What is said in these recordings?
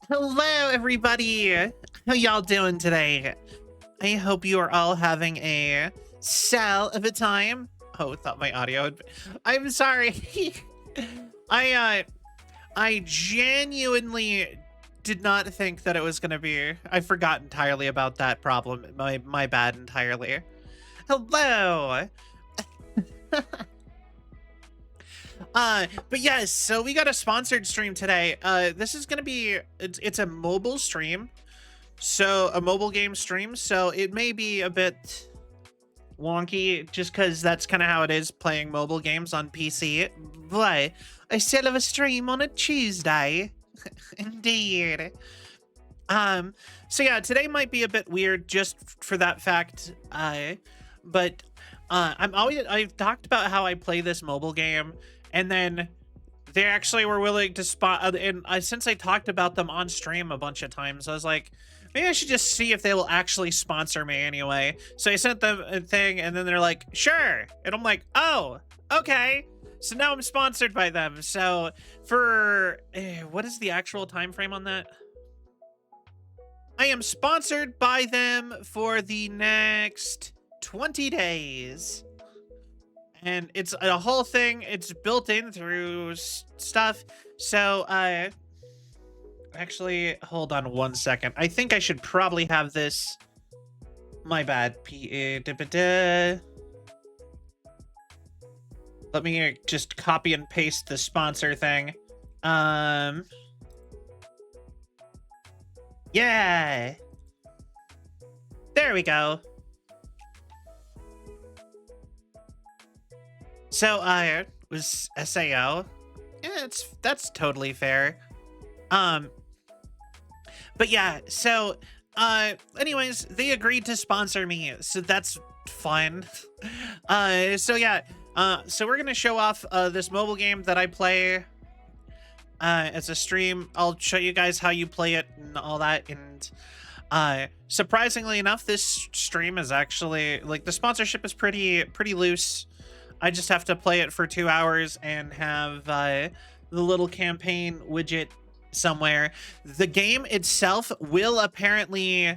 Hello, everybody. How y'all doing today? I hope you are all having a sell of a time. Oh, I thought my audio had... I'm sorry. I genuinely did not think that it was gonna be... I forgot entirely about that problem. My bad entirely. Hello. But yes, so we got a sponsored stream today. This is gonna be, it's a mobile stream. So a mobile game stream. So it may be a bit wonky just because that's kind of how it is playing mobile games on PC. But I still have a stream on a Tuesday. Indeed. So yeah, today might be a bit weird just for that fact. But I've talked about how I play this mobile game, and then they actually were willing to spot, and since I talked about them on stream a bunch of times, I was like, maybe I should just see if they will actually sponsor me anyway. So I sent them a thing, and then they're like, sure. And I'm like, oh, okay. So now I'm sponsored by them. So for, what is the actual time frame on that? I am sponsored by them for the next 20 days. And it's a whole thing. It's built in through stuff. So, actually, hold on one second. I think I should probably have this. My bad. Let me just copy and paste the sponsor thing. Yeah. There we go. So, was SAO. Yeah, that's totally fair. But yeah, so, anyways, they agreed to sponsor me, so that's fun. So yeah, so we're gonna show off, this mobile game that I play, as a stream. I'll show you guys how you play it and all that, and, surprisingly enough, this stream is actually, like, the sponsorship is pretty loose. I just have to play it for 2 hours and have the little campaign widget somewhere. The game itself will apparently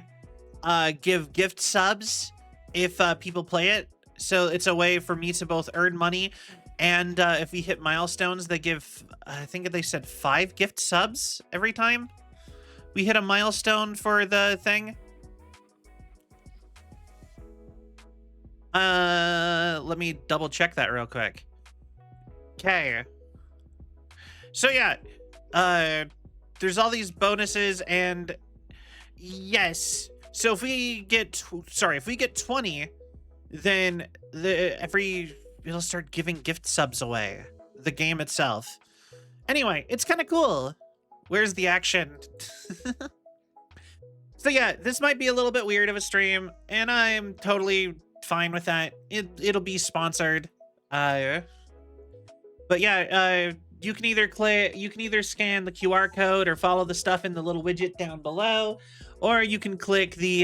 give gift subs if people play it. So it's a way for me to both earn money, and if we hit milestones, they give, I think they said 5 gift subs every time we hit a milestone for the thing. Let me double check that real quick. Okay. So yeah, there's all these bonuses, and yes. So if we get, if we get 20, then it'll start giving gift subs away. The game itself. Anyway, it's kind of cool. Where's the action? So yeah, this might be a little bit weird of a stream, and I'm totally fine with that. It'll be sponsored. But yeah, you can either scan the QR code or follow the stuff in the little widget down below, or you can click the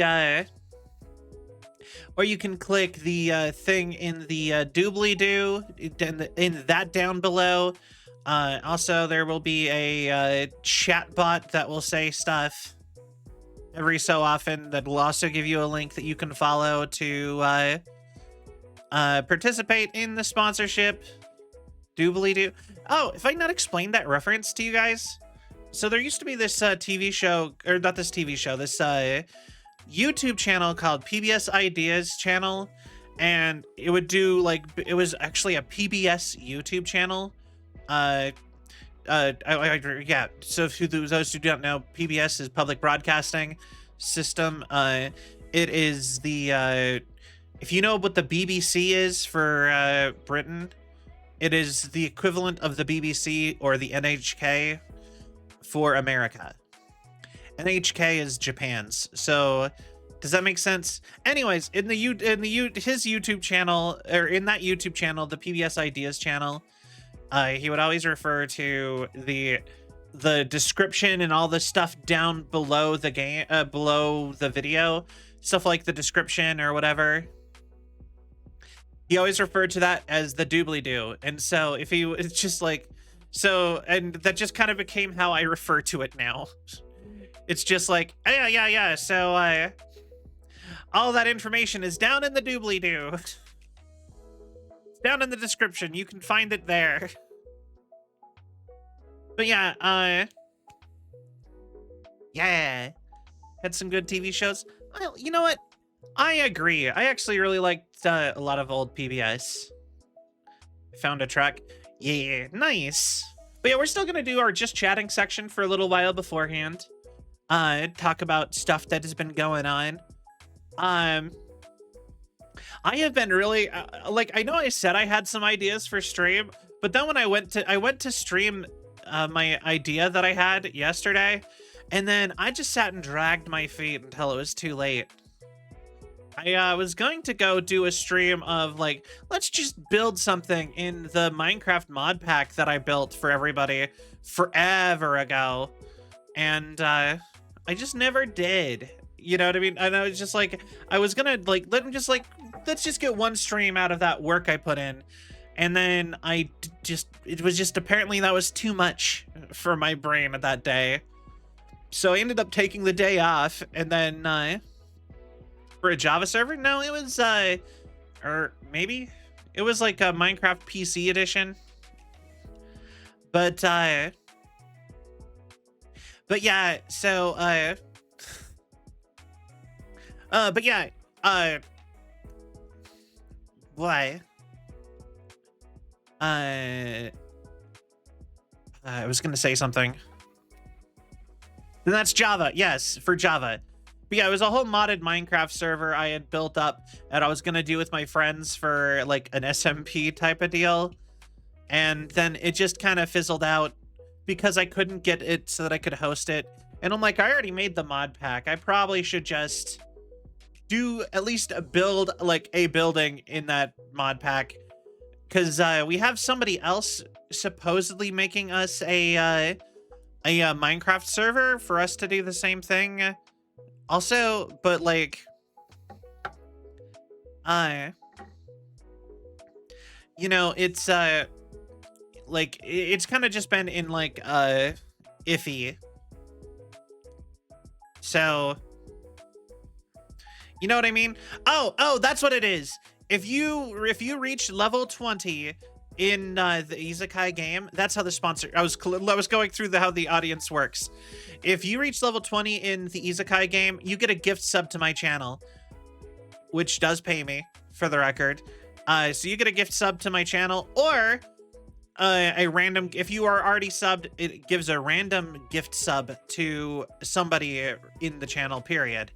thing in the doobly-doo in that down below. Also, there will be a chat bot that will say stuff every so often that will also give you a link that you can follow to participate in the sponsorship. Doobly-doo. Oh, if I not explained that reference to you guys. So there used to be this TV show, or not this TV show, this YouTube channel called PBS Ideas channel, and it would do, like, it was actually a PBS YouTube channel. yeah. So for those who don't know, PBS is public broadcasting system. It is the if you know what the BBC is for Britain, it is the equivalent of the BBC or the NHK for America. NHK is Japan's. So does that make sense? Anyways, his YouTube channel, or in that YouTube channel, the PBS Ideas channel, he would always refer to the description and all the stuff down below the game, below the video, stuff like the description or whatever. He always referred to that as the doobly-doo. And so if he, it's just like, so, and that just kind of became how I refer to it now. It's just like, yeah. So, all that information is down in the doobly-doo. It's down in the description. You can find it there. But yeah, yeah. Had some good TV shows. Well, you know what? I agree. I actually really liked a lot of old PBS. Found a track. Yeah, nice. But yeah, we're still gonna do our just chatting section for a little while beforehand. Talk about stuff that has been going on. I have been really like, I know I said I had some ideas for stream, but then when I went to stream my idea that I had yesterday, and then I just sat and dragged my feet until it was too late. I was going to go do a stream of like, let's just build something in the Minecraft mod pack that I built for everybody forever ago. And I just never did. You know what I mean? And I was just like, I was gonna like, let's just get one stream out of that work I put in. And then it was just apparently that was too much for my brain that day. So I ended up taking the day off, and then for a Java server? No, it was or maybe it was like a Minecraft PC edition. But yeah, so but yeah, why? I was gonna say something. Then that's Java. Yes, for Java. But yeah, it was a whole modded Minecraft server I had built up that I was gonna do with my friends for like an SMP type of deal. And then it just kind of fizzled out because I couldn't get it so that I could host it. And I'm like, I already made the mod pack. I probably should just do at least build like a building in that mod pack. Because we have somebody else supposedly making us a Minecraft server for us to do the same thing. Also, but like, you know, it's like it's kind of just been in like iffy. So, you know what I mean? Oh, that's what it is. If you reach level 20 in the Isekai'd game, that's how the sponsor. I was going through how the audience works. If you reach level 20 in the Isekai'd game, you get a gift sub to my channel, which does pay me, for the record. So you get a gift sub to my channel, or a random. If you are already subbed, it gives a random gift sub to somebody in the channel. Period.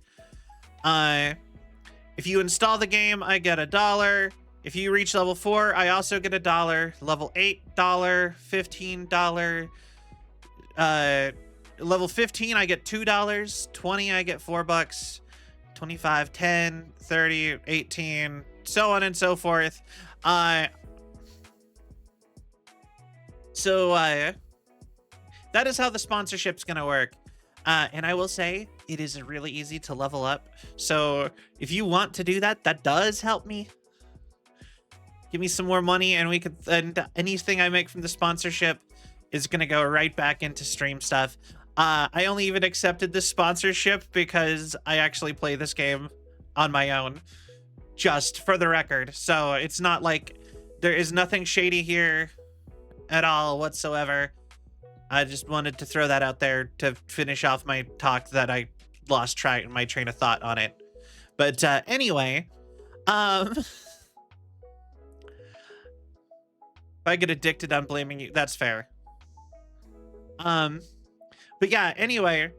If you install the game, I get $1. If you reach level 4, I also get $1. Level 8, $15. Level 15, I get $2. 20, I get $4. 25, 10, 30, 18, so on and so forth. So that is how the sponsorship's gonna work. And I will say, it is really easy to level up. So if you want to do that, that does help me. Give me some more money, and we could. And anything I make from the sponsorship is gonna go right back into stream stuff. I only even accepted this sponsorship because I actually play this game on my own, just for the record. So it's not like there is nothing shady here at all whatsoever. I just wanted to throw that out there to finish off my talk that I lost my train of thought on it. But anyway, if I get addicted on blaming you, that's fair. Um, but yeah, anyway,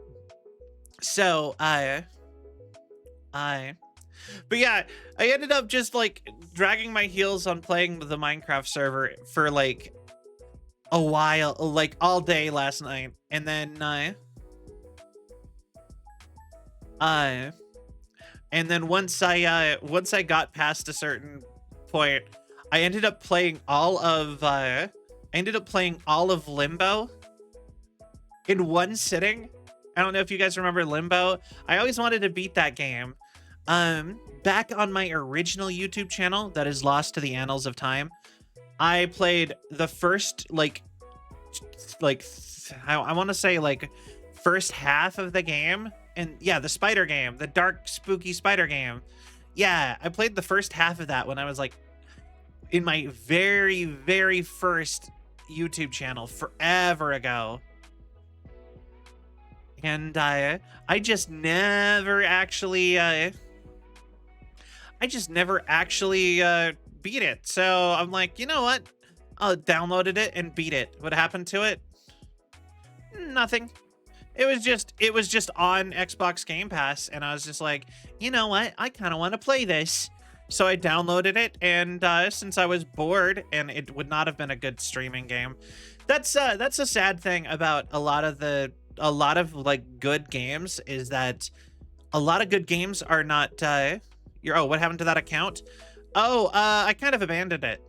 so I but yeah, I ended up just like dragging my heels on playing the Minecraft server for like a while, like all day last night. And then uh once I got past a certain point, I ended up playing all of Limbo in one sitting. I don't know if you guys remember Limbo. I always wanted to beat that game. Back on my original YouTube channel that is lost to the annals of time, I played the first I want to say like first half of the game. And yeah, the spider game, the dark spooky spider game. Yeah, I played the first half of that when I was like in my very, very first YouTube channel forever ago. And I just never actually beat it. So I'm like, you know what? I downloaded it and beat it. What happened to it? Nothing. It was just on Xbox Game Pass, and I was just like, you know what? I kind of want to play this. So I downloaded it, and since I was bored, and it would not have been a good streaming game. That's a sad thing about a lot of like good games, is that a lot of good games are not oh, what happened to that account? Oh, I kind of abandoned it.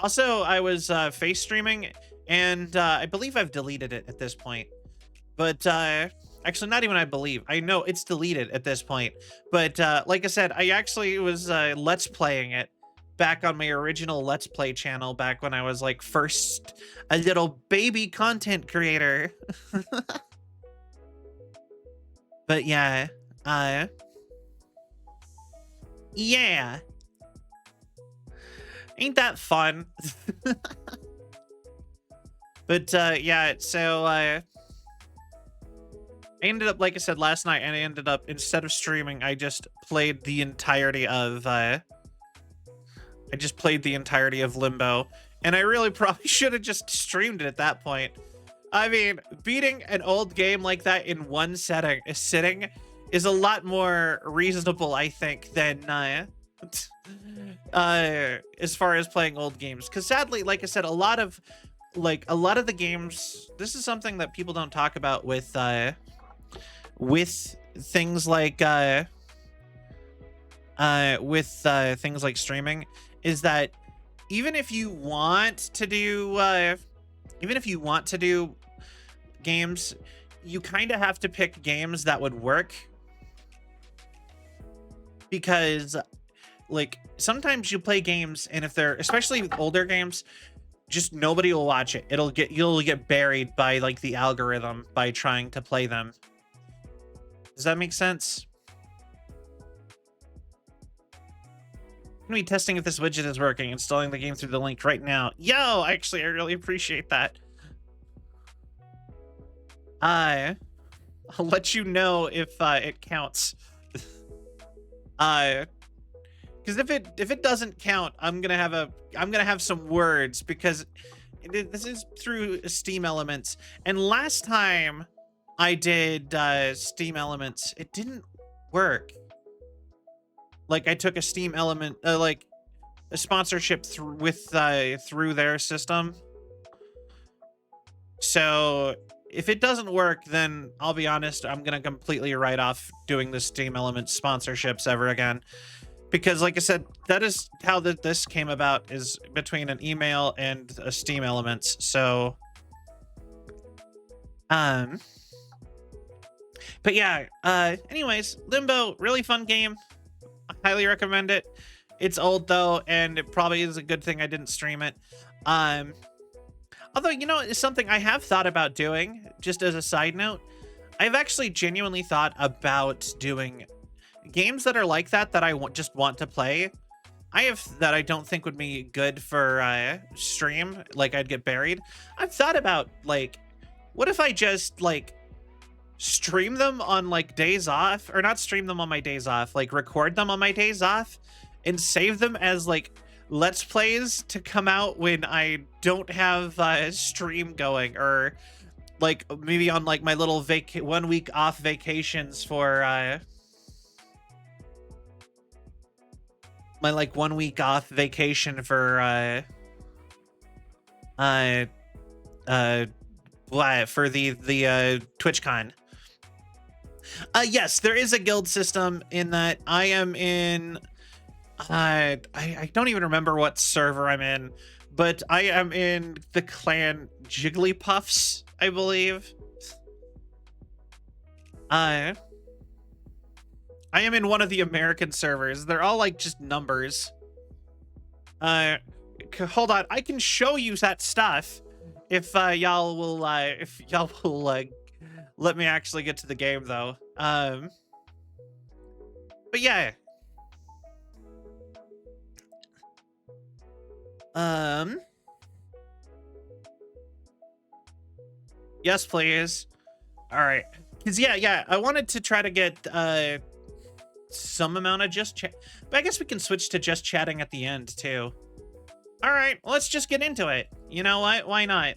Also, I was face streaming, and I believe I've deleted it at this point. But actually, not even I believe. I know it's deleted at this point. But like I said, I actually was Let's Playing it back on my original Let's Play channel back when I was like first a little baby content creator. But yeah, yeah. Ain't that fun? But yeah, so I ended up, like I said last night, and I ended up, instead of streaming, I just played the entirety of Limbo. And I really probably should have just streamed it at that point. I mean, beating an old game like that in one sitting is a lot more reasonable, I think, than as far as playing old games. Because sadly, like I said, a lot of the games, this is something that people don't talk about with things like things like streaming, is that even if you want to do games, you kind of have to pick games that would work, because like sometimes you play games, and if they're, especially older games, just nobody will watch it. You'll get buried by like the algorithm by trying to play them. Does that make sense? I'm gonna be testing if this widget is working, installing the game through the link right now. Yo, actually, I really appreciate that. I'll let you know if it counts. Because if it doesn't count, I'm gonna have some words, because this is through Steam Elements, and last time I did Steam Elements, it didn't work. Like, I took a Steam Element, like a sponsorship through their system. So if it doesn't work, then I'll be honest, I'm gonna completely write off doing the Steam Elements sponsorships ever again. Because like I said, that is how this came about, is between an email and a Steam Elements. So, but yeah, anyways, Limbo, really fun game. I highly recommend it. It's old though, and it probably is a good thing I didn't stream it. Although, you know, it's something I have thought about doing, just as a side note. I've actually genuinely thought about doing games that are like that I just want to play. That I don't think would be good for stream, like I'd get buried. I've thought about, like, what if I just like stream them on like days off, or not stream them on my days off, like record them on my days off and save them as like Let's Plays to come out when I don't have a stream going, or like maybe on like my little 1 week off vacations for my like 1 week off vacation for for the TwitchCon. Yes, there is a guild system in that I am in I don't even remember what server I'm in, but I am in the clan Jigglypuffs, I believe. I am in one of the American servers. They're all like just numbers. Hold on, I can show you that stuff if y'all will let me actually get to the game though. But yeah. Yes, please. All right. Cause yeah, I wanted to try to get some amount of just chat, but I guess we can switch to just chatting at the end too. All right, well, let's just get into it. You know what? Why not?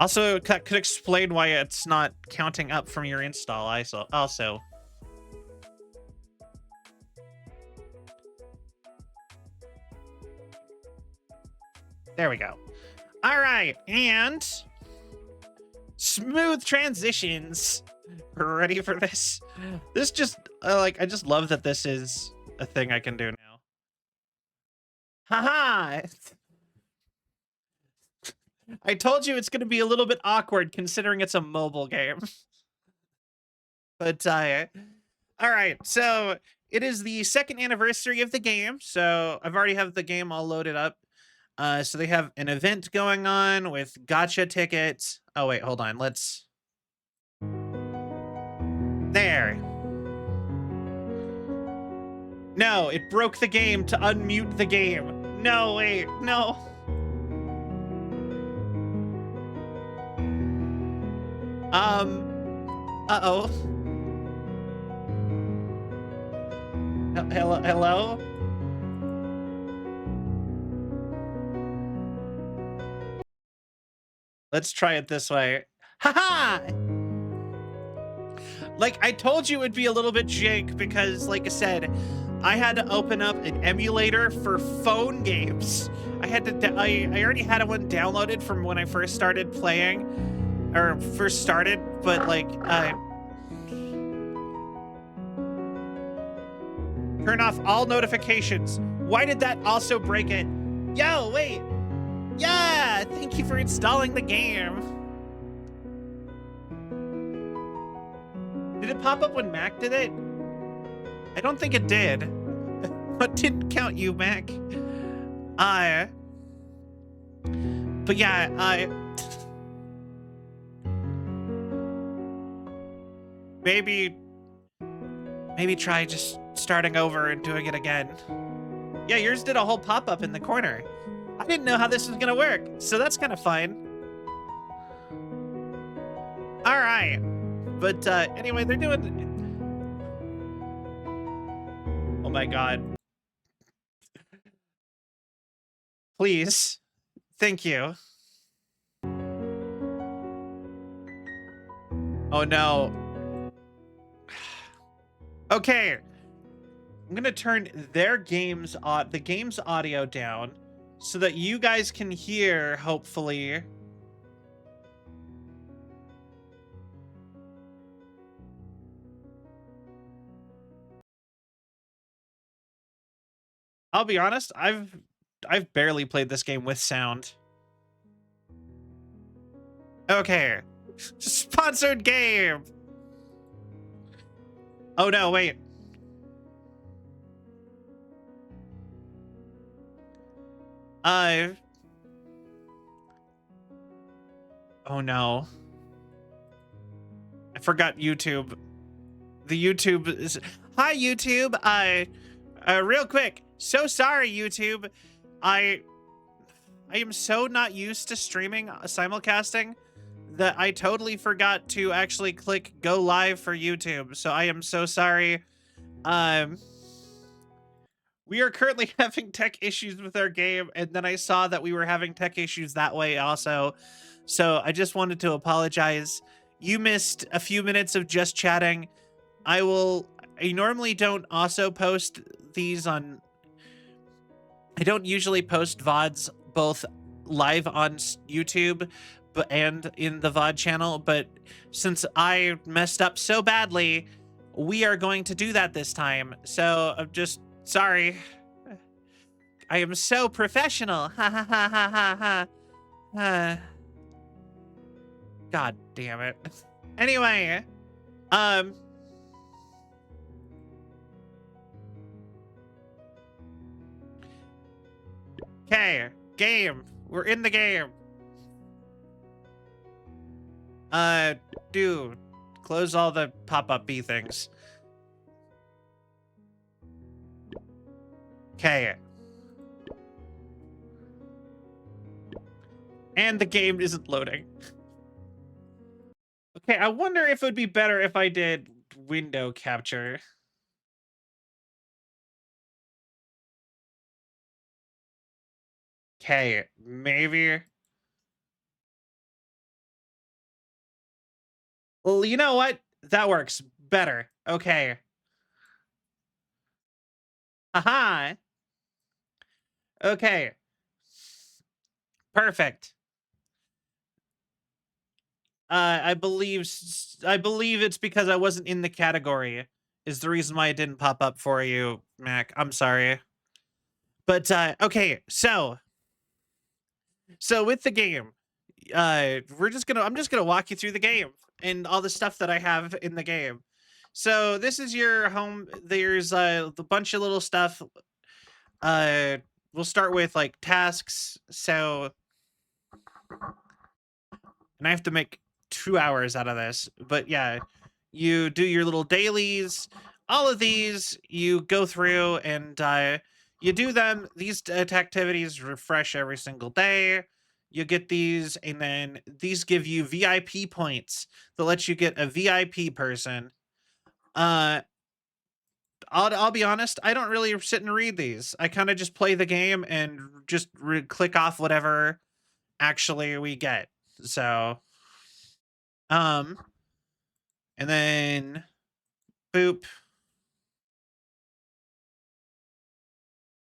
Also, could explain why it's not counting up from your install. Also. There we go. All right, and smooth transitions. Ready for this? This just I just love that this is a thing I can do now. Haha! I told you it's going to be a little bit awkward considering it's a mobile game. But all right, so it is the 2nd anniversary of the game, so I've already have the game all loaded up. So they have an event going on with gacha tickets. Oh wait, hold on. Let's there. No, it broke the game to unmute the game. No, wait, no. Uh-oh. Hello? Let's try it this way. Haha! Like, I told you it'd be a little bit jank because, like I said, I had to open up an emulator for phone games. I already had one downloaded from when I first started playing, or first started, but like, turn off all notifications. Why did that also break it? Yo, wait. Yeah, thank you for installing the game. Did it pop up when Mac did it? I don't think it did. But didn't count you, Mac. But yeah, maybe try just starting over and doing it again. Yeah, yours did a whole pop-up in the corner. I didn't know how this was gonna work, so that's kind of fun. All right, but anyway, they're doing. Oh my god! Please, thank you. Oh no. Okay, I'm gonna turn the game's audio down so that you guys can hear, hopefully. I'll be honest, I've barely played this game with sound. Okay. Sponsored game. Oh no, wait. Oh no. I forgot YouTube. The YouTube is. Hi YouTube. Real quick. So sorry YouTube. I am so not used to streaming simulcasting that I totally forgot to actually click go live for YouTube. So I am so sorry. We are currently having tech issues with our game, and then I saw that we were having tech issues that way also. So I just wanted to apologize. You missed a few minutes of just chatting. I normally don't also post these on, I don't usually post VODs both live on YouTube and in the VOD channel, but since I messed up so badly, we are going to do that this time. So I'm just sorry. I am so professional. Ha ha ha ha ha ha. God damn it. Anyway, um, okay, game. We're in the game. Uh, dude, close all the pop-up B things. Okay. And the game isn't loading. Okay, I wonder if it would be better if I did window capture. Okay, maybe. Well, you know what? That works better. Okay. Aha. Okay. Perfect. I believe it's because I wasn't in the category is the reason why it didn't pop up for you, Mac. I'm sorry. But okay, so with the game, I'm just gonna walk you through the game and all the stuff that I have in the game. So this is your home. There's the bunch of little stuff. Uh we'll start with like tasks. So, and I have to make 2 hours out of this. But yeah, you do your little dailies. All of these you go through and you do them. These activities refresh every single day. You get these, and then these give you VIP points that lets you get a VIP person. Uh, I'll be honest, I don't really sit and read these. I kind of just play the game and just click off whatever actually we get. So, um, and then boop.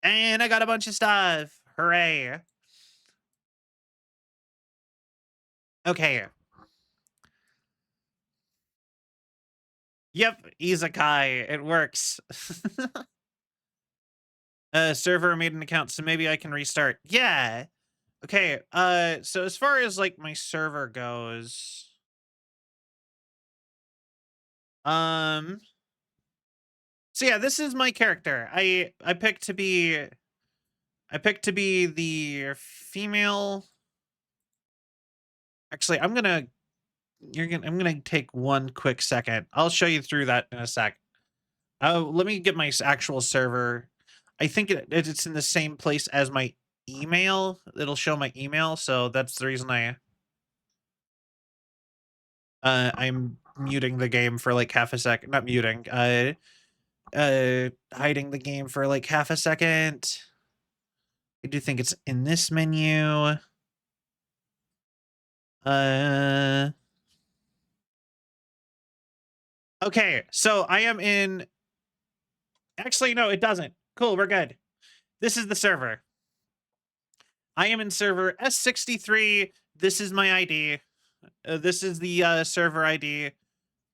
And I got a bunch of stuff. Hooray. Okay. Yep, Isekai. It works. Server made an account, so maybe I can restart. Yeah. Okay, so as far as like my server goes, um so yeah, this is my character. I picked to be the female. Actually, I'm gonna take one quick second. I'll show you through that in a sec. Oh, let me get my actual server. I think it's in the same place as my email. It'll show my email, so that's the reason I'm muting the game for like half a second. Not muting. Hiding the game for like half a second. I do think it's in this menu. Uh okay, so I am in. Actually, no, it doesn't. Cool, we're good. This is the server. I am in server S63. This is my ID. This is the server ID.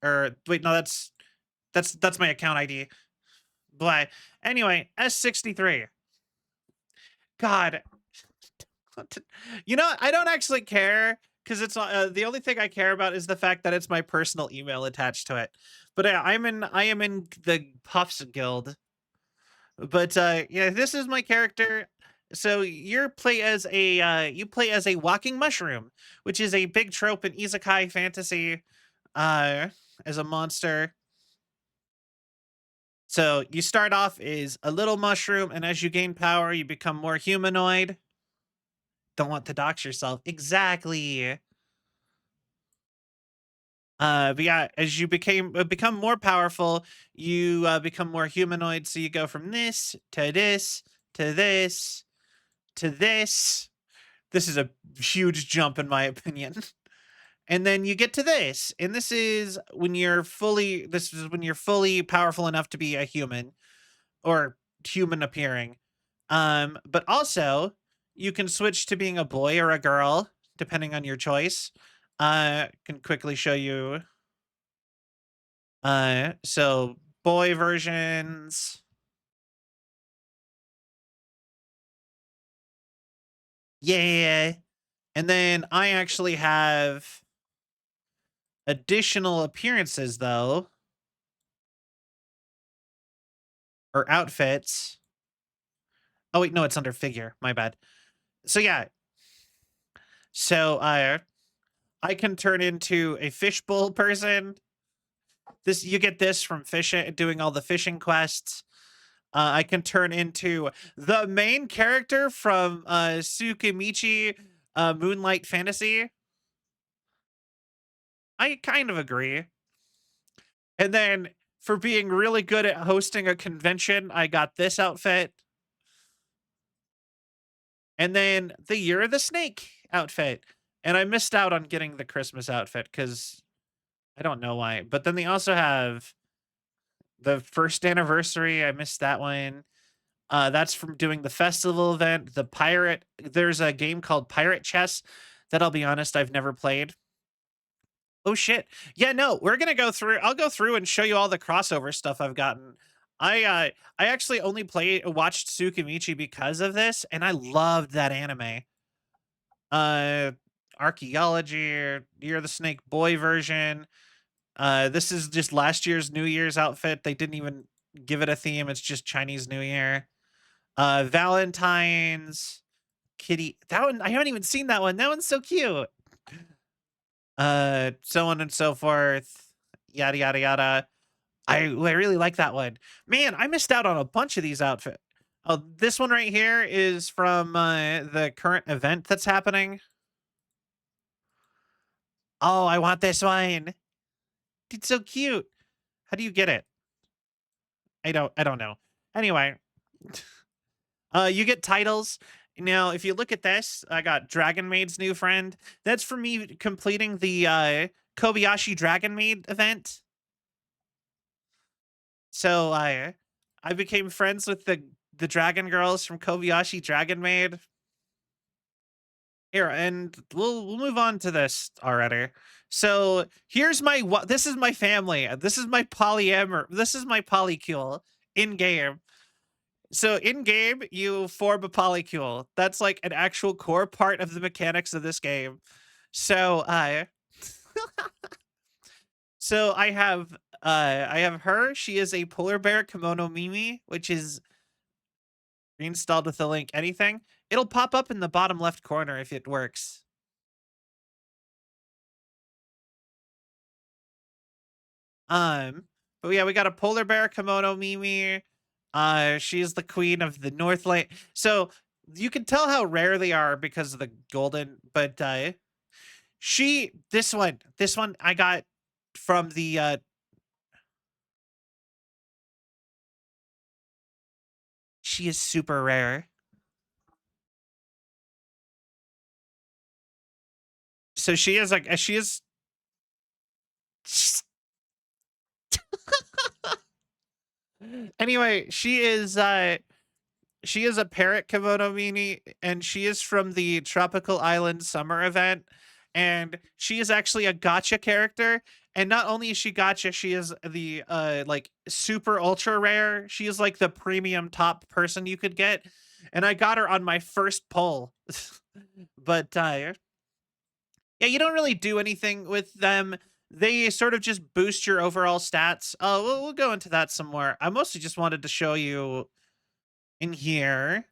Or wait, no, that's my account ID. But anyway, S63. God, you know, I don't actually care because it's the only thing I care about is the fact that it's my personal email attached to it. But I am in the Puffs Guild. But yeah, this is my character. So you play as a walking mushroom, which is a big trope in isekai fantasy as a monster. So you start off as a little mushroom, and as you gain power, you become more humanoid. Don't want to dox yourself. Exactly. But yeah, as you become more powerful, you become more humanoid. So you go from this to this to this to this. This is a huge jump in my opinion. And then you get to this, and this is when you're fully powerful enough to be a human or human appearing. But also you can switch to being a boy or a girl depending on your choice. Can quickly show you so boy versions. Yeah. And then I actually have additional appearances though, or outfits. Oh wait, no, it's under figure. My bad. So yeah, so I can turn into a fishbowl person. This you get this from fishing, doing all the fishing quests. I can turn into the main character from Tsukimichi Moonlight Fantasy. I kind of agree. And then for being really good at hosting a convention, I got this outfit. And then the Year of the Snake outfit. And I missed out on getting the Christmas outfit because I don't know why. But then they also have the first anniversary. I missed that one. That's from doing the festival event. There's a game called Pirate Chess that I'll be honest, I've never played. Oh shit. Yeah, no, I'll go through and show you all the crossover stuff I've gotten. I actually only watched Tsukimichi because of this, and I loved that anime. Uh Archaeology, Year of the Snake Boy version. This is just last year's New Year's outfit. They didn't even give it a theme. It's just Chinese New Year. Valentine's, Kitty. That one I haven't even seen that one. That one's so cute. So on and so forth. Yada yada yada. I really like that one. Man, I missed out on a bunch of these outfits. Oh, this one right here is from the current event that's happening. Oh, I want this one. It's so cute. How do you get it? I don't know. Anyway, you get titles. Now, if you look at this, I got Dragon Maid's new friend. That's for me completing the Kobayashi Dragon Maid event. So I became friends with the dragon girls from Kobayashi Dragon Maid. Here, and we'll move on to this already. So this is my family. This is my polyamor. This is my polycule in game. So in game, you form a polycule. That's like an actual core part of the mechanics of this game. So I have her. She is a polar bear kimono Mimi, which is reinstalled with the link anything. It'll pop up in the bottom left corner if it works. Um, but yeah, we got a polar bear kimono Mimi. She's the queen of the Northland. So you can tell how rare they are because of the golden, but this one I got from the she is super rare. So she is anyway, she is a parrot kimono mini, and she is from the Tropical Island Summer event. And she is actually a gotcha character. And not only is she gotcha, she is the like super ultra rare. She is like the premium top person you could get. And I got her on my first pull. But yeah, you don't really do anything with them. They sort of just boost your overall stats. Oh, we'll go into that some more. I mostly just wanted to show you in here.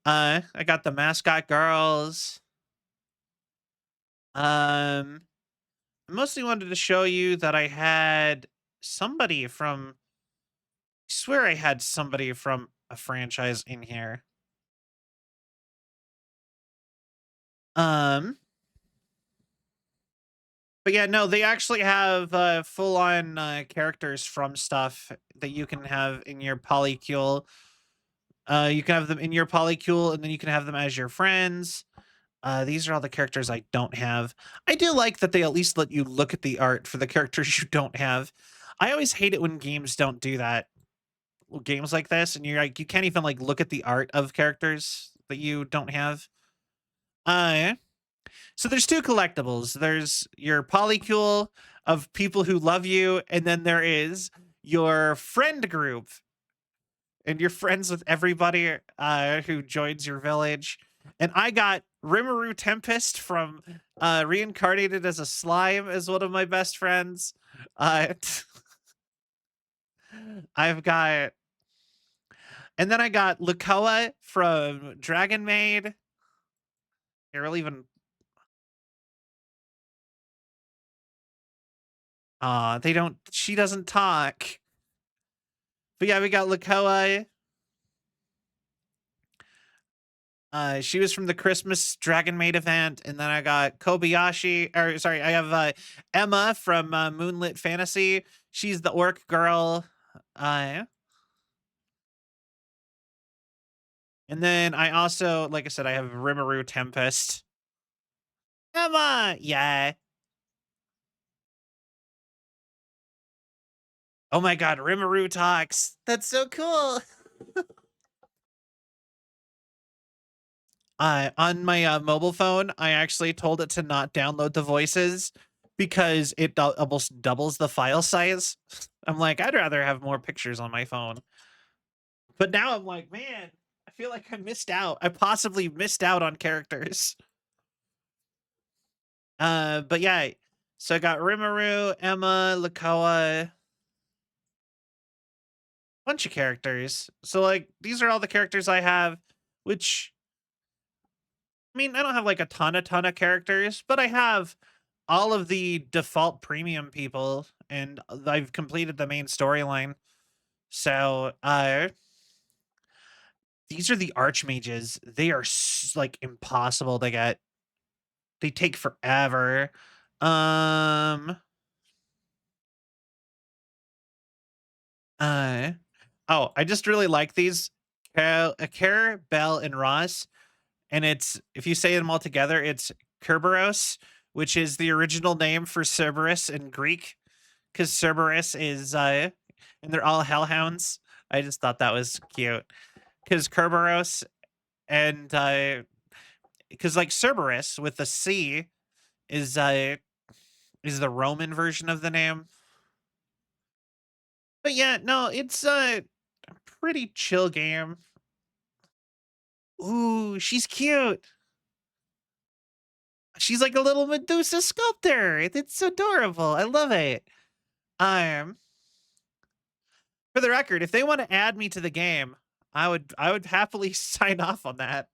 I got the mascot girls. I mostly wanted to show you that I had somebody from. I swear I had somebody from a franchise in here. Um, But yeah, no, they actually have full on characters from stuff that you can have in your polycule. You can have them in your polycule, and then you can have them as your friends. These are all the characters I don't have. I do like that they at least let you look at the art for the characters you don't have. I always hate it when games don't do that. Games like this, and you're like, you can't even like look at the art of characters that you don't have. Uh, so there's two collectibles. There's your polycule of people who love you, and then there is your friend group, and you're friends with everybody who joins your village. And I got Rimuru Tempest from reincarnated as a slime as one of my best friends. Uh, I've got, and then I got Lukoa from Dragon Maid. Here, I'll even. They don't. She doesn't talk. But yeah, we got Lukoa. She was from the Christmas Dragon Maid event, and then I got Kobayashi. Or sorry, I have Emma from Moonlit Fantasy. She's the orc girl. Uh, and then I also, like I said, I have Rimuru Tempest. Emma, yeah. Oh my God, Rimuru talks. That's so cool. On my mobile phone, I actually told it to not download the voices because it almost doubles the file size. I'm like, I'd rather have more pictures on my phone. But now I'm like, man, I feel like I missed out. I possibly missed out on characters. But yeah, so I got Rimuru, Emma, Lakoa, bunch of characters. So like these are all the characters I have, which I mean, I don't have like a ton of characters, but I have all of the default premium people, and I've completed the main storyline. So, these are the archmages. They are like impossible to get. They take forever. Um, uh, oh, I just really like these. Care, Bell, and Ross. And it's, if you say them all together, it's Kerberos, which is the original name for Cerberus in Greek, because Cerberus is, and they're all hellhounds. I just thought that was cute. Because Kerberos and, because like Cerberus with the C is the Roman version of the name. But yeah, no, it's a pretty chill game. Ooh, she's cute. She's like a little Medusa sculptor. It's adorable. I love it. Um, for the record, if they want to add me to the game, I would happily sign off on that.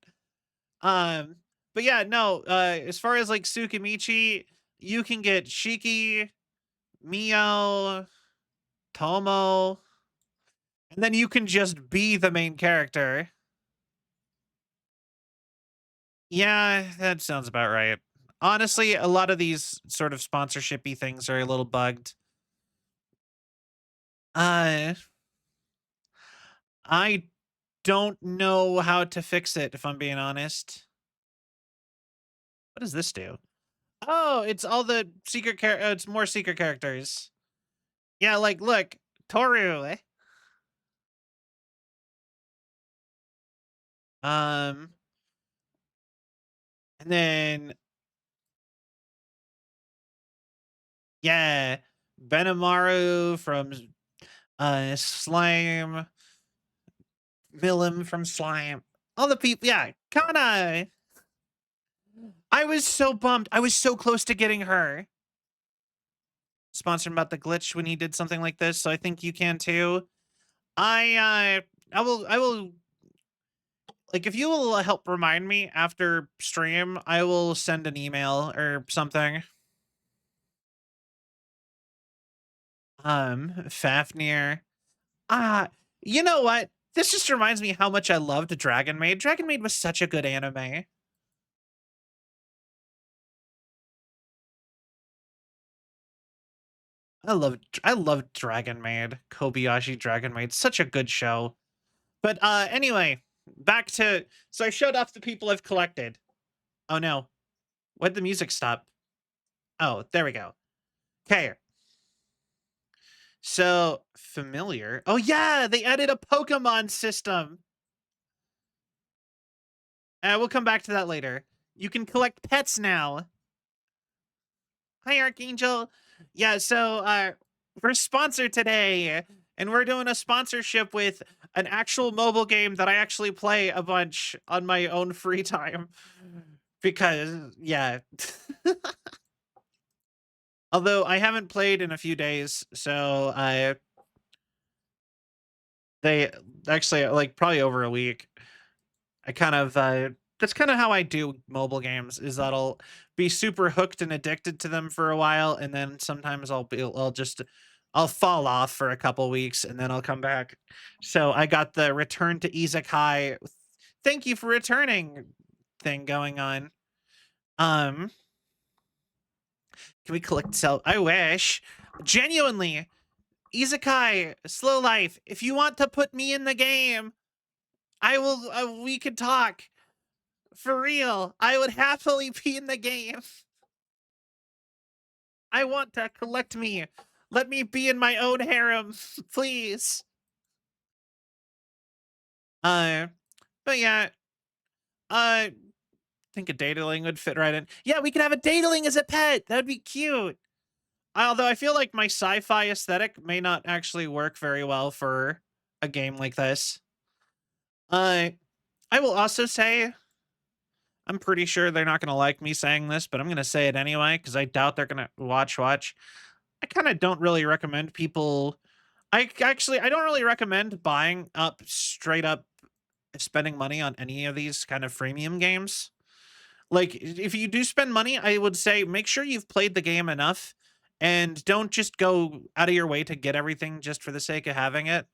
Um, but yeah, no, as far as like Tsukimichi, you can get Shiki, Mio, Tomo, and then you can just be the main character. Yeah, that sounds about right. Honestly, a lot of these sort of sponsorshipy things are a little bugged. Uh, I don't know how to fix it, if I'm being honest. What does this do? Oh, it's all the it's more secret characters. Yeah, like, look, Toru. Um, and then, yeah, Benamaru from Slime, Milim from Slime. All the people, yeah, Kana. I was so bummed. I was so close to getting her. Sponsored about the glitch when he did something like this, so I think you can too. I will like, if you will help remind me after stream, I will send an email or something. Fafnir. You know what? This just reminds me how much I loved Dragon Maid. Dragon Maid was such a good anime. I love Dragon Maid, Kobayashi Dragon Maid. Such a good show. But anyway, back to so I showed off the people I've collected. Oh no. Why'd the music stop? Oh, there we go. Okay. So familiar. Oh yeah, they added a Pokemon system. We'll come back to that later. You can collect pets now. Hi, Archangel. Yeah, so we're sponsored today, and we're doing a sponsorship with an actual mobile game that I actually play a bunch on my own free time. Because, yeah. Although I haven't played in a few days, so they actually like probably over a week. I kind of that's kind of how I do mobile games is that I'll be super hooked and addicted to them for a while and then sometimes I'll fall off for a couple weeks and then I'll come back. So I got the return to Isekai'd. Thank you for returning thing going on. Um can we collect cell? I wish. Genuinely, Isekai, slow life. If you want to put me in the game, I will we could talk. For real, I would happily be in the game. I want to collect me. Let me be in my own harem, please. Uh, but yeah, I think a dataling would fit right in. Yeah, we could have a dataling as a pet. That'd be cute. Although I feel like my sci-fi aesthetic may not actually work very well for a game like this. Uh, I will also say I'm pretty sure they're not gonna like me saying this, but I'm gonna say it anyway because I doubt they're gonna watch. I kind of don't really recommend people. I don't really recommend buying up straight up spending money on any of these kind of freemium games. Like if you do spend money, I would say make sure you've played the game enough and don't just go out of your way to get everything just for the sake of having it.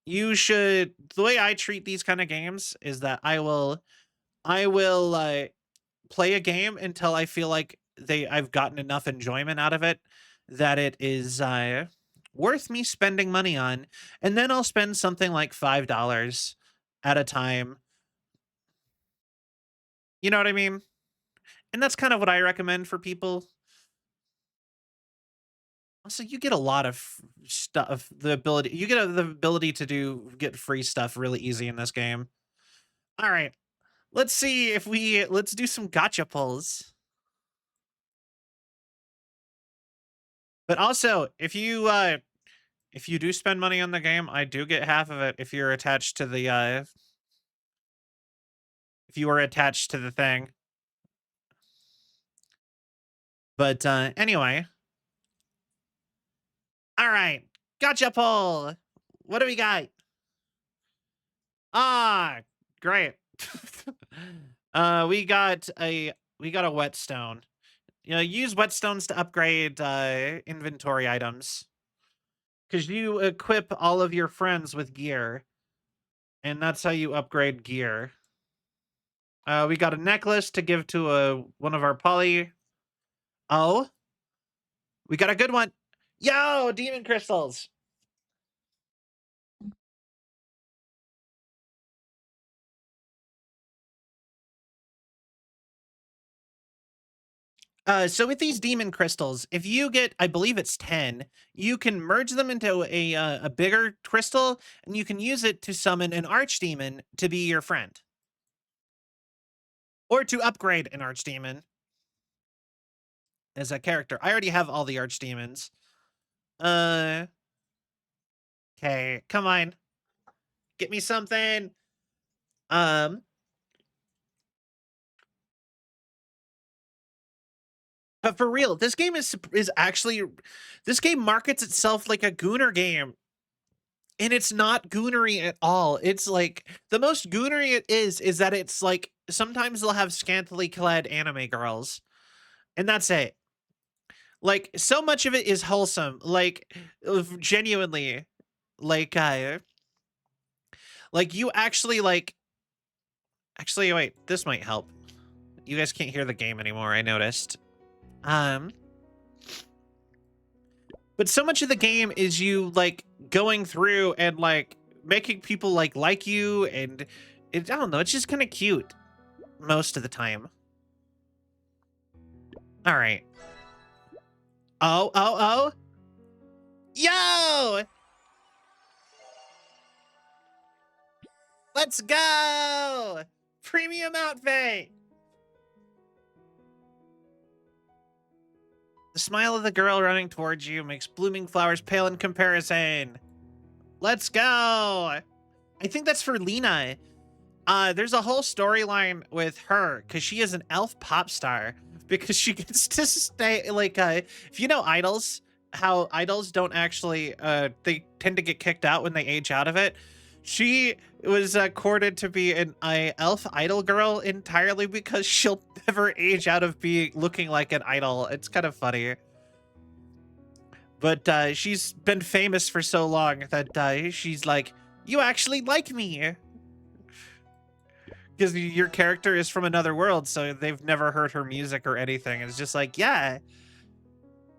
You should the way I treat these kind of games is that I will play a game until I feel like I've gotten enough enjoyment out of it that it is worth me spending money on, and then I'll spend something like $5 at a time. You know what I mean? And that's kind of what I recommend for people. Also, you get a lot of stuff. You get the ability to get free stuff really easy in this game. All right, let's do some gotcha pulls. But also, if you do spend money on the game, I do get half of it if you're attached to the if you are attached to the thing. But anyway, all right, gotcha poll. What do we got? Ah, great. We got a whetstone. You know, use whetstones to upgrade inventory items because you equip all of your friends with gear, and that's how you upgrade gear. We got a necklace to give to one of our poly. Oh, we got a good one. Yo, demon crystals. So with these demon crystals, if you get, I believe it's 10, you can merge them into a bigger crystal, and you can use it to summon an archdemon to be your friend, or to upgrade an archdemon as a character. I already have all the archdemons. Uh, okay, come on, get me something. Um, but for real, this game is actually this game markets itself like a Gooner game. And it's not goonery at all. It's like the most goonery it is that it's like sometimes they'll have scantily clad anime girls, and that's it. Like so much of it is wholesome. Like genuinely, like like you actually like actually wait, this might help. You guys can't hear the game anymore, I noticed. Um But so much of the game is you like going through and like making people like you, and I don't know, it's just kind of cute most of the time. All right. Oh. Yo! Let's go! Premium outfit! The smile of the girl running towards you makes blooming flowers pale in comparison. Let's go! I think that's for Lena. There's a whole storyline with her because she is an elf pop star because she gets to stay like if you know idols, how idols don't actually they tend to get kicked out when they age out of it. She was courted to be an elf idol girl entirely because she'll never age out of being looking like an idol. It's kind of funny. But she's been famous for so long that she's like, you actually like me. Because your character is from another world, so they've never heard her music or anything. It's just like, yeah,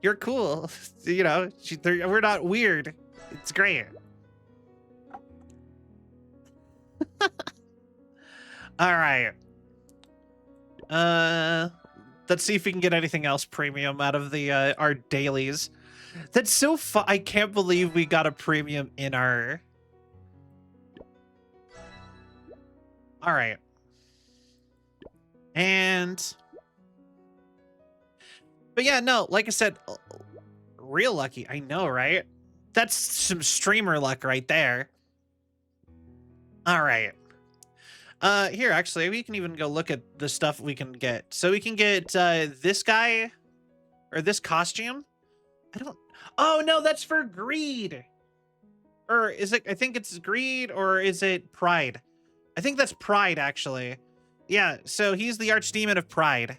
you're cool. You know, we're not weird. It's great. All right. Let's see if we can get anything else premium out of the our dailies. That's so fun. I can't believe we got a premium in our... All right. But yeah, no, like I said, real lucky. I know, right? That's some streamer luck right there. All right. Here, actually, we can even go look at the stuff we can get. So we can get this guy or this costume. I don't... Oh, no, that's for greed. Or is it... I think it's greed, or is it pride? I think that's pride, actually. Yeah, so he's the archdemon of pride.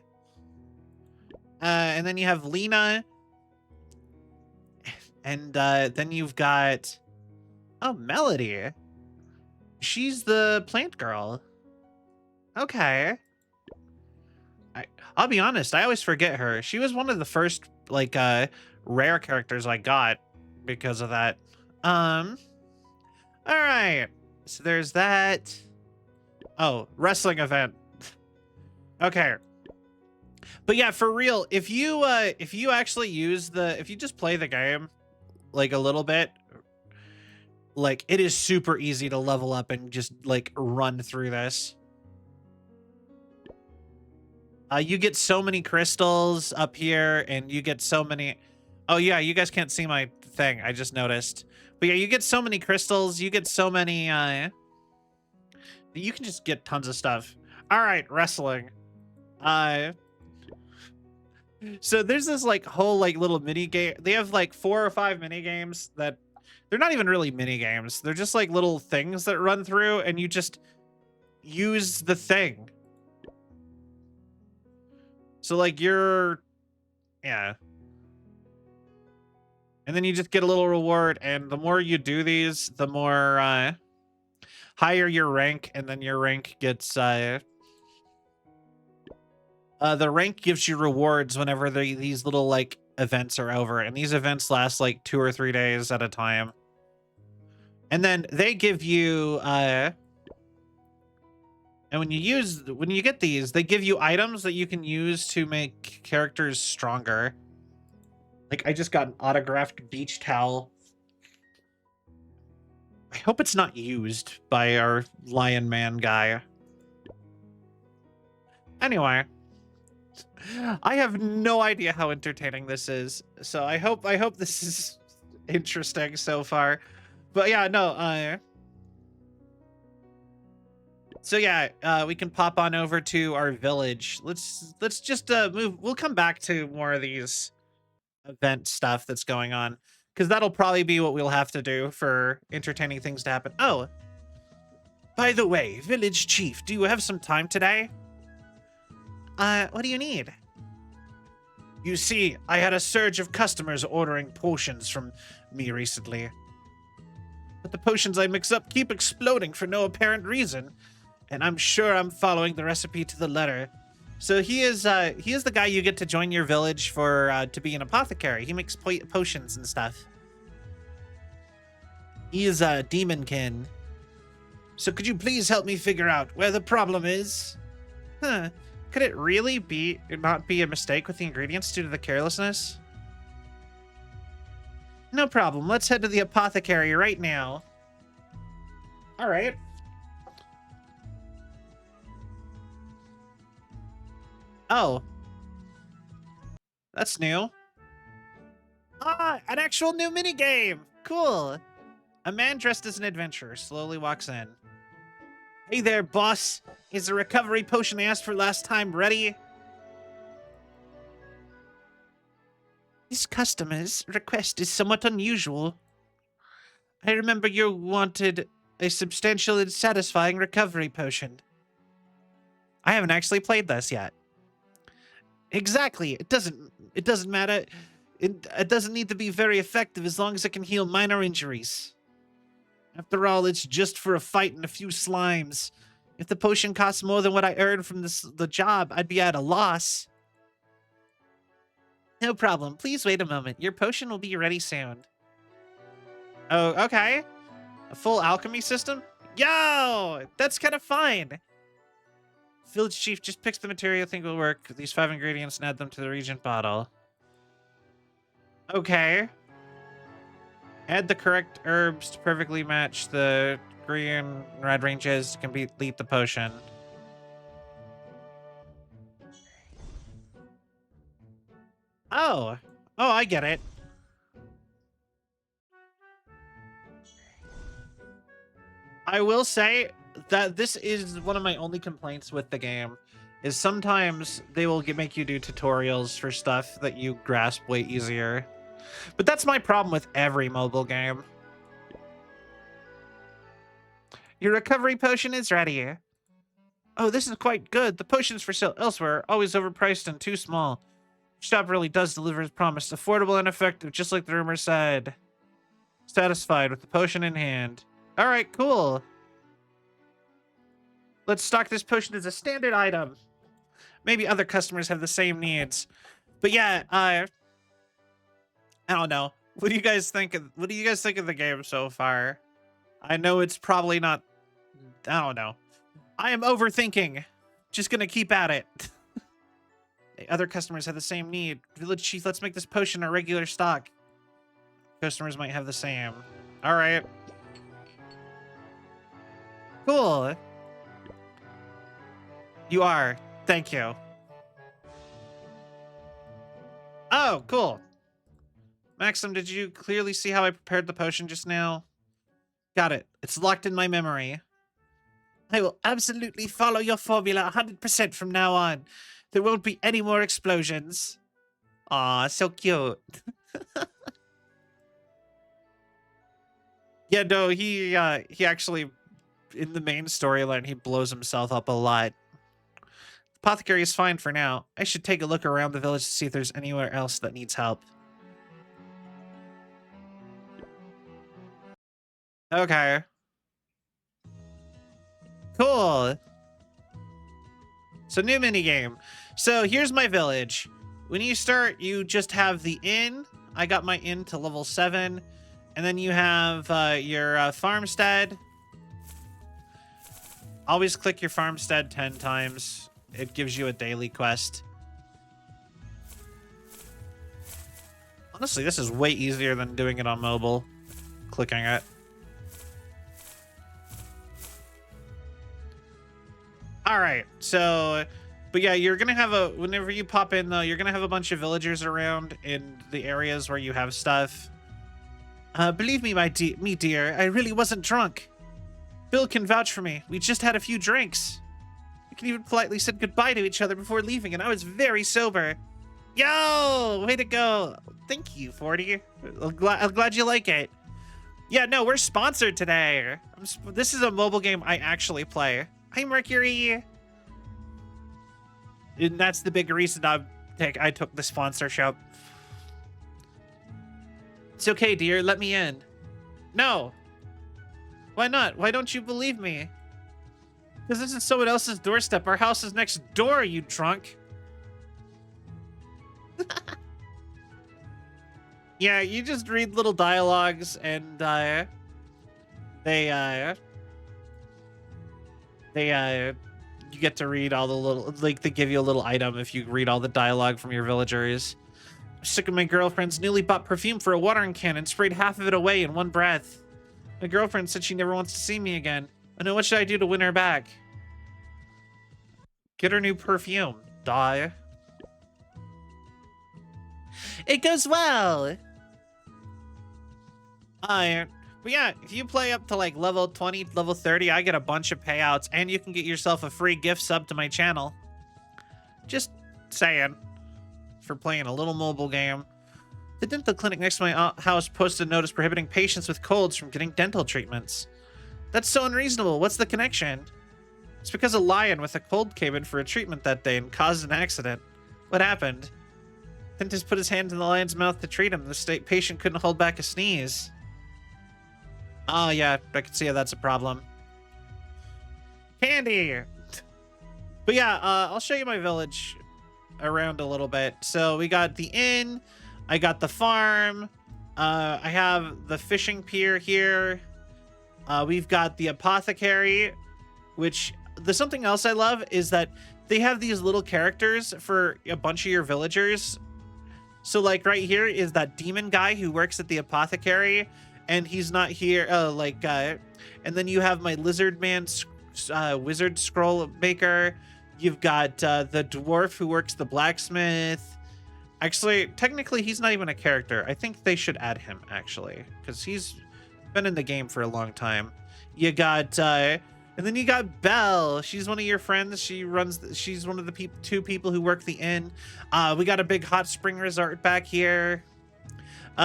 And then you have Lena. And then you've got... Oh, Melody. She's the plant girl. Okay. I'll be honest, I always forget her. She was one of the first, like, rare characters I got because of that. All right. So there's that. Oh, wrestling event. Okay. But yeah, for real, if you actually use if you just play the game like a little bit, like it is super easy to level up and just like run through this. You get so many crystals up here, and you get so many... Oh yeah, you guys can't see my thing, I just noticed. But yeah, you get so many crystals, you get so many... You can just get tons of stuff. All right, wrestling. So there's this like whole like little mini game. They have like 4 or 5 mini games that... They're not even really mini games. They're just like little things that run through, and you just use the thing. So like yeah. And then you just get a little reward, and the more you do these, the more higher your rank, and then your rank gets the rank gives you rewards whenever these little like events are over, and these events last like 2 or 3 days at a time. And then they give you and when you get these, they give you items that you can use to make characters stronger. Like, I just got an autographed beach towel. I hope it's not used by our Lion Man guy. Anyway, I have no idea how entertaining this is, so I hope this is interesting so far. But yeah, no, so yeah, we can pop on over to our village. Let's just move. We'll come back to more of these event stuff that's going on, because that'll probably be what we'll have to do for entertaining things to happen. Oh, by the way, village chief, do you have some time today? What do you need? You see, I had a surge of customers ordering potions from me recently. But the potions I mix up keep exploding for no apparent reason. And I'm sure I'm following the recipe to the letter. So he is the guy you get to join your village for to be an apothecary. He makes potions and stuff. He is a demonkin. So could you please help me figure out where the problem is? Huh. Could it really not be a mistake with the ingredients due to the carelessness? No problem. Let's head to the apothecary right now. All right. Oh. That's new. Ah, an actual new minigame. Cool. A man dressed as an adventurer slowly walks in. Hey there, boss. Is the recovery potion I asked for last time ready? This customer's request is somewhat unusual. I remember you wanted a substantial and satisfying recovery potion. I haven't actually played this yet. Exactly. It doesn't matter. It doesn't need to be very effective as long as it can heal minor injuries. After all, it's just for a fight and a few slimes. If the potion costs more than what I earned from the job, I'd be at a loss. No problem. Please wait a moment. Your potion will be ready soon. Oh, okay. A full alchemy system? Yo! That's kind of fine. Village chief just picks the material I think will work. These 5 ingredients and add them to the regent bottle. Okay. Add the correct herbs to perfectly match the green and red ranges to complete the potion. Oh. Oh, I get it. I will say that this is one of my only complaints with the game, is sometimes they will make you do tutorials for stuff that you grasp way easier. But that's my problem with every mobile game. Your recovery potion is ready. Oh, this is quite good. The potions for sale elsewhere are always overpriced and too small. Shop really does deliver as promised. Affordable and effective, just like the rumor said. Satisfied with the potion in hand. All right, cool. Let's stock this potion as a standard item. Maybe other customers have the same needs. But yeah, I don't know. What do you guys think of the game so far? I know it's probably not, I don't know. I am overthinking. Just gonna keep at it. Other customers have the same need. Village chief, let's make this potion a regular stock. Customers might have the same. All right. Cool. You are. Thank you. Oh, cool. Maxim, did you clearly see how I prepared the potion just now? Got it. It's locked in my memory. I will absolutely follow your formula 100% from now on. There won't be any more explosions. Aw, so cute. Yeah, no, he actually, in the main storyline, he blows himself up a lot. The apothecary is fine for now. I should take a look around the village to see if there's anywhere else that needs help. Okay. Cool. So new minigame. So here's my village. When you start, you just have the inn. I got my inn to level 7. And then you have your farmstead. Always click your farmstead 10 times. It gives you a daily quest. Honestly, this is way easier than doing it on mobile. Clicking it. All right, so, but yeah, you're gonna have whenever you pop in though, you're gonna have a bunch of villagers around in the areas where you have stuff. Believe me, me dear, I really wasn't drunk. Bill can vouch for me. We just had a few drinks. We can even politely said goodbye to each other before leaving, and I was very sober. Yo, way to go. Thank you, 40. I'm glad you like it. Yeah, no, we're sponsored today. This is a mobile game I actually play. Hi, Mercury. And that's the big reason I took the sponsorship. It's okay, dear. Let me in. No. Why not? Why don't you believe me? Because this is someone else's doorstep. Our house is next door, you drunk. Yeah, you just read little dialogues and you get to read all the little, like, they give you a little item if you read all the dialogue from your villagers. I'm sick of my girlfriend's newly bought perfume for a watering can and sprayed half of it away in one breath. My girlfriend said she never wants to see me again. I know, what should I do to win her back? Get her new perfume. Die. It goes well. But yeah, if you play up to like level 20, level 30, I get a bunch of payouts, and you can get yourself a free gift sub to my channel. Just saying. For playing a little mobile game. The dental clinic next to my house posted a notice prohibiting patients with colds from getting dental treatments. That's so unreasonable. What's the connection? It's because a lion with a cold came in for a treatment that day and caused an accident. What happened? Dentist put his hand in the lion's mouth to treat him. The patient couldn't hold back a sneeze. Oh yeah, I can see how that's a problem. Candy! But yeah, I'll show you my village around a little bit. So we got the inn, I got the farm, I have the fishing pier here, we've got the apothecary, which, there's something else I love is that they have these little characters for a bunch of your villagers. So like right here is that demon guy who works at the apothecary, and he's not here, and then you have my lizard man, wizard scroll maker. You've got the dwarf who works the blacksmith. Actually, technically, he's not even a character. I think they should add him, actually, because he's been in the game for a long time. You got, and then you got Belle. She's one of your friends. She's one of the two people who work the inn. We got a big hot spring resort back here.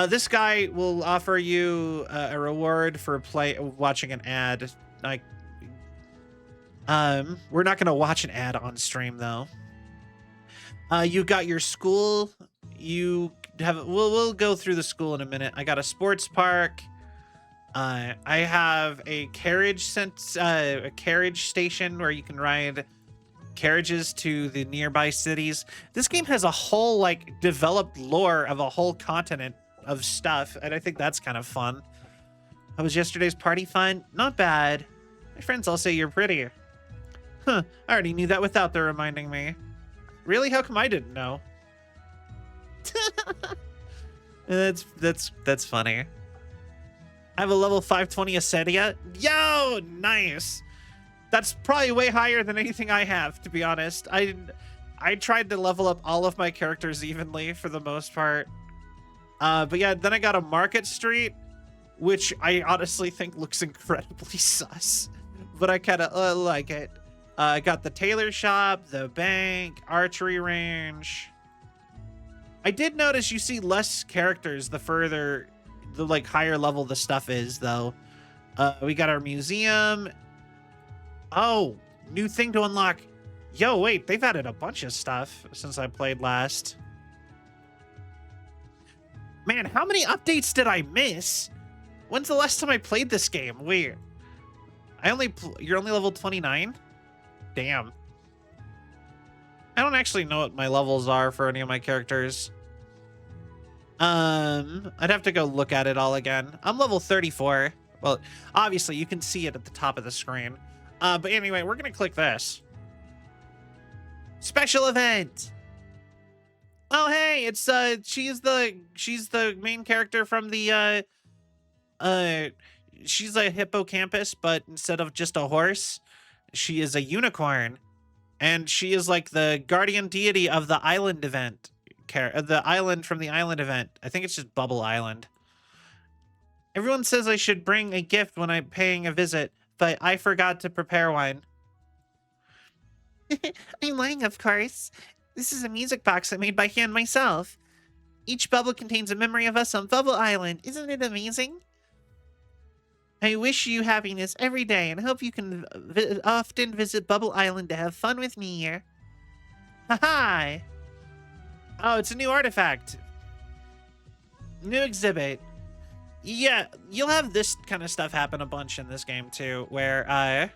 This guy will offer you a reward for watching an ad. Like, we're not gonna watch an ad on stream though. You got your school. You have. We'll go through the school in a minute. I got a sports park. I have a carriage station where you can ride carriages to the nearby cities. This game has a whole like developed lore of a whole continent of stuff, and I think that's kind of fun. How was yesterday's party fun? Not bad. My friends all say you're pretty. Huh, I already knew that without their reminding me. Really? How come I didn't know? That's funny. I have a level 520 Acedia. Yo, nice. That's probably way higher than anything I have, to be honest. I tried to level up all of my characters evenly for the most part. But yeah, then I got a Market Street, which I honestly think looks incredibly sus, but I kind of like it. I got the tailor shop, the bank, archery range. I did notice you see less characters the further, the like higher level the stuff is, though. We got our museum. Oh, new thing to unlock. Yo, wait, they've added a bunch of stuff since I played last. Man, how many updates did I miss? When's the last time I played this game? Wait, you're only level 29? Damn. I don't actually know what my levels are for any of my characters. I'd have to go look at it all again. I'm level 34. Well, obviously you can see it at the top of the screen. But anyway, we're gonna click this. Special event. Oh hey, it's she's the main character from the she's a hippocampus, but instead of just a horse, she is a unicorn. And she is like the guardian deity of the island event. The island from the island event. I think it's just Bubble Island. Everyone says I should bring a gift when I'm paying a visit, but I forgot to prepare one. I'm lying, of course. This is a music box I made by hand myself. Each bubble contains a memory of us on Bubble Island. Isn't it amazing? I wish you happiness every day and hope you can often visit Bubble Island to have fun with me here. Hi! Oh, it's a new artifact. New exhibit. Yeah, you'll have this kind of stuff happen a bunch in this game too, where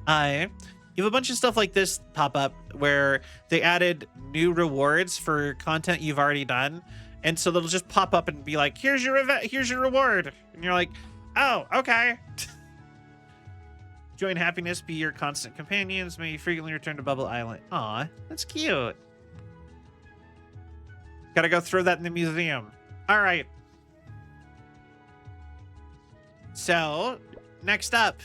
You have a bunch of stuff like this pop up where they added new rewards for content you've already done. And so they'll just pop up and be like, here's your reward. And you're like, oh, okay. Join happiness, be your constant companions. May you frequently return to Bubble Island. Aw, that's cute. Gotta go throw that in the museum. All right. So, next up,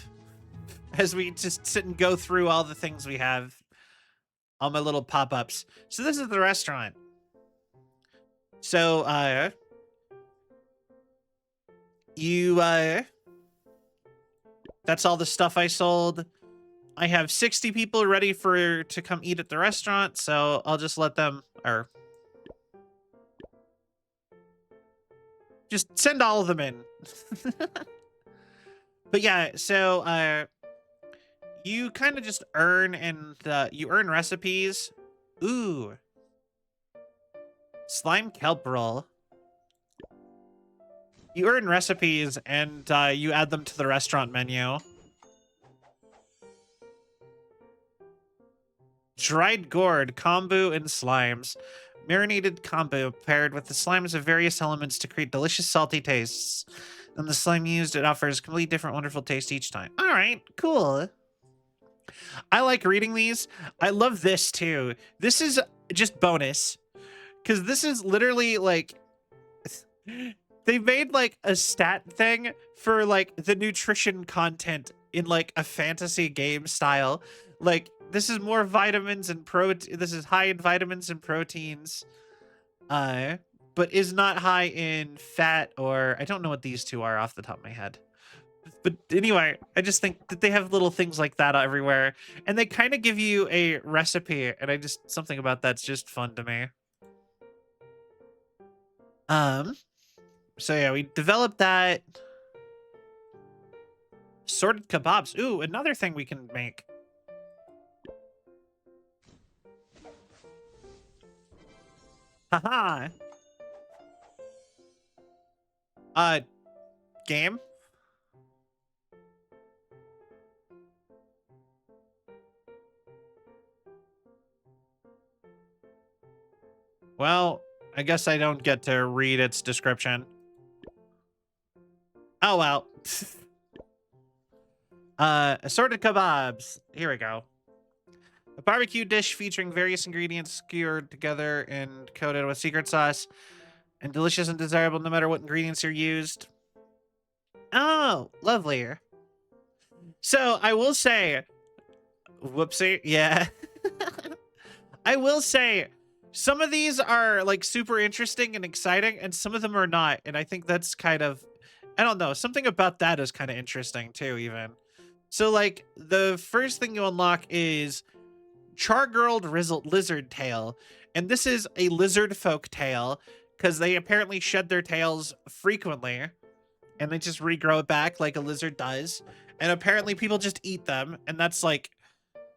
as we just sit and go through all the things we have, all my little pop-ups. So this is the restaurant. So, that's all the stuff I sold. I have 60 people ready to come eat at the restaurant, so I'll just let them, or just send all of them in. But yeah, so, you kind of just earn, and you earn recipes. Ooh. Slime kelp roll. You earn recipes, and you add them to the restaurant menu. Dried gourd, kombu, and slimes. Marinated kombu paired with the slimes of various elements to create delicious salty tastes. And the slime used, it offers a completely different wonderful taste each time. All right, cool. I like reading these. I love this too. This is just bonus. Because this is literally like... They made like a stat thing for like the nutrition content in like a fantasy game style. Like this is more vitamins and protein. This is high in vitamins and proteins, but is not high in fat, or I don't know what these two are off the top of my head. But anyway, I just think that they have little things like that everywhere, and they kind of give you a recipe, and something about that's just fun to me. So yeah, we developed that. Sorted kebabs. Ooh, another thing we can make. Haha. Game? Well, I guess I don't get to read its description. Oh, well. Assorted kebabs. Here we go. A barbecue dish featuring various ingredients skewered together and coated with secret sauce. And delicious and desirable no matter what ingredients are used. Oh, lovely. So, I will say... Whoopsie. Yeah. I will say... Some of these are, like, super interesting and exciting, and some of them are not. And I think that's kind of... I don't know. Something about that is kind of interesting, too, even. So, like, the first thing you unlock is Char-Grilled Lizard Tail. And this is a lizard folk tale, because they apparently shed their tails frequently. And they just regrow it back like a lizard does. And apparently people just eat them. And that's, like...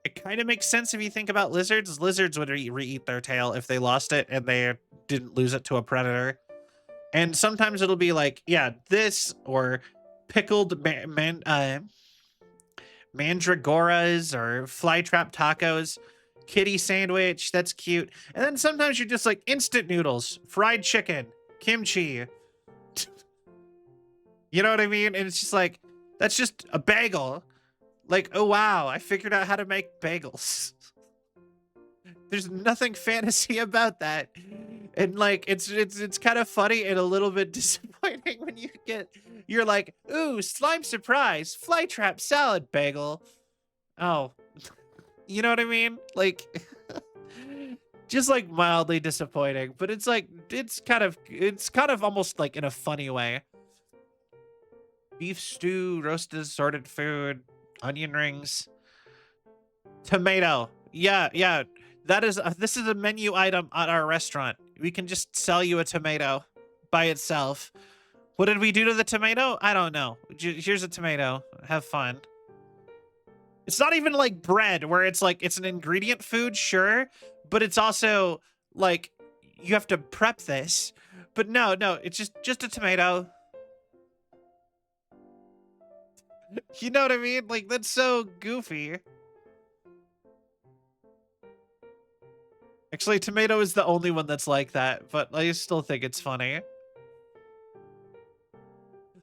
It kind of makes sense if you think about lizards. Lizards would re-eat their tail if they lost it and they didn't lose it to a predator. And sometimes it'll be like, yeah, this or pickled mandragoras or flytrap tacos, kitty sandwich. That's cute. And then sometimes you're just like instant noodles, fried chicken, kimchi. You know what I mean? And it's just like, that's just a bagel. Like, oh wow, I figured out how to make bagels. There's nothing fantasy about that. And like, it's kind of funny and a little bit disappointing when you're like, ooh, slime surprise, flytrap salad bagel. Oh, you know what I mean? Like, just like mildly disappointing, but it's like, it's kind of almost like in a funny way. Beef stew, roasted assorted food, onion rings, tomato. Yeah. This is a menu item at our restaurant. We can just sell you a tomato by itself. What did we do to the tomato? I don't know. Here's a tomato. Have fun. It's not even like bread where it's like, it's an ingredient food, sure. But it's also like, you have to prep this. But no, it's just a tomato. You know what I mean? Like, that's so goofy. Actually, Tomato is the only one that's like that, but I still think it's funny.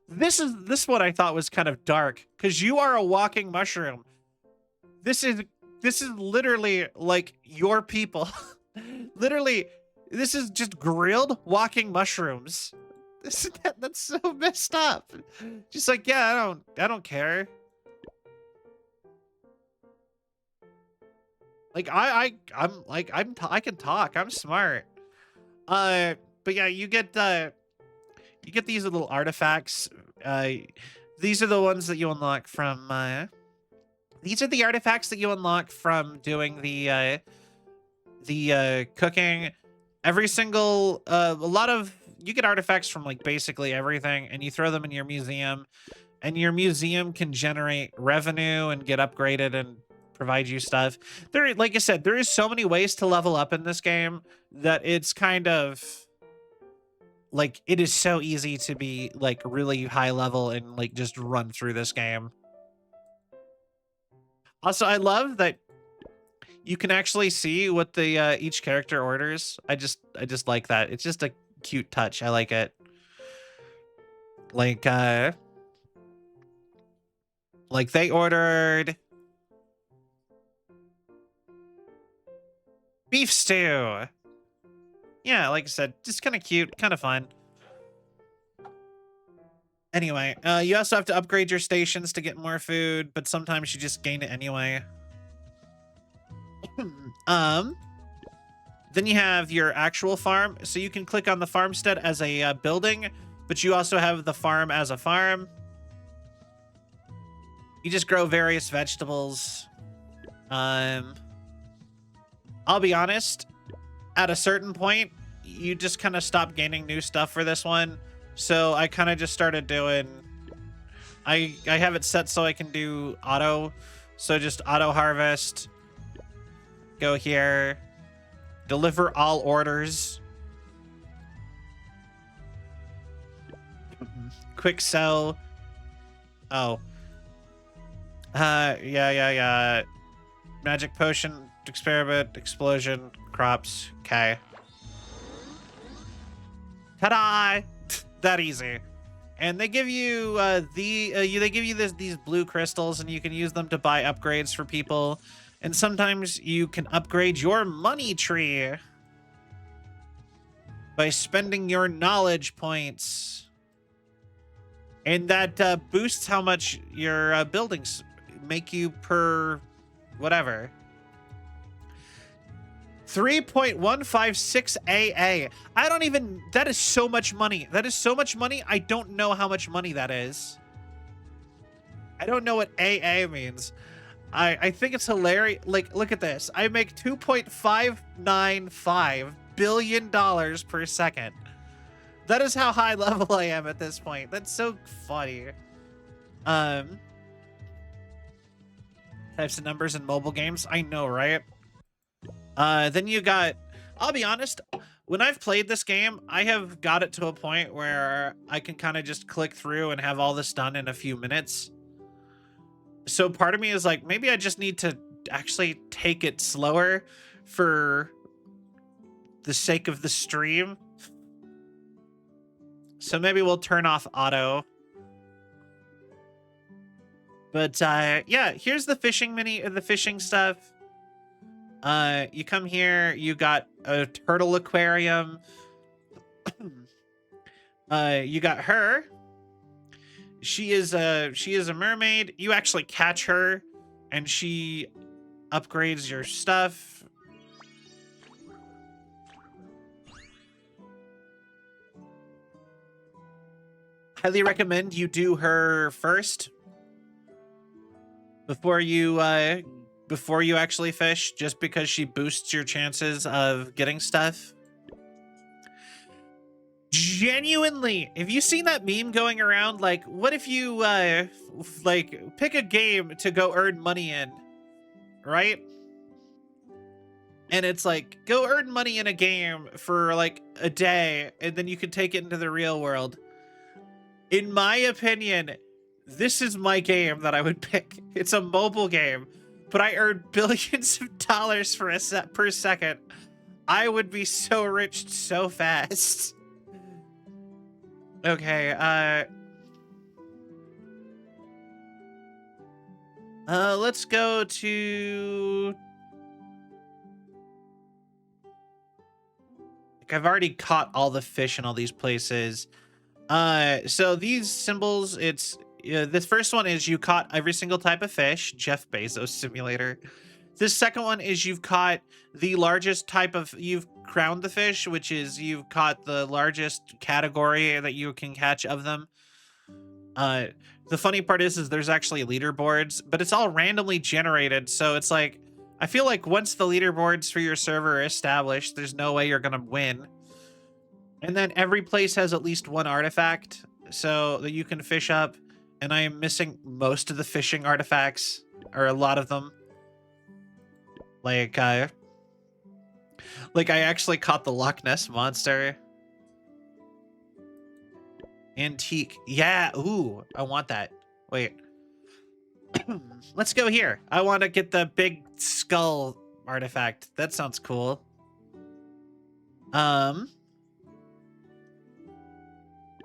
This one I thought was kind of dark, because you are a walking mushroom. This is this is literally like your people. Literally, this is just grilled walking mushrooms. That's so messed up. Just like, yeah, I don't care. Like I can talk. I'm smart. But yeah, you get these little artifacts. These are the ones that you unlock from these are the artifacts that you unlock from doing the cooking. Every single a lot of you get artifacts from like basically everything, and you throw them in your museum, and your museum can generate revenue and get upgraded and provide you stuff. There, like I said, there is so many ways to level up in this game that it's kind of like it is so easy to be like really high level and like just run through this game. Also, I love that you can actually see what the each character orders. I just like that. It's just a cute touch. I like it. Like they ordered beef stew. Yeah, like I said, just kind of cute, kind of fun. Anyway, you also have to upgrade your stations to get more food, but sometimes you just gain it anyway. Then you have your actual farm. So you can click on the farmstead as a building, but you also have the farm as a farm. You just grow various vegetables. I'll be honest, at a certain point, you just kind of stop gaining new stuff for this one. So I kind of just started doing, I have it set so I can do auto. So just auto harvest, go here, deliver all orders, quick sell. Oh, yeah. Magic potion, experiment, explosion, crops. Okay. Ta-da! That easy. And they give you they give you these blue crystals, and you can use them to buy upgrades for people. And sometimes you can upgrade your money tree by spending your knowledge points. And that boosts how much your buildings make you per whatever. 3.156 AA. I don't even, that is so much money. That is so much money. I don't know how much money that is. I don't know what AA means. I think it's hilarious. Like, look at this. I make $2.595 billion per second. That is how high level I am at this point. That's so funny. Types of numbers in mobile games. I know, right? Then you got, I'll be honest, when I've played this game, I have got it to a point where I can kind of just click through and have all this done in a few minutes. So part of me is like, maybe I just need to actually take it slower for the sake of the stream. So maybe we'll turn off auto. But yeah, here's the fishing the fishing stuff. You come here, you got a turtle aquarium. You got her. She is a mermaid. You actually catch her, and she upgrades your stuff. Highly recommend you do her first before you actually fish, just because she boosts your chances of getting stuff. Genuinely, have you seen that meme going around? Like, what if you like pick a game to go earn money in, right? And it's like, go earn money in a game for like a day, and then you can take it into the real world. In my opinion, this is my game that I would pick. It's a mobile game, but I earn billions of dollars for a set per second. I would be so rich so fast. Okay, let's go to... Like, I've already caught all the fish in all these places. So these symbols, it's... this first one is you caught every single type of fish, Jeff Bezos simulator. This second one is you've caught the largest type of... You've crowned the fish, which is you've caught the largest category that you can catch of them. The funny part is there's actually leaderboards, but it's all randomly generated. So it's like, I feel like once the leaderboards for your server are established, there's no way you're going to win. And then every place has at least one artifact so that you can fish up. And I am missing most of the fishing artifacts, or a lot of them. Like I actually caught the Loch Ness monster. Antique. Yeah, ooh, I want that. Wait. Let's go here. I want to get the big skull artifact. That sounds cool.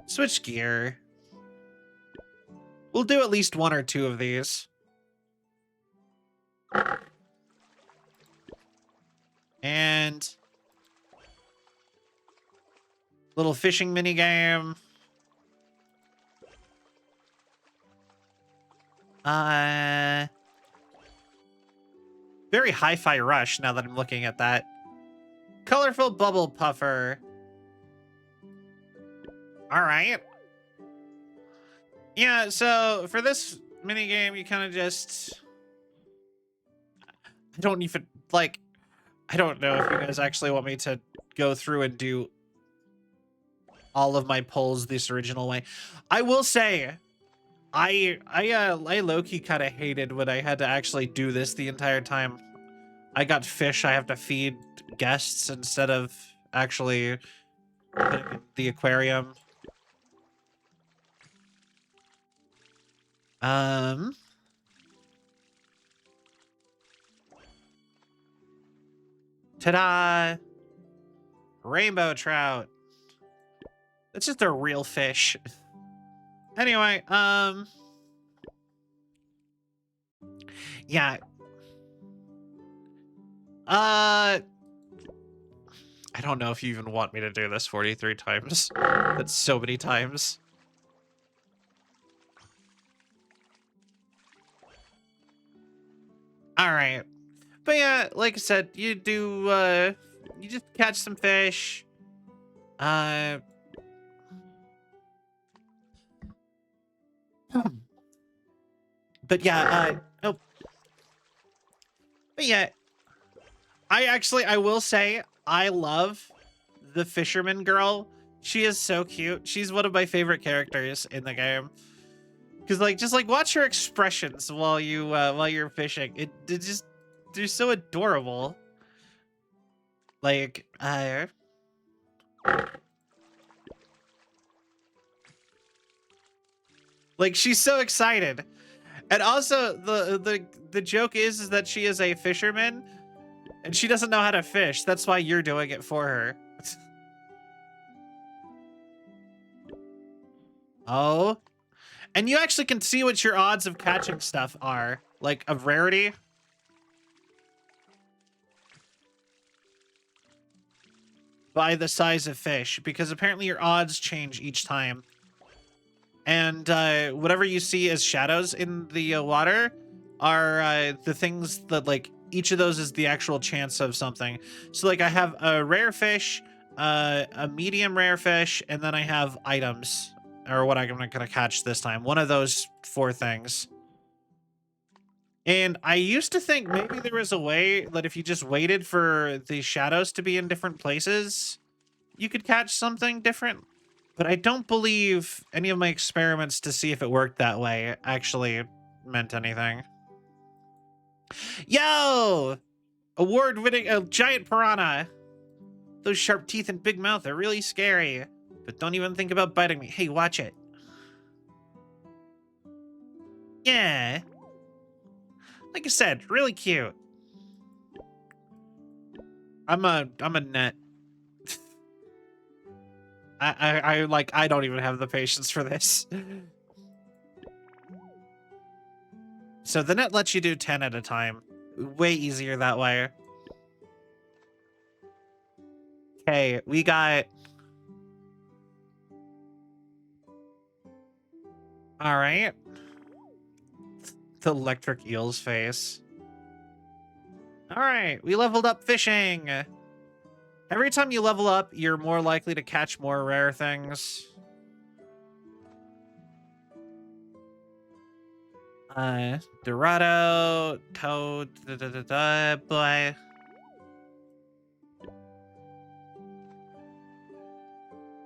Switch gear. We'll do at least one or two of these. And little fishing mini game. Very hi-fi rush now that I'm looking at that. Colorful bubble puffer. All right. Yeah, so for this mini game, you kind of just... I don't even, like... I don't know if you guys actually want me to go through and do all of my polls this original way. I will say... I low-key kind of hated when I had to actually do this the entire time. I got fish I have to feed guests instead of actually putting in the aquarium. Ta-da! Rainbow trout. That's just a real fish. Anyway, yeah. I don't know if you even want me to do this 43 times. That's so many times. All right. But yeah, like I said, you do, you just catch some fish. But yeah, oh. But yeah, I will say, I love the fisherman girl. She is so cute. She's one of my favorite characters in the game. Cause like, just like watch her expressions while you're fishing. It just, they're so adorable. Like, like she's so excited. And also the joke is that she is a fisherman and she doesn't know how to fish. That's why you're doing it for her. Oh. And you actually can see what your odds of catching stuff are, like of rarity. By the size of fish, because apparently your odds change each time. And whatever you see as shadows in the water are the things that, like, each of those is the actual chance of something. So, like, I have a rare fish, a medium rare fish, and then I have items, or what I'm going to catch this time. One of those 4 things. And I used to think maybe there was a way that if you just waited for the shadows to be in different places, you could catch something different. But I don't believe any of my experiments to see if it worked that way actually meant anything. Yo! Award-winning a giant piranha. Those sharp teeth and big mouth are really scary. But don't even think about biting me. Hey, watch it. Yeah. Like I said, really cute. I'm a net. I don't even have the patience for this. So the net lets you do 10 at a time. Way easier that way. Okay, we got... All right. The electric eel's face. All right, we leveled up fishing. Every time you level up, you're more likely to catch more rare things. Dorado, Toad, boy.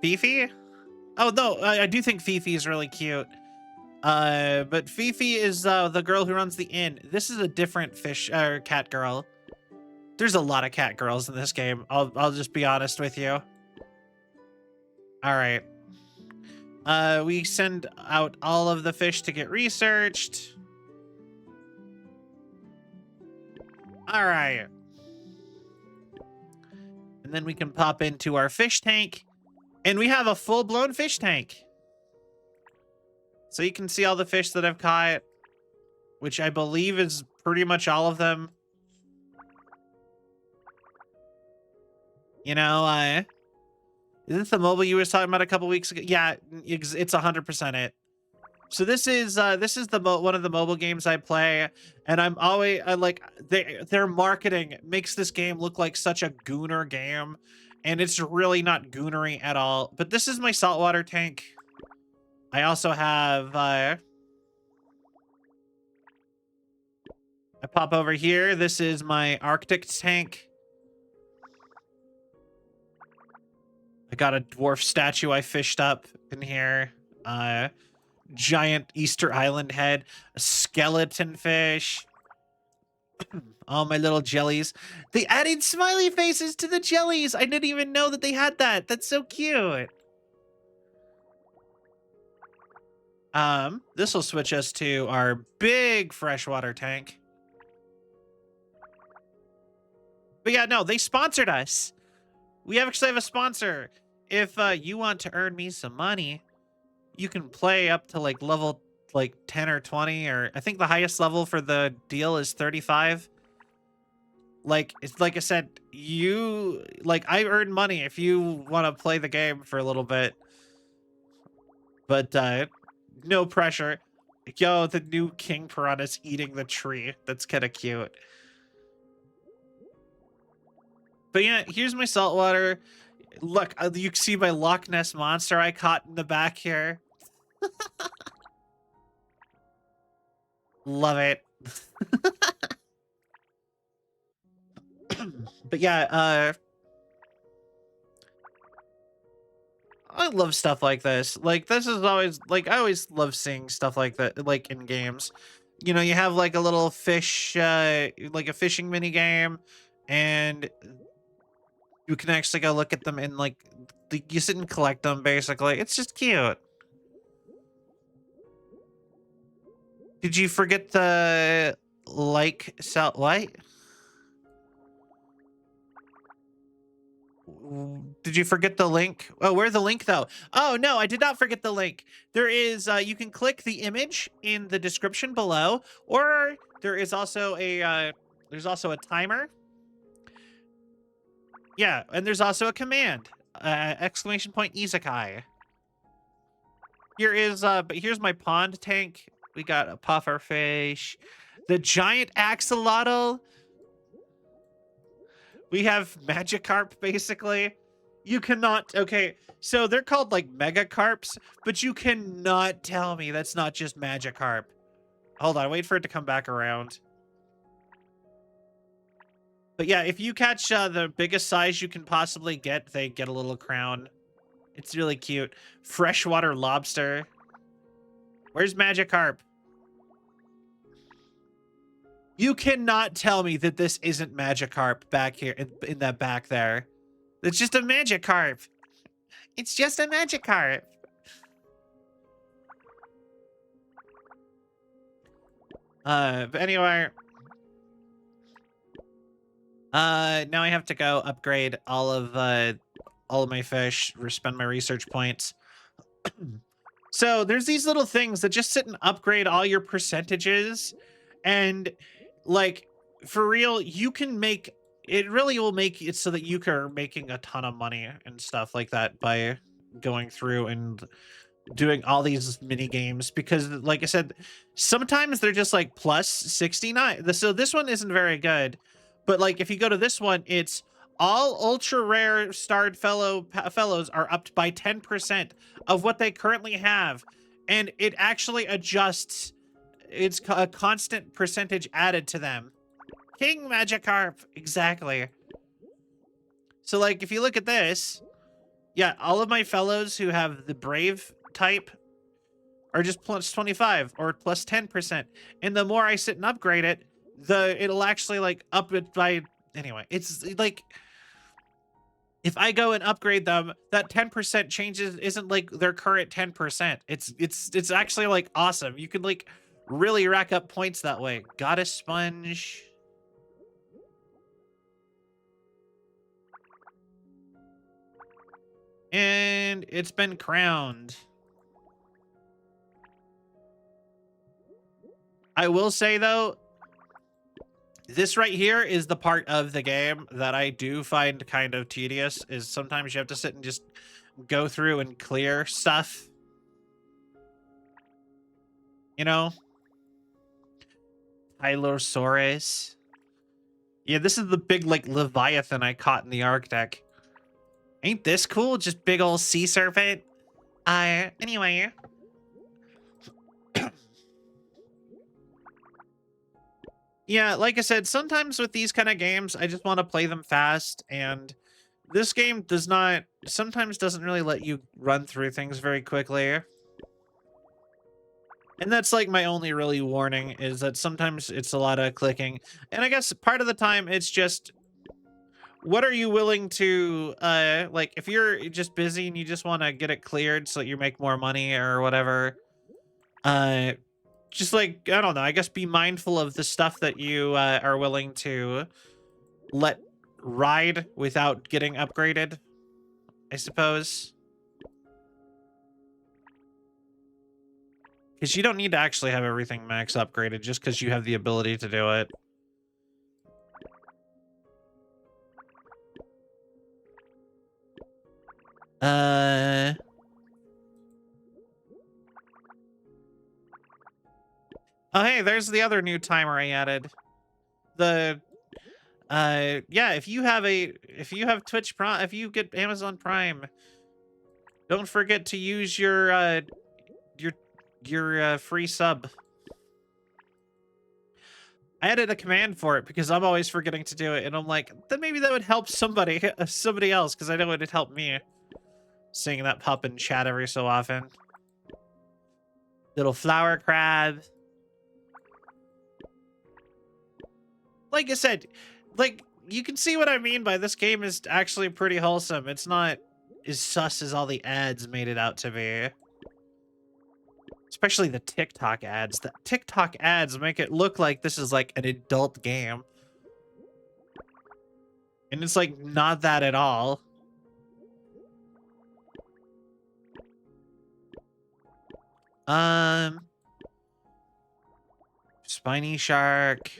Fifi? Oh, no, I do think Fifi is really cute. But Fifi is the girl who runs the inn. This is a different fish or cat girl. There's a lot of cat girls in this game. I'll just be honest with you. All right. We send out all of the fish to get researched. All right. And then we can pop into our fish tank. And we have a full-blown fish tank. So you can see all the fish that I've caught, which I believe is pretty much all of them. You know, is this the mobile you was talking about a couple weeks ago? Yeah, it's 100% it. So this is one of the mobile games I play, and I'm always like their marketing makes this game look like such a gooner game, and it's really not goonery at all. But this is my saltwater tank. I also have I pop over here. This is my Arctic tank. I got a dwarf statue I fished up in here. Giant Easter Island head, a skeleton fish. All my little jellies. They added smiley faces to the jellies. I didn't even know that they had that. That's so cute. This will switch us to our big freshwater tank. But yeah, no, they sponsored us. We actually have a sponsor. If you want to earn me some money, you can play up to like level like 10 or 20, or I think the highest level for the deal is 35. Like, it's like I said, I earn money if you want to play the game for a little bit. But no pressure. Yo, the new king piranha's eating the tree. That's kind of cute. But yeah, here's my saltwater. Look, you can see my Loch Ness monster I caught in the back here. Love it. But yeah, I love stuff like this. Like, this is always, like, I always love seeing stuff like that, like, in games. You know, you have, like, a little fish, like a fishing mini game, and you can actually go look at them and, like, you sit and collect them, basically. It's just cute. Did you forget the, what? Did you forget the link? Oh, where's the link though? Oh no, I did not forget the link. There is, you can click the image in the description below, or there is also a, timer. Yeah, and there's also a command, exclamation point Isekai'd. Here is, but here's my pond tank. We got a puffer fish, the giant axolotl. We have Magikarp, basically. You cannot, okay, so they're called, like, Megacarps, but you cannot tell me that's not just Magikarp. Hold on, wait for it to come back around. But yeah, if you catch the biggest size you can possibly get, they get a little crown. It's really cute. Freshwater lobster. Where's Magikarp? You cannot tell me that this isn't Magikarp back here in that back there. It's just a Magikarp. It's just a Magikarp. But anyway, now I have to go upgrade all of my fish, spend my research points. So there's these little things that just sit and upgrade all your percentages, and like for real, you can make it really will make it so that you are making a ton of money and stuff like that by going through and doing all these mini games, because like I said, sometimes they're just like plus 69. So this one isn't very good, but like if you go to this one, it's all ultra rare starred fellows are upped by 10% of what they currently have, and it actually adjusts. It's a constant percentage added to them. King Magikarp, exactly. So like if you look at this, yeah, all of my fellows who have the brave type are just plus 25 or plus 10%. And the more I sit and upgrade it, it'll actually like up it by, anyway, it's like, if I go and upgrade them, that 10% changes isn't like their current 10%. It's actually like awesome. You can like really rack up points that way. Got a sponge. And it's been crowned. I will say though, this right here is the part of the game that I do find kind of tedious, is sometimes you have to sit and just go through and clear stuff. You know? Tylosaurus. Yeah, this is the big like Leviathan I caught in the Arctic. Ain't this cool? Just big old sea serpent. Anyway. Yeah, like I said, sometimes with these kind of games, I just want to play them fast, and this game sometimes doesn't really let you run through things very quickly. And that's like my only really warning, is that sometimes it's a lot of clicking. And I guess part of the time it's just, what are you willing to, like if you're just busy and you just want to get it cleared so that you make more money or whatever, just like, I don't know, I guess be mindful of the stuff that you are willing to let ride without getting upgraded, I suppose. Because you don't need to actually have everything max upgraded just because you have the ability to do it. Oh, hey, there's the other new timer I added. Yeah, if you have Twitch Prime, if you get Amazon Prime, don't forget to use your free sub. I added a command for it because I'm always forgetting to do it, and I'm like, then maybe that would help somebody else, because I know it'd help me seeing that pup in chat every so often. Little flower crab. Like I said, like, you can see what I mean by this game is actually pretty wholesome. It's not as sus as all the ads made it out to be. Especially the TikTok ads. The TikTok ads make it look like this is like an adult game. And it's like not that at all. Spiny shark.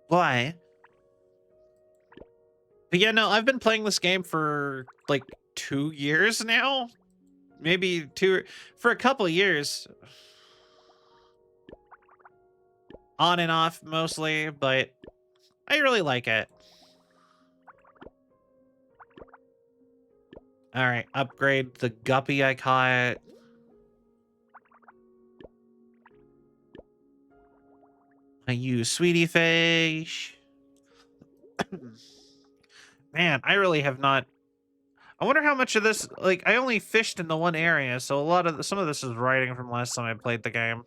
Why? But yeah, no, I've been playing this game for like 2 years now. Maybe for a couple years. On and off mostly, but I really like it. All right, upgrade the guppy I caught. I use sweetie fish. Man, I really have not. I wonder how much of this, like, I only fished in the one area, so some of this is writing from last time I played the game.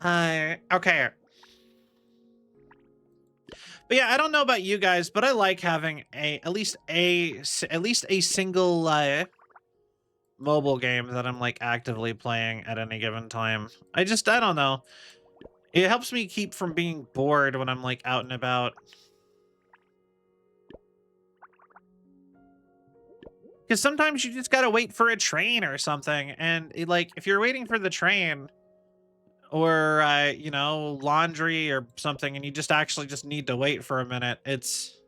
Okay. But yeah, I don't know about you guys, but I like having at least a single mobile game that I'm like actively playing at any given time. I don't know. It helps me keep from being bored when I'm like out and about. Because sometimes you just gotta wait for a train or something, and like if you're waiting for the train or you know, laundry or something, and you just actually just need to wait for a minute, it's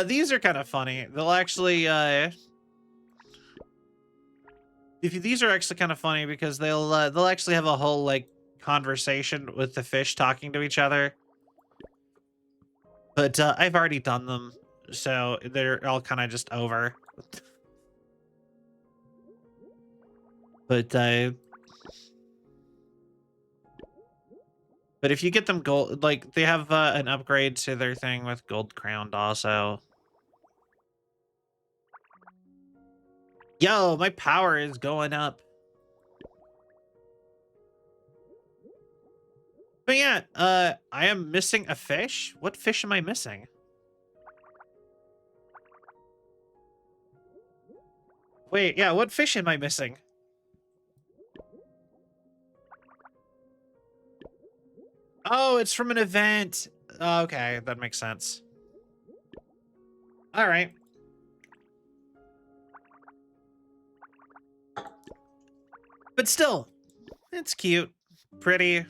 these are kind of funny. They'll actually these are actually kind of funny because they'll actually have a whole like conversation with the fish talking to each other. But I've already done them, so they're all kind of just over. But if you get them gold, like they have an upgrade to their thing with gold crowned also. Yo, my power is going up. But yeah, I am missing a fish. What fish am I missing? Wait, yeah, what fish am I missing? Oh, it's from an event. Okay, that makes sense. All right. But still, it's cute, pretty.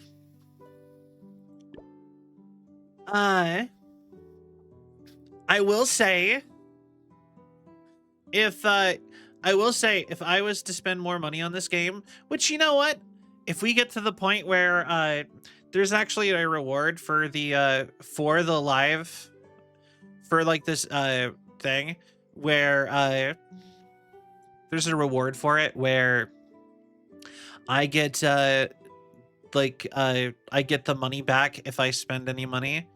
I will say, if I was to spend more money on this game, which you know what, if we get to the point where there's actually a reward for the live, for like this thing where there's a reward for it where I get I get the money back if I spend any money.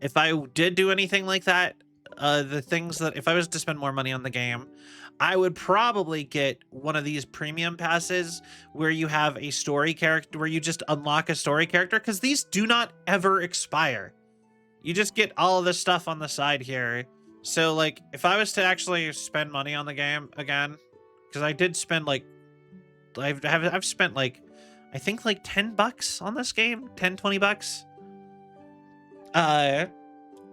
If I did do anything like that, the things that if I was to spend more money on the game, I would probably get one of these premium passes where you have a story character, where you just unlock a story character, because these do not ever expire. You just get all of this stuff on the side here. So like if I was to actually spend money on the game again, because I did spend like I've spent like I think like 10 bucks on this game, 10-20 bucks.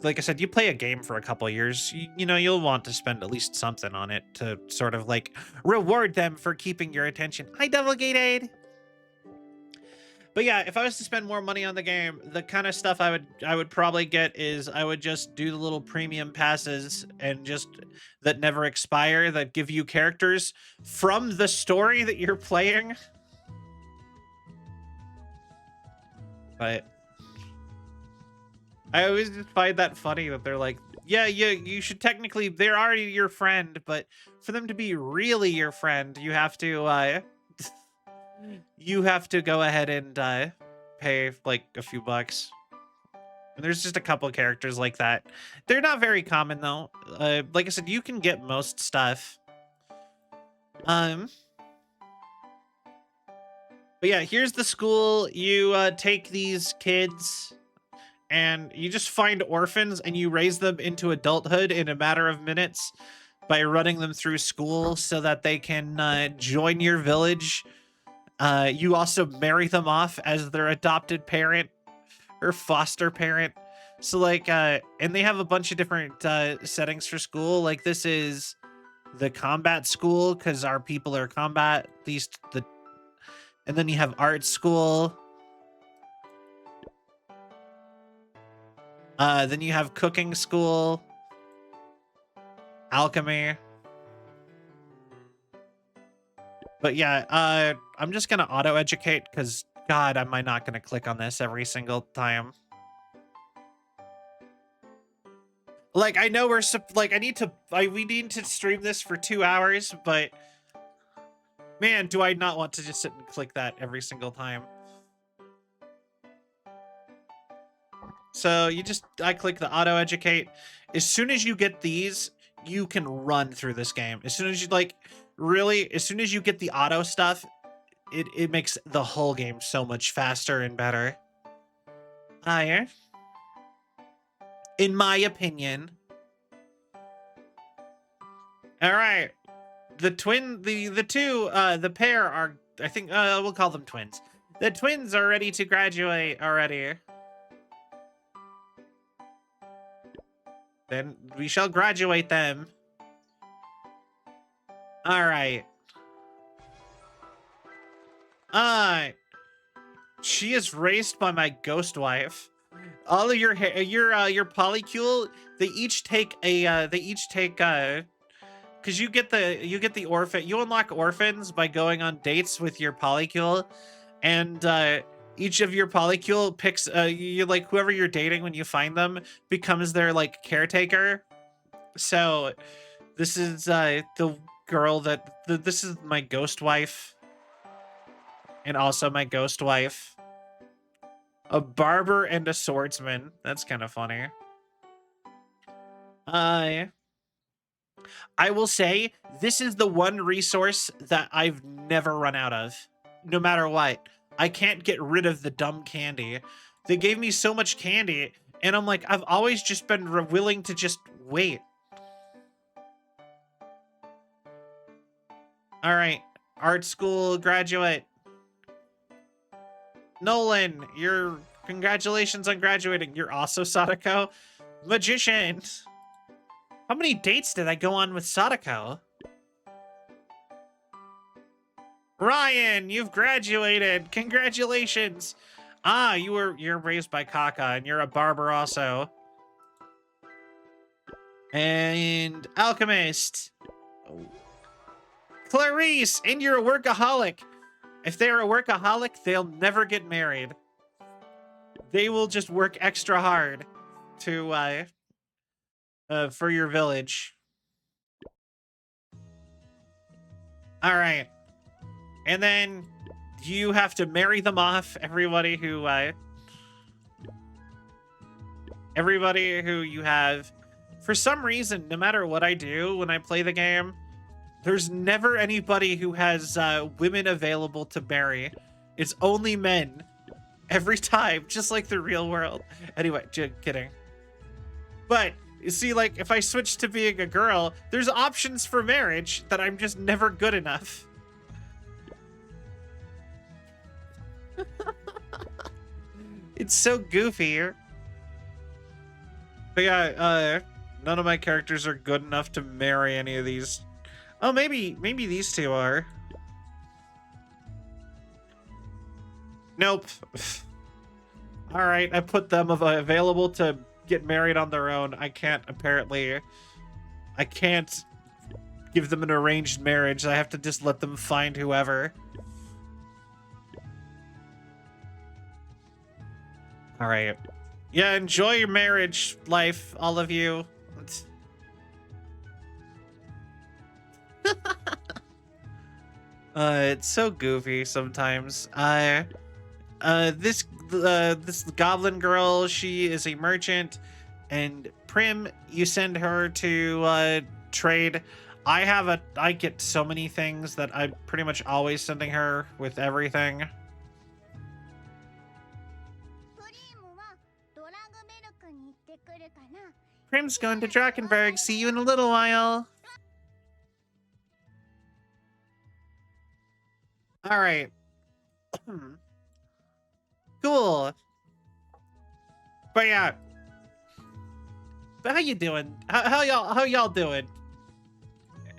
Like I said, you play a game for a couple of years, you know, you'll want to spend at least something on it to sort of like reward them for keeping your attention. Hi, Delegated. But yeah, if I was to spend more money on the game, the kind of stuff I would probably get is I would just do the little premium passes and just that never expire, that give you characters from the story that you're playing. But I always just find that funny that they're like, yeah, you should technically, they're already your friend, but for them to be really your friend, you have to go ahead and pay like a few bucks. And there's just a couple of characters like that. They're not very common though. Like I said, you can get most stuff. But yeah, here's the school. You take these kids and you just find orphans and you raise them into adulthood in a matter of minutes by running them through school so that they can join your village. You also marry them off as their adopted parent or foster parent. So like, and they have a bunch of different settings for school. Like this is the combat school because our people are combat. And then you have art school. Then you have cooking school, alchemy. But yeah, I'm just gonna auto-educate because God, am I not gonna click on this every single time. Like I know like we need to stream this for 2 hours, but man, do I not want to just sit and click that every single time. So I click the auto-educate. As soon as you get these, you can run through this game. As soon as you as soon as you get the auto stuff, it makes the whole game so much faster and better. Higher. In my opinion. All right, the pair are, I think, we'll call them twins. The twins are ready to graduate already. Then we shall graduate them. All right. She is raised by my ghost wife. All of your polycule, they each take because you get the orphan, you unlock orphans by going on dates with your polycule, and each of your polycule picks you, like, whoever you're dating when you find them becomes their, like, caretaker. So this is the girl that this is my ghost wife, and also my ghost wife. A barber and a swordsman. That's kind of funny. I will say this is the one resource that I've never run out of, no matter what. I can't get rid of the dumb candy. They gave me so much candy, and I'm like, I've always just been willing to just wait. All right, art school graduate. Nolan, congratulations on graduating. You're also Sadako. Magician. How many dates did I go on with Sadako? Ryan, you've graduated. Congratulations. Ah, you're raised by Kaka, and you're a barber also. And alchemist. Clarice, and you're a workaholic. If they're a workaholic, they'll never get married. They will just work extra hard to for your village. All right. And then you have to marry them off, everybody who you have. For some reason, no matter what I do when I play the game, there's never anybody who has women available to marry. It's only men. Every time, just like the real world. Anyway, kidding. But, you see, like, if I switch to being a girl, there's options for marriage that I'm just never good enough. It's so goofy. But yeah, none of my characters are good enough to marry any of these. Oh, maybe these two are. Nope. All right, I put them available to get married on their own. I can't give them an arranged marriage. I have to just let them find whoever. All right. Yeah, enjoy your marriage life, all of you. It's so goofy sometimes. This goblin girl, she is a merchant, and Prim, you send her to trade. I get so many things that I'm pretty much always sending her with everything. Prim's going to Drakenberg. See you in a little while. All right. Cool. But yeah. But how you doing? How y'all doing?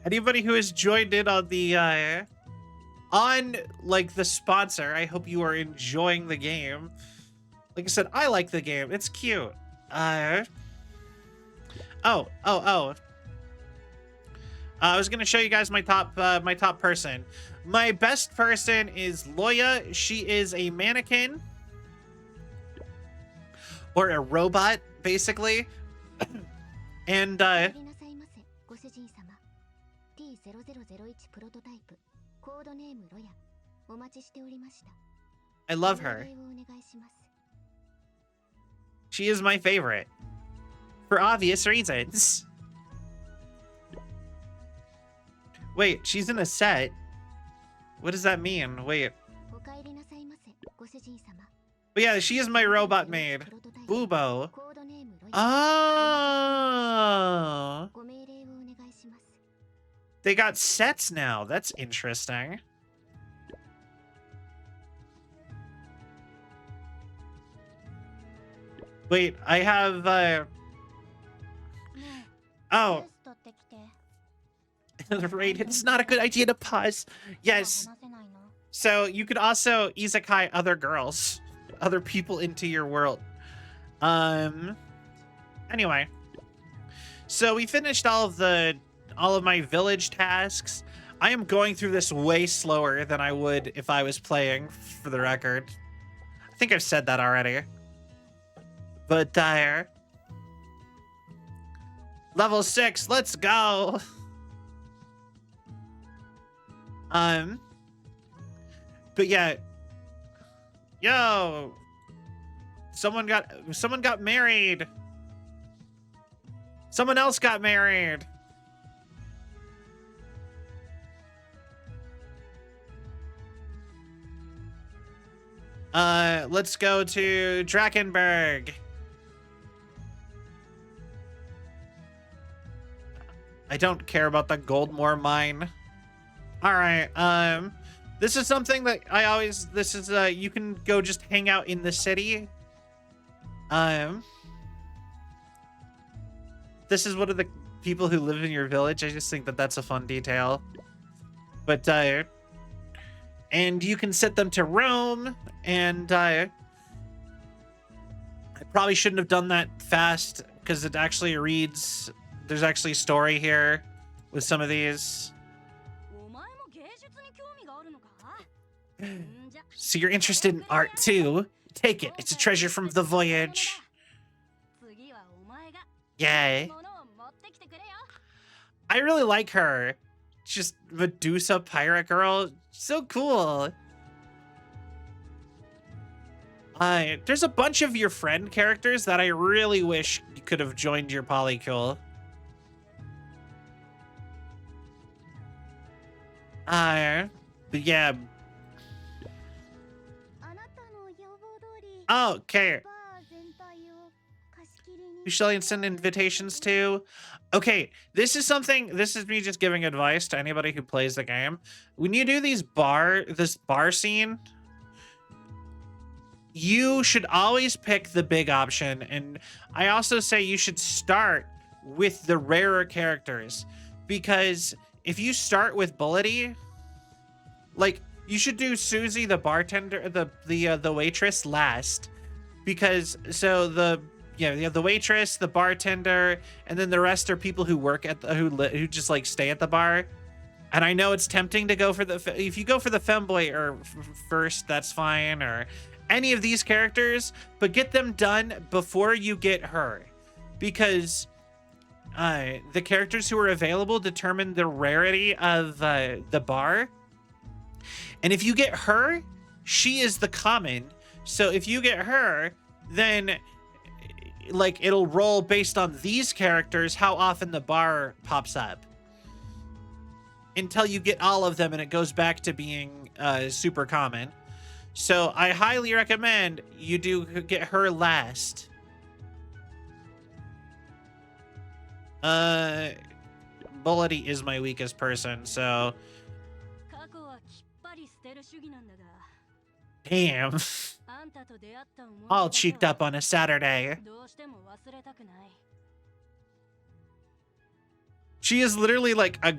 Anybody who has joined in on the like the sponsor, I hope you are enjoying the game. Like I said, I like the game. It's cute. Oh. I was gonna show you guys my top person. My best person is Loya. She is a mannequin or a robot, basically. And I love her. She is my favorite for obvious reasons. Wait, she's in a set. What does that mean? Wait. But yeah, she is my robot maid. Bubo. Oh. They got sets now. That's interesting. Wait, I have, oh. Right, it's not a good idea to pause. Yes. So you could also isekai other girls, other people into your world. Anyway. So we finished all of my village tasks. I am going through this way slower than I would if I was playing, for the record. I think I've said that already. But level 6, let's go. But yeah. Yo. Someone got married. Someone else got married. Let's go to Drakenberg. I don't care about the Goldmore mine. All right. This is something that you can go just hang out in the city. This is one of the people who live in your village. I just think that that's a fun detail. But, and you can set them to roam, and, I probably shouldn't have done that fast, because it actually reads, there's actually story here with some of these. So you're interested in art too? Take it. It's a treasure from the voyage. Yay. I really like her. Just Medusa pirate girl. So cool. There's a bunch of your friend characters that I really wish could have joined your polycule. But yeah. Oh, okay. Who shall I send invitations to? Okay, this is me just giving advice to anybody who plays the game. When you do this bar scene, you should always pick the big option. And I also say you should start with the rarer characters, because if you start with Bullety, like, you should do Susie the bartender, the waitress last, because so the waitress, the bartender, and then the rest are people who work at the, who just like stay at the bar. And I know it's tempting to go for if you go for the femboy or first, that's fine, or any of these characters, but get them done before you get her, because the characters who are available determine the rarity of the bar. And if you get her, she is the common. So if you get her, then like it'll roll based on these characters, how often the bar pops up, until you get all of them and it goes back to being super common. So I highly recommend you do get her last. Bullety is my weakest person, so damn. All cheeked up on a Saturday. She is literally like a...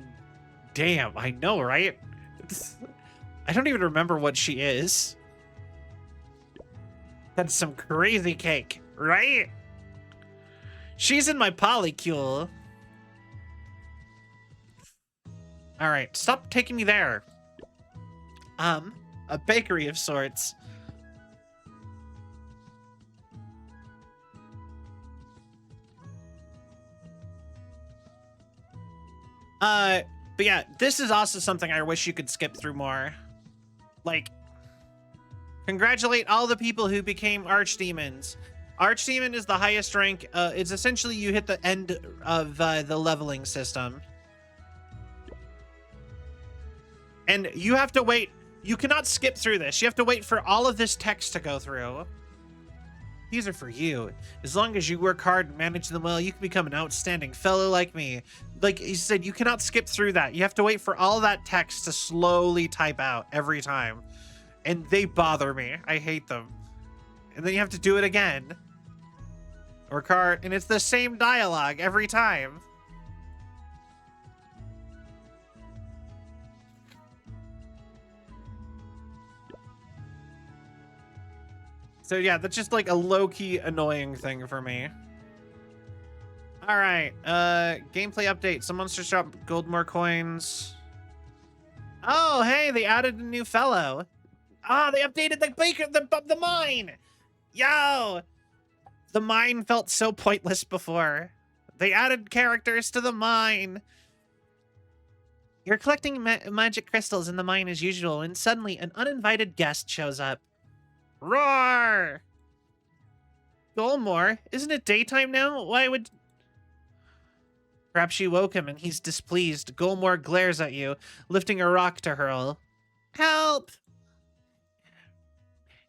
Damn, I know, right? I don't even remember what she is. That's some crazy cake, right? She's in my polycule. All right, stop taking me there. A bakery of sorts. But yeah, this is also something I wish you could skip through more. Like, congratulate all the people who became archdemons. Archdemon is the highest rank. It's essentially you hit the end of the leveling system. And you have to wait. You cannot skip through this. You have to wait for all of this text to go through. These are for you. As long as you work hard and manage them well, you can become an outstanding fellow like me. Like he said, you cannot skip through that. You have to wait for all that text to slowly type out every time. And they bother me. I hate them. And then you have to do it again. Work hard, and it's the same dialogue every time. So yeah, that's just like a low-key annoying thing for me. All right, gameplay update. Some monsters drop gold more coins. Oh, hey, they added a new fellow. Ah, they updated the mine. Yo, the mine felt so pointless before. They added characters to the mine. You're collecting magic crystals in the mine as usual, and suddenly an uninvited guest shows up. Roar! Golmore, isn't it daytime now? Why would... Perhaps you woke him and he's displeased. Golmore glares at you, lifting a rock to hurl. Help!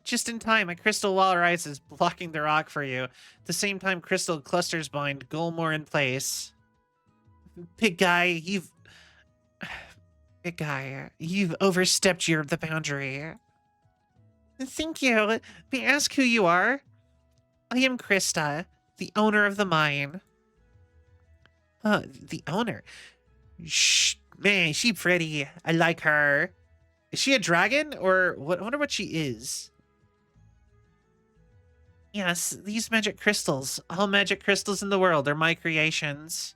Just in time, a crystal wall rises, blocking the rock for you. At the same time, crystal clusters bind Golmore in place. Big guy, you've overstepped the boundary. Thank you. May I ask who you are? I am Krista, the owner of the mine. The owner? Shh, man, she pretty. I like her. Is she a dragon, or what? I wonder what she is. Yes, these magic crystals. All magic crystals in the world are my creations.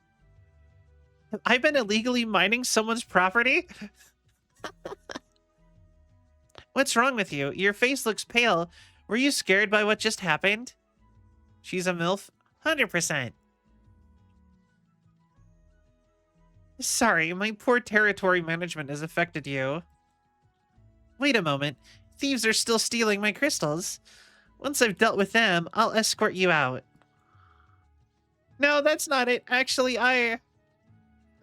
Have I been illegally mining someone's property? What's wrong with you? Your face looks pale. Were you scared by what just happened? She's a MILF? 100%. Sorry, my poor territory management has affected you. Wait a moment. Thieves are still stealing my crystals. Once I've dealt with them, I'll escort you out. No, that's not it. Actually, I'm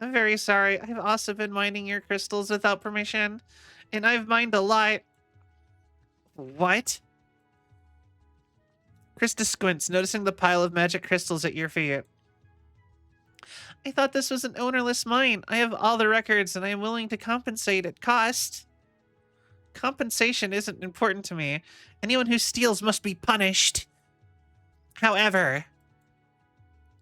very sorry. I've also been mining your crystals without permission, and I've mined a lot. What? Krista squints, noticing the pile of magic crystals at your feet. I thought this was an ownerless mine. I have all the records, and I am willing to compensate at cost. Compensation isn't important to me. Anyone who steals must be punished. However,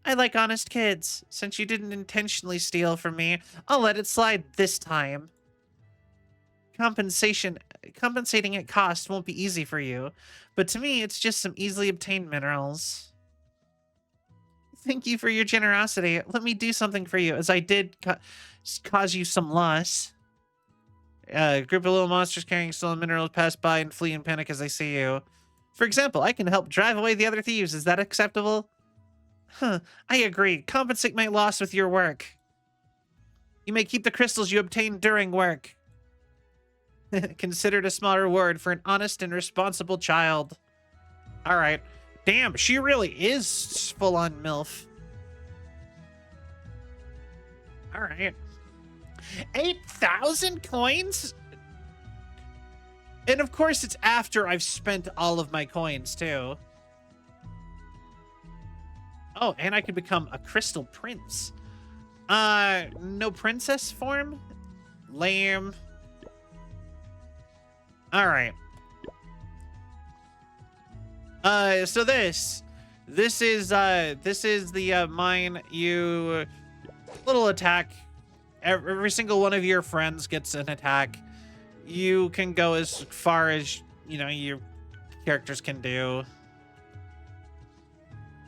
I like honest kids. Since you didn't intentionally steal from me, I'll let it slide this time. Compensating at cost won't be easy for you, but to me, it's just some easily obtained minerals. Thank you for your generosity. Let me do something for you, as I did cause you some loss. A group of little monsters carrying stolen minerals pass by and flee in panic as they see you. For example, I can help drive away the other thieves. Is that acceptable? Huh, I agree. Compensate my loss with your work. You may keep the crystals you obtained during work. Considered a small reward for an honest and responsible child. All right. Damn, she really is full-on MILF. All right. 8,000 coins? And of course, it's after I've spent all of my coins, too. Oh, and I could become a crystal prince. No princess form? Lame. All right. So this is the mine. You little attack. Every single one of your friends gets an attack. You can go as far as, you know, your characters can do.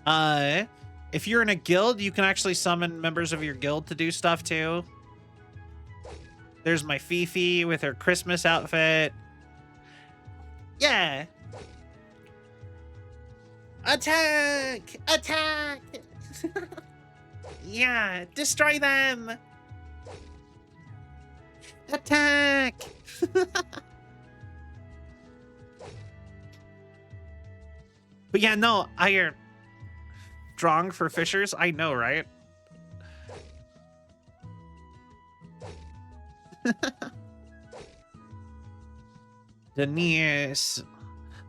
If you're in a guild, you can actually summon members of your guild to do stuff too. There's my Fifi with her Christmas outfit. Yeah. Attack! Attack! Yeah, destroy them! Attack! But yeah, no, I strong for fishers. I know, right? Denise.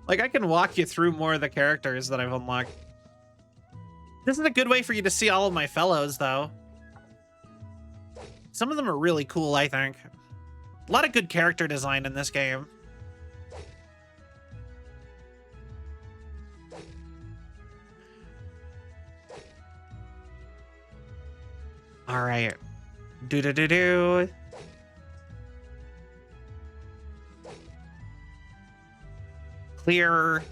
Like, I can walk you through more of the characters that I've unlocked. This is a good way for you to see all of my fellows, though. Some of them are really cool, I think. A lot of good character design in this game. All right. Do-do-do-do. Clear.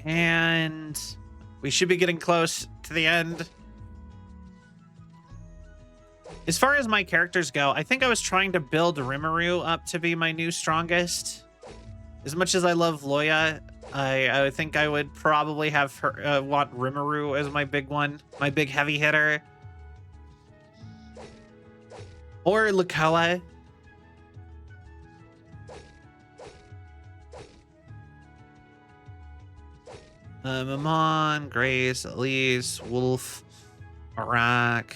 And we should be getting close to the end. As far as my characters go, I think I was trying to build Rimuru up to be my new strongest. As much as I love Loya, I think I would probably have her want Rimuru as my big one, my big heavy hitter. Or Lukoa. Mammon, Grace, Elise, Wolf, Arak.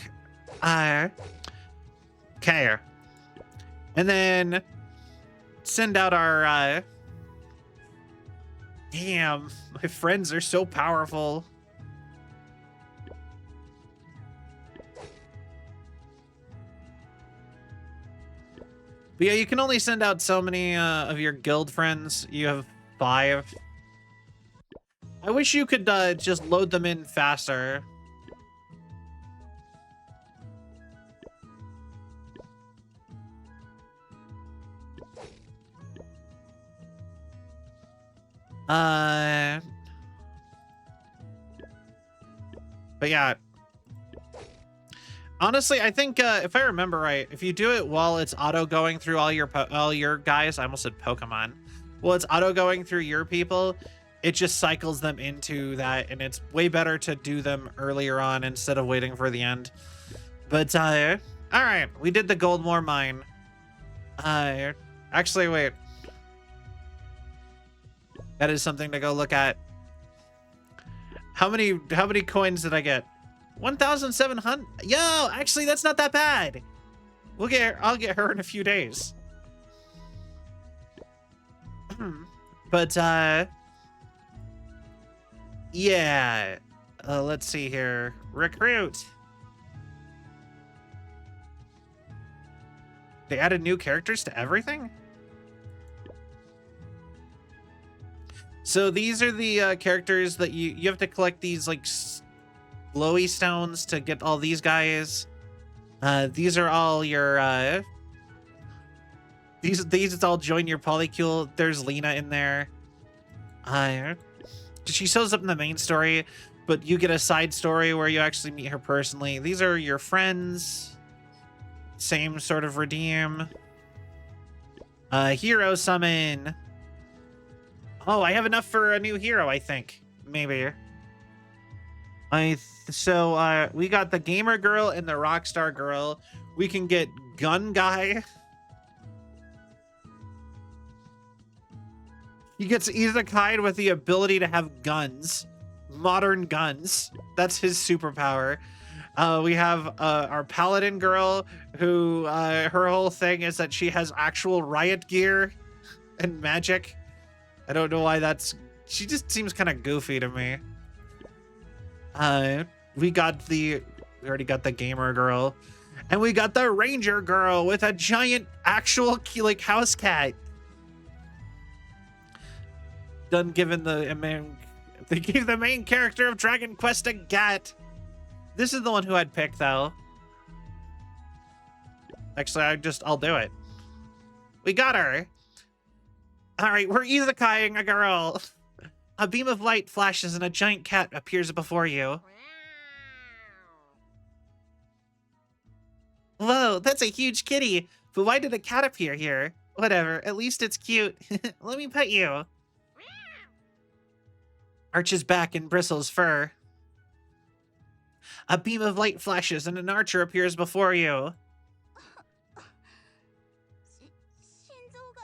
Okay. And then send out our damn, my friends are so powerful. But yeah, you can only send out so many of your guild friends. You have 5. I wish you could just load them in faster. But yeah. Honestly, I think if I remember right, if you do it while it's auto going through all your guys, I almost said Pokemon. Well, it's auto going through your people. It just cycles them into that, and it's way better to do them earlier on instead of waiting for the end. But all right, we did the Goldmore mine. Actually, wait. That is something to go look at. How many coins did I get? 1,700. Yo, actually, that's not that bad. I'll get her in a few days. But yeah. Let's see here. Recruit. They added new characters to everything? So these are the characters that you have to collect these like glowy stones to get all these guys. These are all your these all join your polycule. There's Lena in there. She shows up in the main story, but you get a side story where you actually meet her personally. These are your friends. Same sort of redeem. Hero summon. Oh, I have enough for a new hero, I think. Maybe. So we got the gamer girl and the rockstar girl. We can get gun guy. He gets Isekai'd with the ability to have guns. Modern guns. That's his superpower. We have our paladin girl who her whole thing is that she has actual riot gear and magic. I don't know why she just seems kind of goofy to me. We already got the gamer girl, and we got the ranger girl with a giant actual like house cat. Done given they gave the main character of Dragon Quest a cat. This is the one who I'd pick though. Actually, I'll do it. We got her. All right, we're Isekai'ing a girl. A beam of light flashes and a giant cat appears before you. Whoa, that's a huge kitty. But why did a cat appear here? Whatever, at least it's cute. Let me pet you. Arches back and bristles fur. A beam of light flashes and an archer appears before you.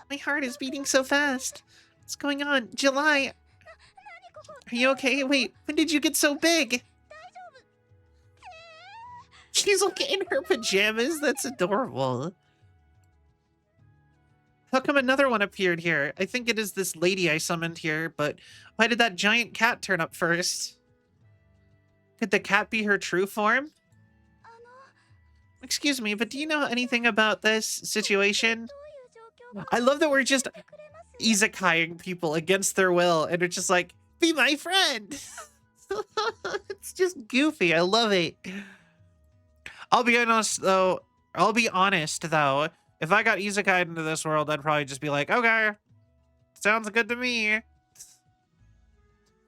My heart is beating so fast. What's going on? July. Are you okay? Wait, when did you get so big? She's like in her pajamas. That's adorable. How come another one appeared here? I think it is this lady I summoned here, but why did that giant cat turn up first? Could the cat be her true form? Excuse me, but do you know anything about this situation? I love that we're just Isekai'ing people against their will, and it's just like, be my friend! It's just goofy. I love it. I'll be honest, though. If I got Isekai'd into this world, I'd probably just be like, okay, sounds good to me.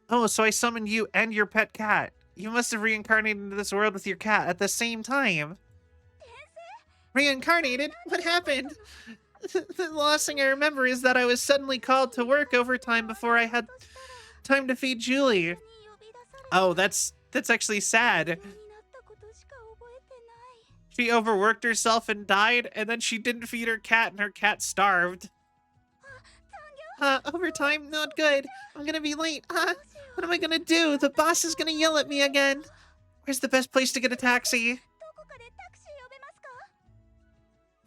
Oh, so I summoned you and your pet cat. You must have reincarnated into this world with your cat at the same time. Reincarnated? What happened? The last thing I remember is that I was suddenly called to work overtime before I had time to feed Julie. Oh, that's actually sad. She overworked herself and died, and then she didn't feed her cat, and her cat starved. Overtime? Not good. I'm gonna be late. What am I gonna do? The boss is gonna yell at me again. Where's the best place to get a taxi?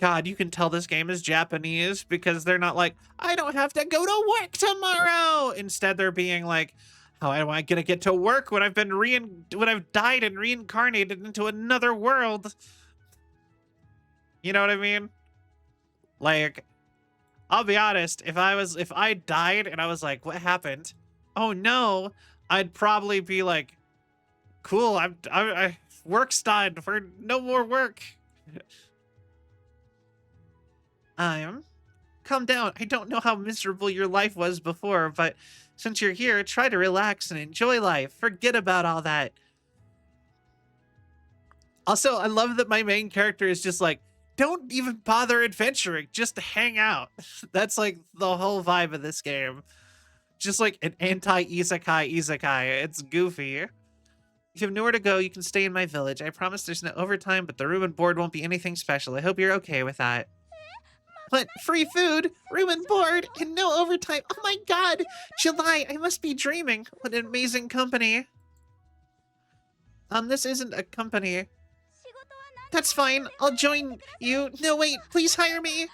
God, you can tell this game is Japanese because they're not like, I don't have to go to work tomorrow. Instead, they're being like, how am I gonna get to work when I've died and reincarnated into another world? You know what I mean? Like, I'll be honest, if I died and I was like, what happened? Oh no, I'd probably be like, cool, I work's done. For no more work. Calm down. I don't know how miserable your life was before, but since you're here, try to relax and enjoy life. Forget about all that. Also, I love that my main character is just like, don't even bother adventuring, just hang out. That's like the whole vibe of this game. Just like an anti-isekai. It's goofy. If you have nowhere to go, you can stay in my village. I promise there's no overtime, but the room and board won't be anything special. I hope you're okay with that. What? Free food, room and board, and no overtime. Oh my god! July, I must be dreaming. What an amazing company. This isn't a company. That's fine. I'll join you. No, wait. Please hire me.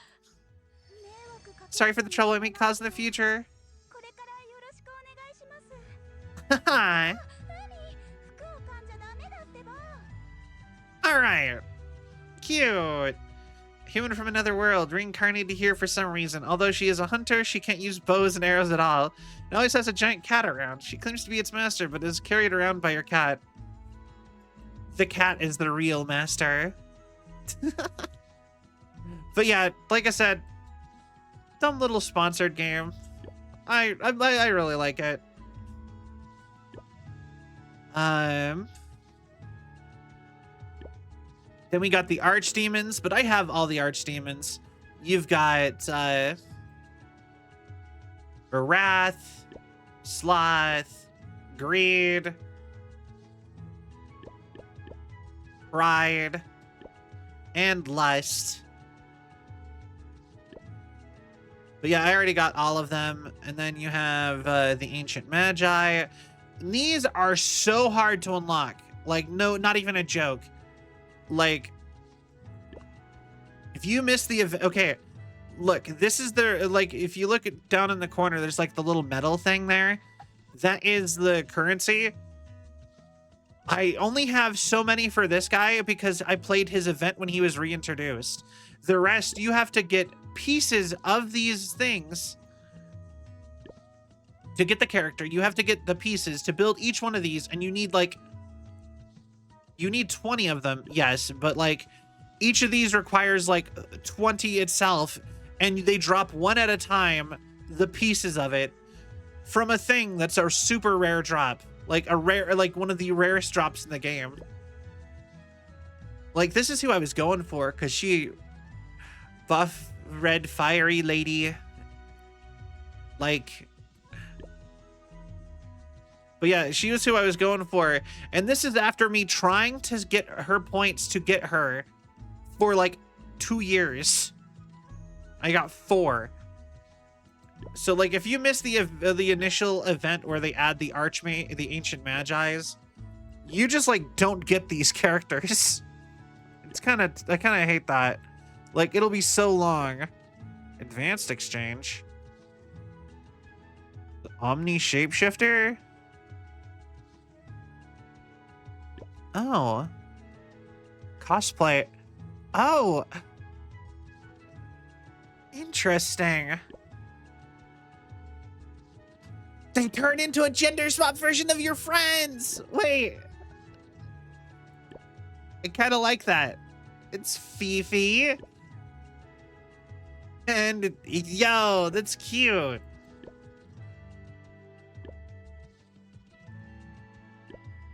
Sorry for the trouble I may cause in the future. Haha. Alright. Cute. Human from another world, reincarnated here for some reason. Although she is a hunter, she can't use bows and arrows at all. It always has a giant cat around. She claims to be its master, but is carried around by her cat. The cat is the real master. But yeah, like I said, dumb little sponsored game. I really like it. Then we got the archdemons, but I have all the archdemons. You've got wrath, sloth, greed, pride, and lust. But yeah, I already got all of them. And then you have the ancient magi. These are so hard to unlock. Like, no, not even a joke. Like, if you miss the event, okay, look, this is the, like, if you look down in the corner, there's like the little metal thing there. That is the currency. I only have so many for this guy because I played his event when he was reintroduced. The rest, you have to get pieces of these things to get the character. You have to get the pieces to build each one of these, and you need like, you need 20 of them, yes, but like each of these requires like 20 itself, and they drop one at a time, the pieces of it, from a thing that's a super rare drop. Like a rare, like one of the rarest drops in the game. Like, this is who I was going for, because she, buff, red, fiery lady. Like, but yeah, she was who I was going for. And this is after me trying to get her points to get her for like 2 years. I got 4. So like, if you miss the initial event where they add the the ancient magi's, you just like don't get these characters. I kind of hate that. Like, it'll be so long. Advanced exchange. The Omni shapeshifter? Oh. Cosplay. Oh. Interesting. They turn into a gender swap version of your friends. Wait. I kind of like that. It's Fifi. And yo, that's cute.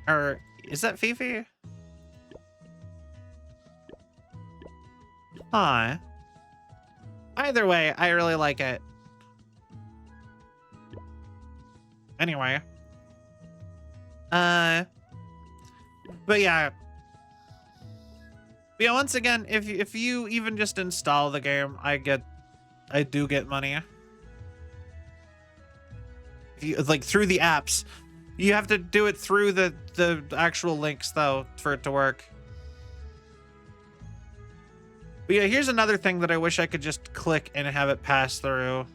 Or is that Fifi? Huh. Either way, I really like it. Anyway. But yeah. But yeah, once again, if you even just install the game, I do get money. If you, like, through the apps. You have to do it through the actual links, though, for it to work. But yeah, here's another thing that I wish I could just click and have it pass through.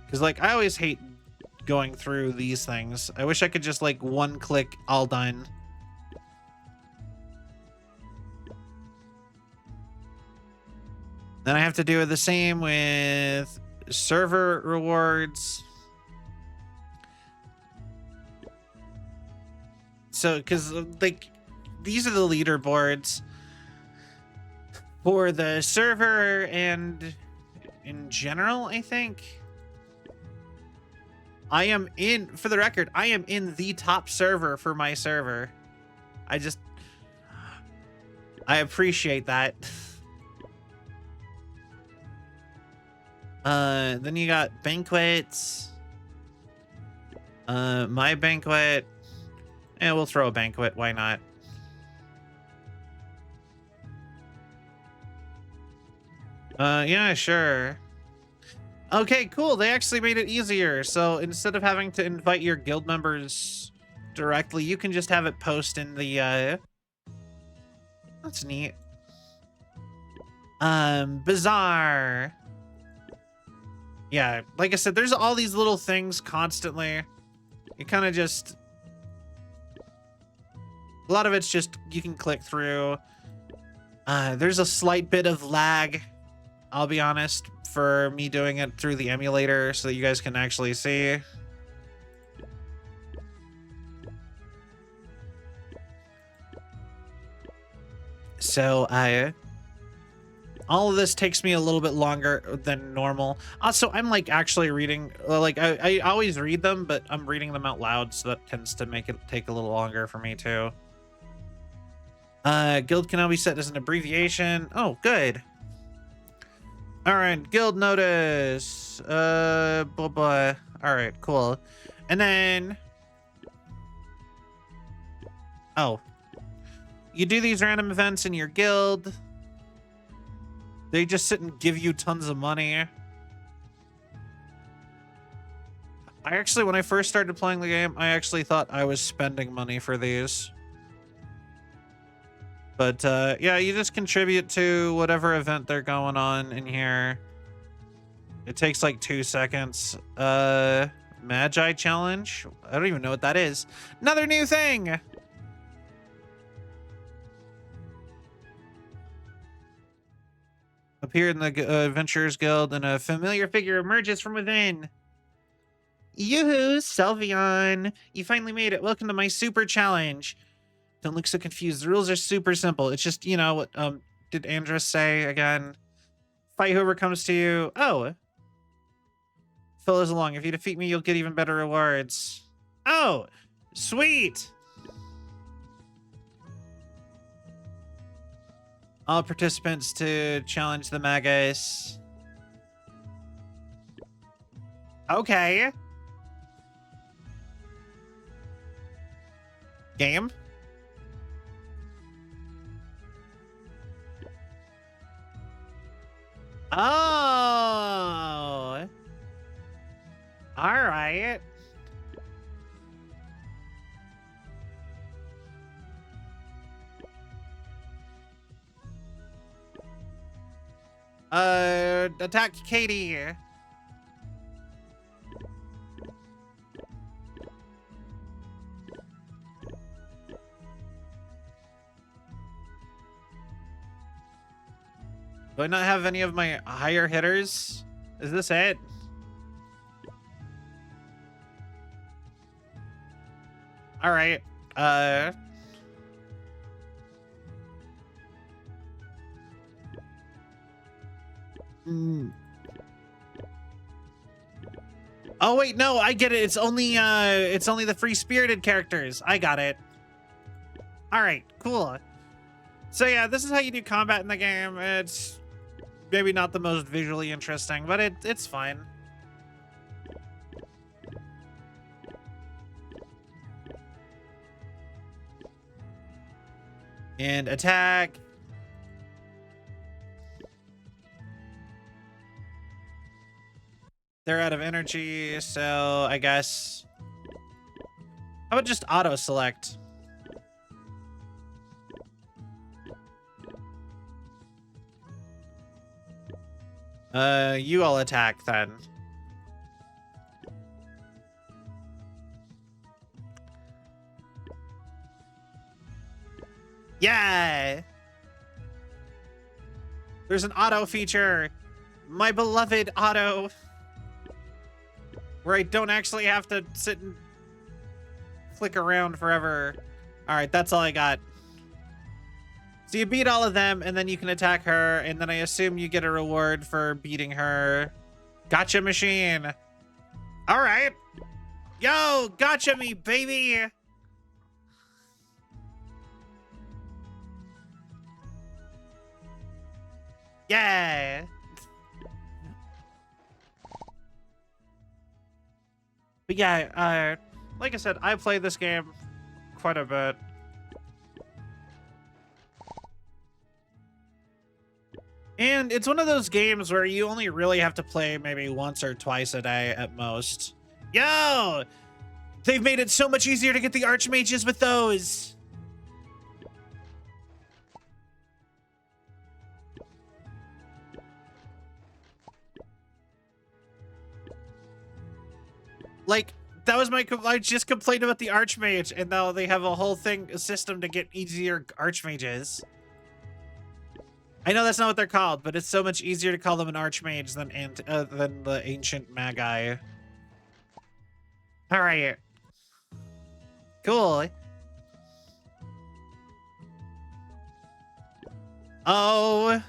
Because, like, I always hate going through these things. I wish I could just, like, one click, all done. Then I have to do the same with server rewards. So, because, like, these are the leaderboards for the server and in general, I think. I am in, for the record, I am in the top server for my server. I appreciate that. Then you got banquets. My banquet. Yeah, we'll throw a banquet. Why not? Yeah, sure. Okay, cool. They actually made it easier. So instead of having to invite your guild members directly, you can just have it post in the, That's neat. Bazaar. Yeah, like I said, there's all these little things constantly. You kind of just... A lot of it's just, you can click through. There's a slight bit of lag, I'll be honest, for me doing it through the emulator so that you guys can actually see. So, all of this takes me a little bit longer than normal. Also, I'm like actually reading, like I always read them, but I'm reading them out loud, so that tends to make it take a little longer for me too. Guild can now be set as an abbreviation. Oh, good. All right, guild notice. Blah, blah. All right, cool. And then, oh, you do these random events in your guild. They just sit and give you tons of money. I actually, when I first started playing the game, I actually thought I was spending money for these. But, yeah, you just contribute to whatever event they're going on in here. It takes like 2 seconds. Magi challenge? I don't even know what that is. Another new thing! Appear in the Adventurers Guild and a familiar figure emerges from within. Yoo-hoo, Selvion. You finally made it. Welcome to my super challenge. Don't look so confused. The rules are super simple. It's just, you know, what did Andrus say again? Fight whoever comes to you. Oh. Follows along. If you defeat me, you'll get even better rewards. Oh, sweet. All participants to challenge the Magus. Okay. Game. Oh. All right. Attack Katie. Do I not have any of my higher hitters? Is this it? All right. Oh wait, no, I get it. It's only the free-spirited characters. I got it. All right, cool. So yeah, this is how you do combat in the game. It's maybe not the most visually interesting, but it's fine. And attack. They're out of energy, so I guess... How about just auto-select? You all attack then. Yeah! There's an auto feature. My beloved auto. Where I don't actually have to sit and flick around forever. All right, that's all I got. So you beat all of them, and then you can attack her, and then I assume you get a reward for beating her. Gotcha machine. All right. Yo, gotcha me, baby. Yeah. But yeah, like I said, I played this game quite a bit. And it's one of those games where you only really have to play maybe once or twice a day at most. Yo! They've made it so much easier to get the archmages with those. Like, that was I just complained about the archmage, and now they have a whole a system to get easier archmages. I know that's not what they're called, but it's so much easier to call them an archmage than the ancient magi. All right. Cool. Oh,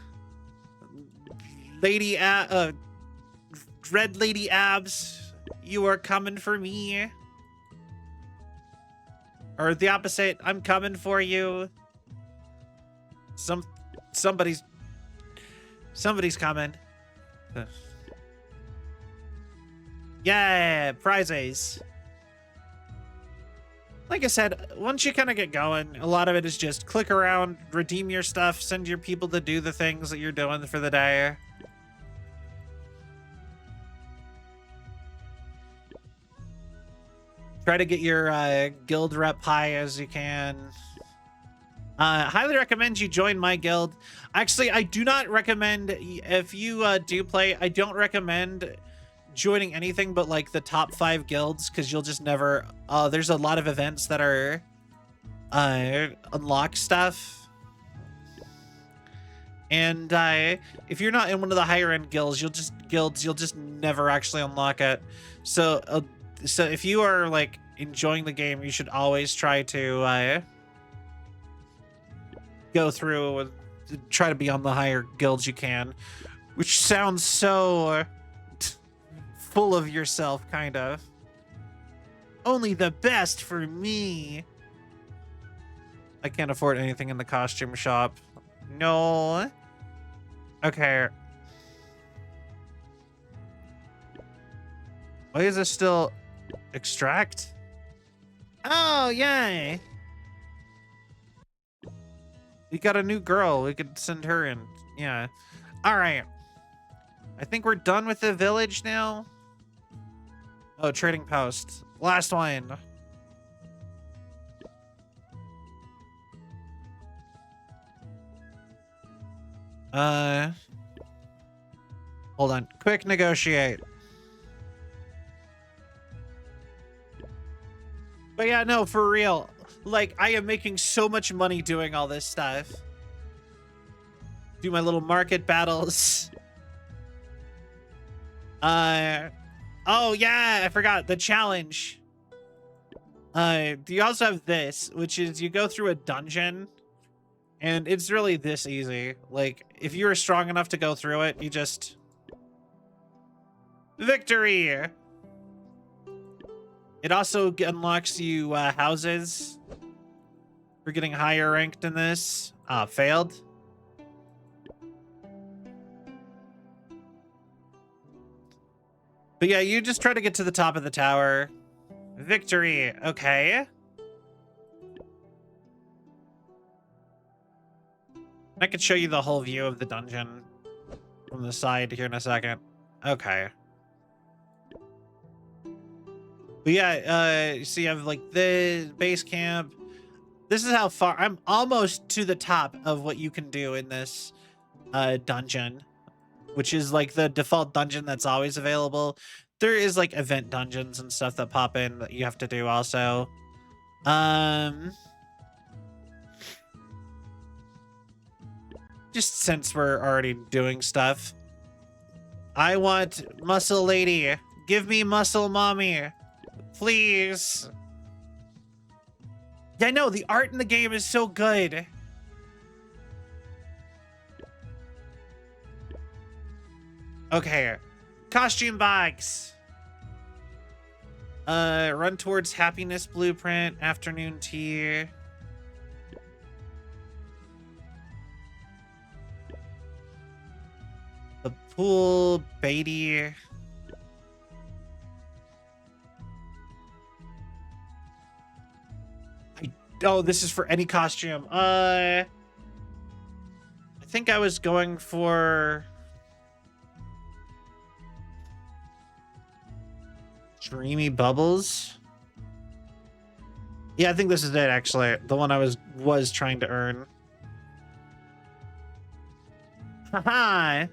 Red Lady Abs, you are coming for me. Or the opposite, I'm coming for you. Somebody's coming. Yeah, prizes. Like I said, once you kind of get going, a lot of it is just click around, redeem your stuff, send your people to do the things that you're doing for the day. Try to get your guild rep high as you can. Highly recommend you join my guild. Actually, I do not recommend, if you do play, I don't recommend joining anything but like the top 5 guilds, because you'll just never, there's a lot of events that are unlock stuff. And if you're not in one of the higher end guilds, you'll just never actually unlock it. So if you are like enjoying the game, you should always try to go through and try to be on the higher guilds you can, which sounds so full of yourself, kind of. Only the best for me. I can't afford anything in the costume shop. No. Okay. Why is this still extract? Oh, yay. We got a new girl. We could send her in. Yeah. All right. I think we're done with the village now. Oh, trading post. Last one. Hold on. Quick negotiate. But yeah, no, for real. Like, I am making so much money doing all this stuff. Do my little market battles. Oh yeah, I forgot the challenge. You also have this, which is you go through a dungeon, and it's really this easy. Like, if you're strong enough to go through it, you just... Victory! It also unlocks you houses for getting higher ranked in this. Failed. But yeah, you just try to get to the top of the tower. Victory. Okay. I could show you the whole view of the dungeon from the side here in a second. Okay. But yeah, so you have like the base camp. This is how far I'm almost to the top of what you can do in this dungeon, which is like the default dungeon that's always available. There is like event dungeons and stuff that pop in that you have to do also. Just since we're already doing stuff. I want muscle lady. Give me muscle mommy. Please. Yeah, I know, the art in the game is so good. Okay. Costume box. Run towards happiness blueprint. Afternoon tea. The pool. Beatty. Oh, this is for any costume. I think I was going for... Dreamy Bubbles. Yeah, I think this is it, actually. The one I was trying to earn. Haha.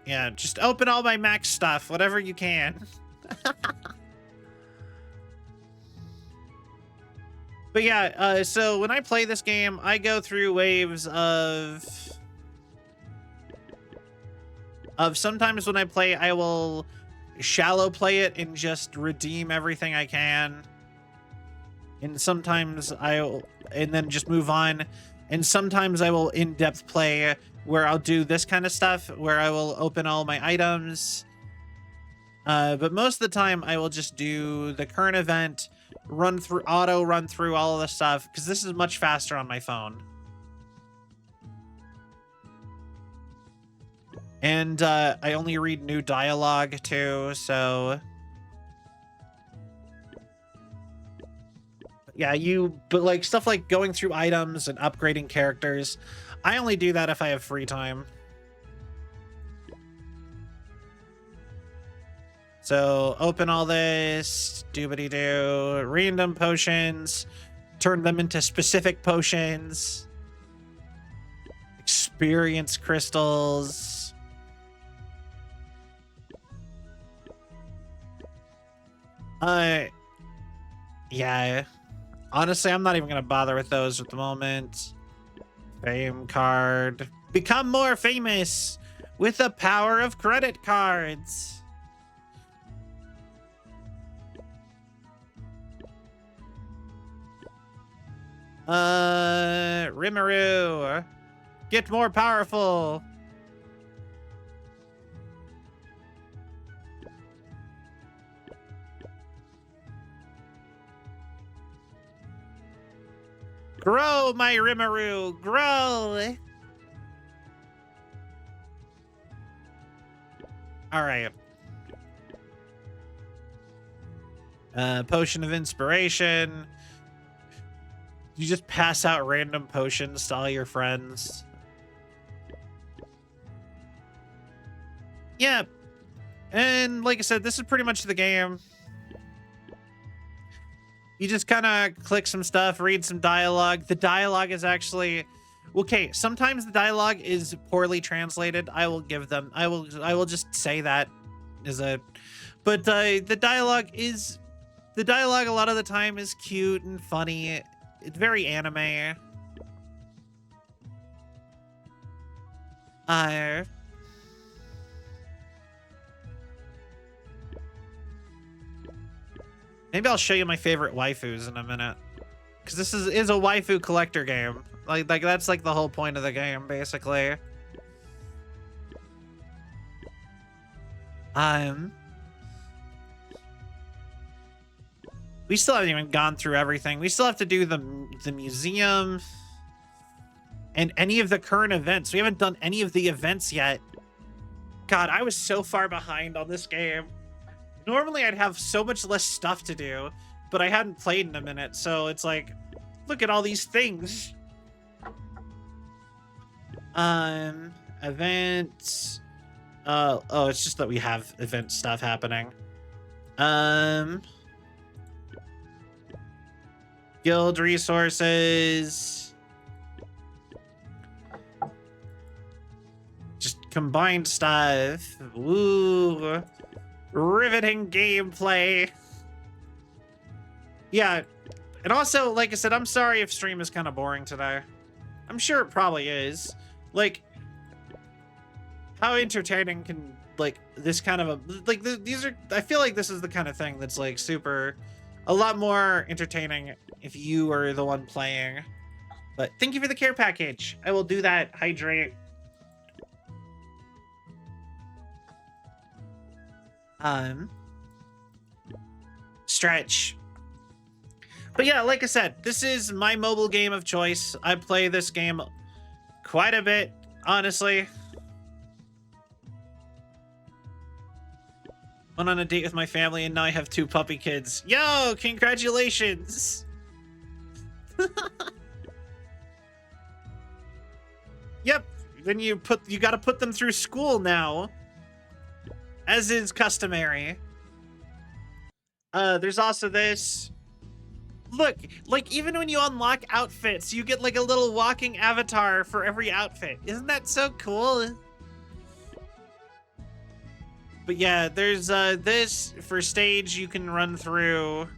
Yeah, just open all my max stuff, whatever you can. But yeah, so when I play this game, I go through waves of sometimes when I play, I will shallow play it and just redeem everything I can. And sometimes and then just move on. And sometimes I will in-depth play where I'll do this kind of stuff, where I will open all my items. But most of the time I will just do the current event, run through all of the stuff, because this is much faster on my phone. And I only read new dialogue too, so yeah, but like stuff like going through items and upgrading characters, I only do that if I have free time. So open all this, doobity-doo, random potions, turn them into specific potions, experience crystals. Yeah, honestly, I'm not even gonna bother with those at the moment. Fame card. Become more famous with the power of credit cards. Rimuru, get more powerful. Grow, my Rimuru, grow. All right. Potion of inspiration. You just pass out random potions to all your friends. Yeah. And like I said, this is pretty much the game. You just kind of click some stuff, read some dialogue. The dialogue is actually Okay, sometimes the dialogue is poorly translated. I will give them. I will just say that is a. But the dialogue is. The dialogue a lot of the time is cute and funny. It's very anime. Uh. Maybe I'll show you my favorite waifus in a minute. Because this is a waifu collector game. Like that's like the whole point of the game, basically. We still haven't even gone through everything. We still have to do the museum and any of the current events. We haven't done any of the events yet. God, I was so far behind on this game. Normally I'd have so much less stuff to do, but I hadn't played in a minute, so it's like, look at all these things. Events. Oh, it's just that we have event stuff happening. Guild resources. Just combined stuff. Woo. Riveting gameplay. Yeah. And also, like I said, I'm sorry if stream is kind of boring today. I'm sure it probably is. Like, how entertaining can, like, this kind of a, like, these are, I feel like this is the kind of thing that's, like, super, a lot more entertaining if you are the one playing. But thank you for the care package. I will do that. Hydrate. Stretch. But yeah, like I said, this is my mobile game of choice. I play this game quite a bit, honestly. Went on a date with my family and now I have 2 puppy kids. Yo, congratulations! Yep, then you gotta put them through school now. As is customary. There's also this. Look, like even when you unlock outfits, you get like a little walking avatar for every outfit. Isn't that so cool? But yeah, there's this for stage you can run through.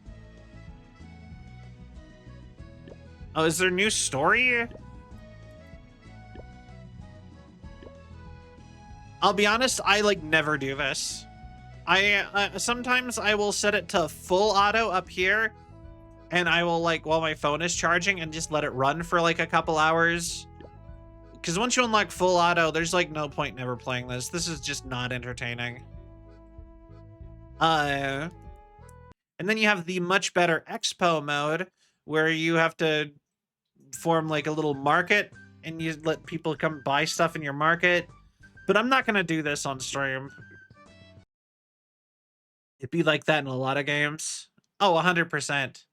Oh, is there a new story? I'll be honest, I like never do this. Sometimes I will set it to full auto up here, and I will like while my phone is charging and just let it run for like a couple hours. Because once you unlock full auto, there's like no point in ever playing this. This is just not entertaining. And then you have the much better expo mode where you have to form like a little market and you let people come buy stuff in your market. But I'm not gonna do this on stream. It'd be like that in a lot of games. Oh, 100%.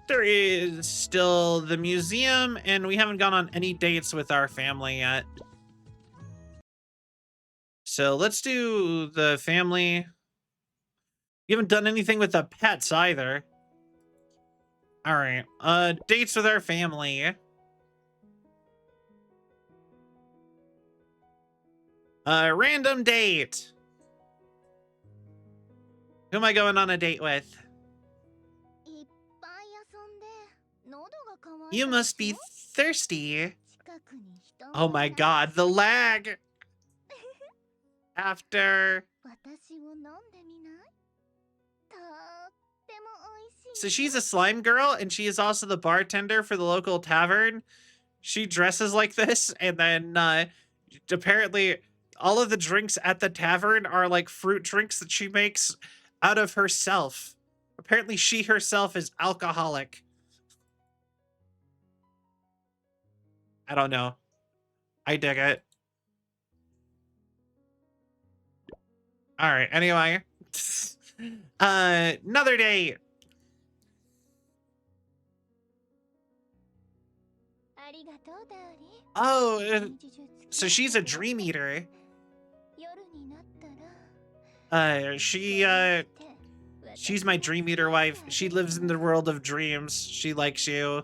There is still the museum, and we haven't gone on any dates with our family yet. So let's do the family. You haven't done anything with the pets either. All right, dates with our family. Random date. Who am I going on a date with? You must be thirsty. Oh my god, the lag! After... So she's a slime girl, and she is also the bartender for the local tavern. She dresses like this, and then apparently all of the drinks at the tavern are like fruit drinks that she makes out of herself. Apparently she herself is alcoholic. I don't know. I dig it. All right, anyway. Another day. Oh, so she's a dream eater. She's my dream eater wife. She lives in the world of dreams. She likes you.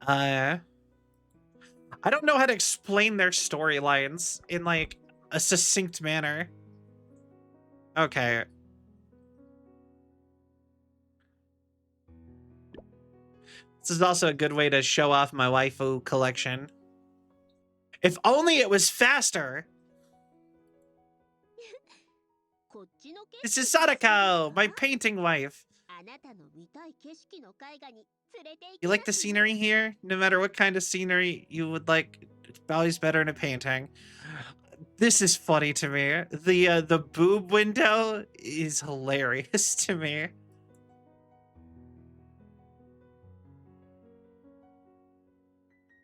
I don't know how to explain their storylines in like a succinct manner. Okay. This is also a good way to show off my waifu collection. If only it was faster. This is Sadako, my painting wife. You like the scenery here? No matter what kind of scenery you would like, it's always better in a painting. This is funny to me. The boob window is hilarious to me.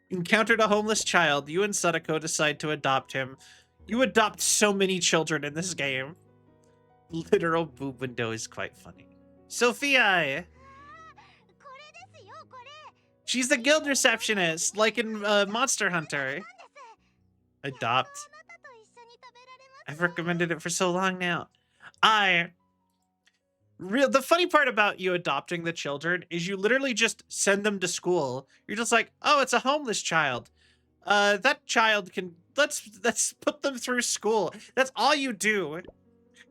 Encountered a homeless child. You and Sadako decide to adopt him. You adopt so many children in this game. Literal boob window is quite funny. Sophia! She's the guild receptionist, like in Monster Hunter. Adopt. I've recommended it for so long now. The funny part about you adopting the children is you literally just send them to school. You're just like, oh, it's a homeless child. That child can, let's put them through school. That's all you do.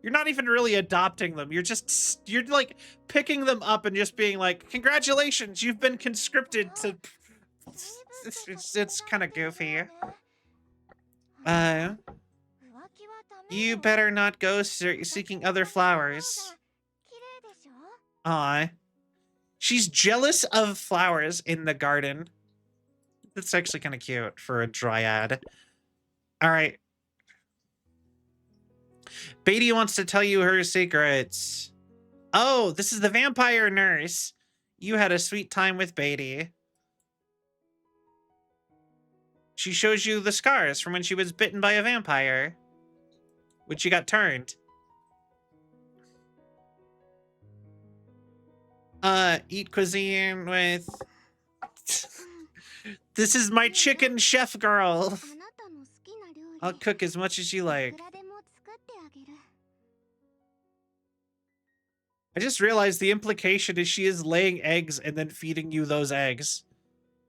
You're not even really adopting them. You're like picking them up and just being like, congratulations, you've been conscripted to... It's kind of goofy. You better not go seeking other flowers. Aw. She's jealous of flowers in the garden. That's actually kind of cute for a dryad. All right. Beatty wants to tell you her secrets. Oh, this is the vampire nurse. You had a sweet time with Beatty. She shows you the scars from when she was bitten by a vampire. When she got turned. Eat cuisine with... This is my chicken chef girl. I'll cook as much as you like. I just realized the implication is she is laying eggs and then feeding you those eggs.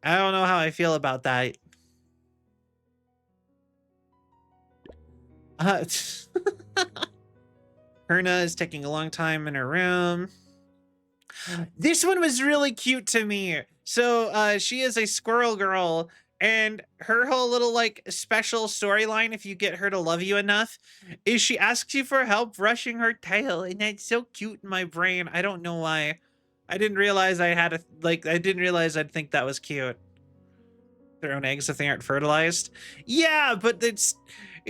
I don't know how I feel about that. Herna is taking a long time in her room. This one was really cute to me. So she is a squirrel girl, and her whole little like special storyline, if you get her to love you enough, is she asks you for help brushing her tail, and that's so cute in my brain. I don't know why. I didn't realize I had I didn't realize I'd think that was cute. Their own eggs if they aren't fertilized. Yeah, but it's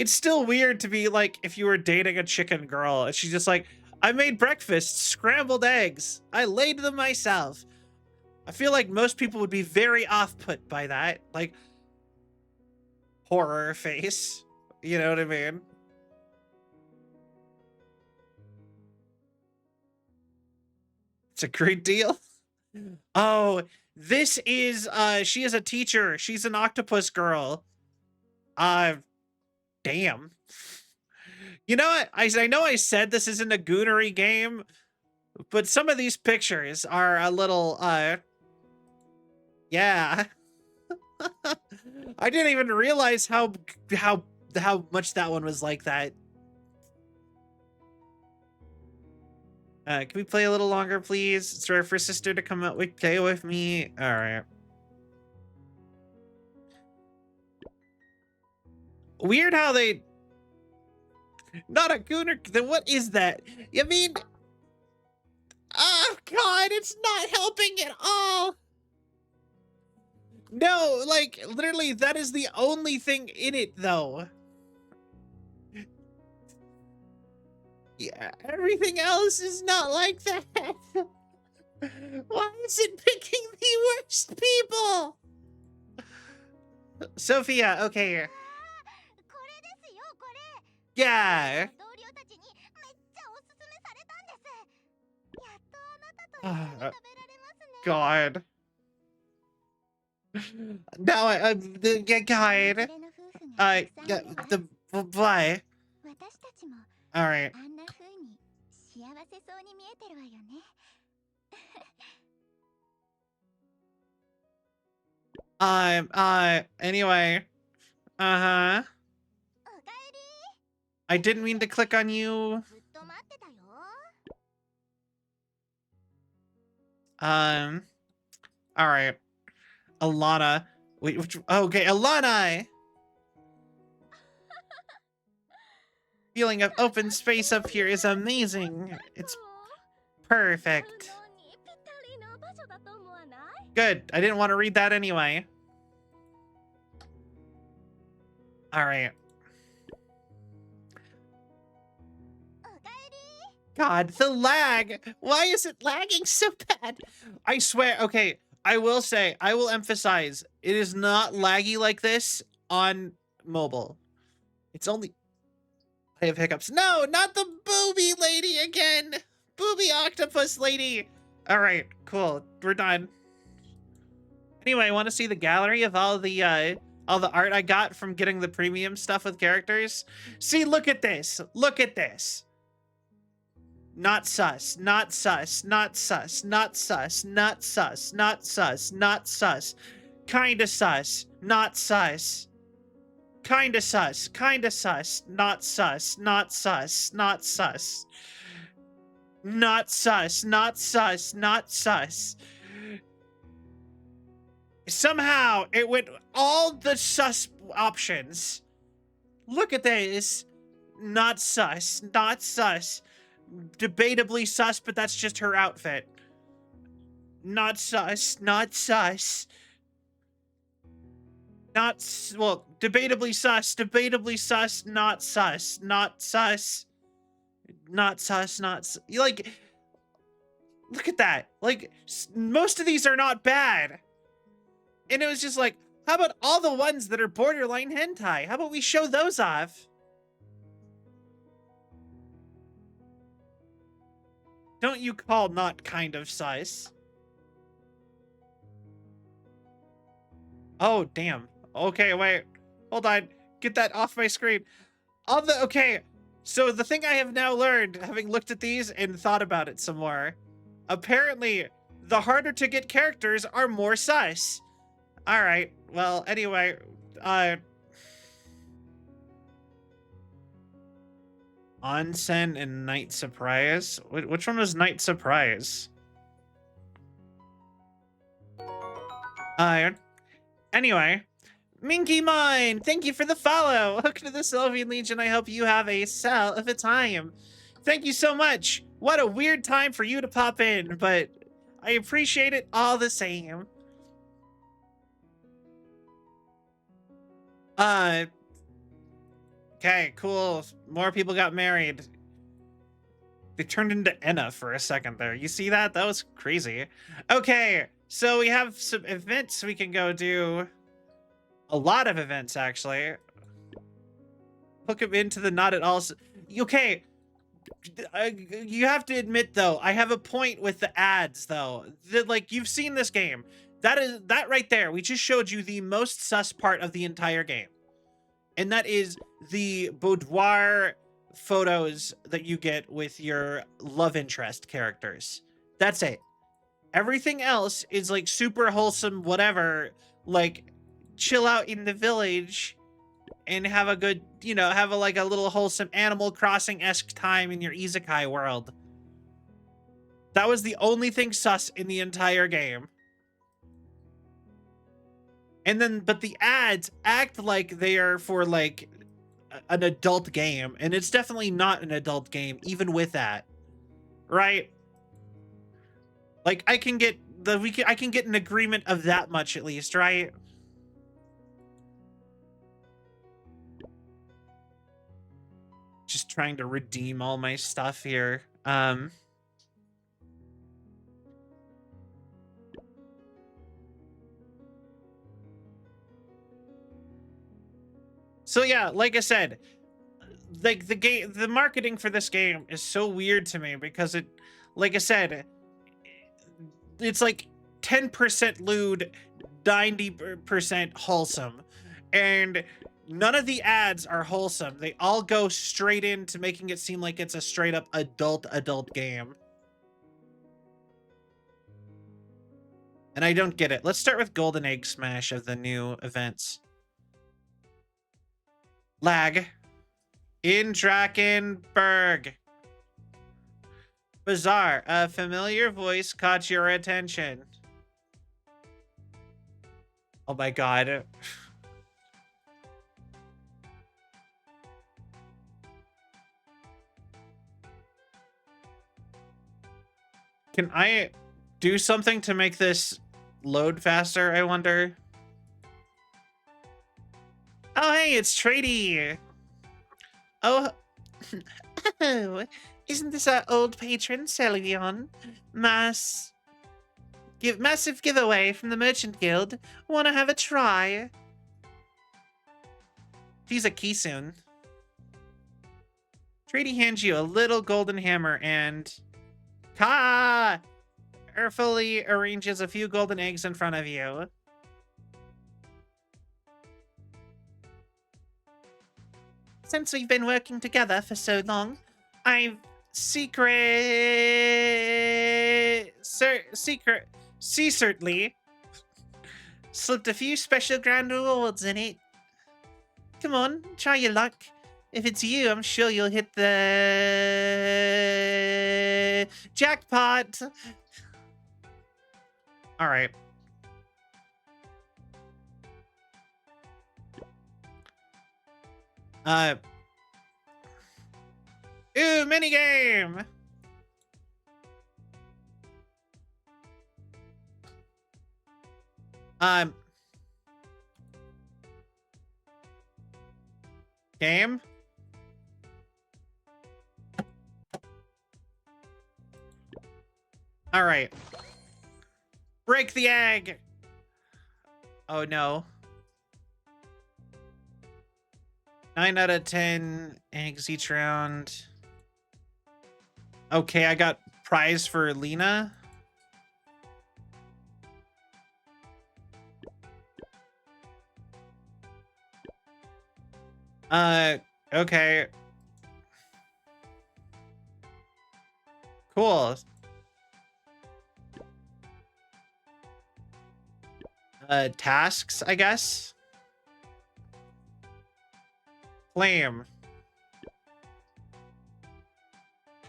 still weird to be like if you were dating a chicken girl and she's just like, I made breakfast, scrambled eggs. I laid them myself. I feel like most people would be very off-put by that. Like, horror face. You know what I mean? It's a great deal. Oh, this is, she is a teacher. She's an octopus girl. Damn. You know what? I know I said this isn't a goonery game, but some of these pictures are a little, yeah. I didn't even realize how much that one was like that. Can we play a little longer, please? It's rare for sister to come out and play with me. All right. Weird how they... Not a gooner. Then what is that? I mean... Oh, God, it's not helping at all. No, like, literally, that is the only thing in it, though. Yeah, everything else is not like that. Why is it picking the worst people? Sophia, okay. Yeah. God. Now the guide. The why? All right. Anyway. Uh-huh. I didn't mean to click on you. All right. Alana. Wait, which, okay, Alana! Feeling of open space up here is amazing. It's perfect. Good. I didn't want to read that anyway. All right. God, the lag. Why is it lagging so bad? I swear. Okay, I will say, I will emphasize, it is not laggy like this on mobile. It's only... I have hiccups. No, not the booby lady again. Booby octopus lady. All right, cool. We're done. Anyway, I want to see the gallery of all the art I got from getting the premium stuff with characters. See, look at this. Look at this. Not sus, not sus, not sus, not sus, not sus, not sus, not sus. Kinda sus, not sus. Kinda sus, kinda sus, not sus, not sus, not sus. Not sus, not sus, not sus. Somehow, it went all the sus options. Look at this. Not sus, not sus. Debatably sus, but that's just her outfit. Not sus, not sus. Not, well, debatably sus, not sus, not sus. Not sus, not sus. Like, look at that. Like, most of these are not bad. And it was just like, how about all the ones that are borderline hentai? How about we show those off? Don't you call not kind of sus? Oh, damn. Okay, wait. Hold on. Get that off my screen. Okay. So the thing I have now learned, having looked at these and thought about it some more, apparently the harder to get characters are more sus. All right. Well, anyway, Onsen and Night Surprise. Which one was Night Surprise? Anyway, Minky Mine, thank you for the follow. Welcome to the Sylvian Legion. I hope you have a cell of a time. Thank you so much. What a weird time for you to pop in, but I appreciate it all the same. Okay, cool. More people got married. They turned into Enna for a second there. You see that? That was crazy. Okay, so we have some events we can go do. A lot of events, actually. Hook him into the not at all. Okay, you have to admit, though, I have a point with the ads, though. Like, you've seen this game. That right there, we just showed you the most sus part of the entire game. And that is the boudoir photos that you get with your love interest characters. That's it. Everything else is like super wholesome, whatever, like chill out in the village and have a good, you know, have a little wholesome Animal Crossing-esque time in your Isekai world. That was the only thing sus in the entire game. And then, but the ads act like they are for like an adult game, and it's definitely not an adult game, even with that, right? Like I can get an agreement of that much at least, right? Just trying to redeem all my stuff here. So yeah, like I said, like the marketing for this game is so weird to me because it, like I said, it's like 10% lewd, 90% wholesome. And none of the ads are wholesome. They all go straight into making it seem like it's a straight up adult game. And I don't get it. Let's start with Golden Egg Smash of the new events. Lag. In Drakenberg. Bizarre. A familiar voice caught your attention. Oh my god. Can I do something to make this load faster, I wonder? Oh, hey, it's Trady. Oh, oh, isn't this our old patron, Celion? Massive giveaway from the Merchant Guild. Wanna have a try? She's a Kisun. Trady hands you a little golden hammer and... carefully arranges a few golden eggs in front of you. Since we've been working together for so long, I've secretly slipped a few special grand rewards in it. Come on, try your luck. If it's you, I'm sure you'll hit the jackpot. All right. Ooh, minigame. Game. All right. Break the egg. Oh no. 9 out of 10 eggs each round. Okay, I got prize for Lena. Okay. Cool. Tasks, I guess. Flame.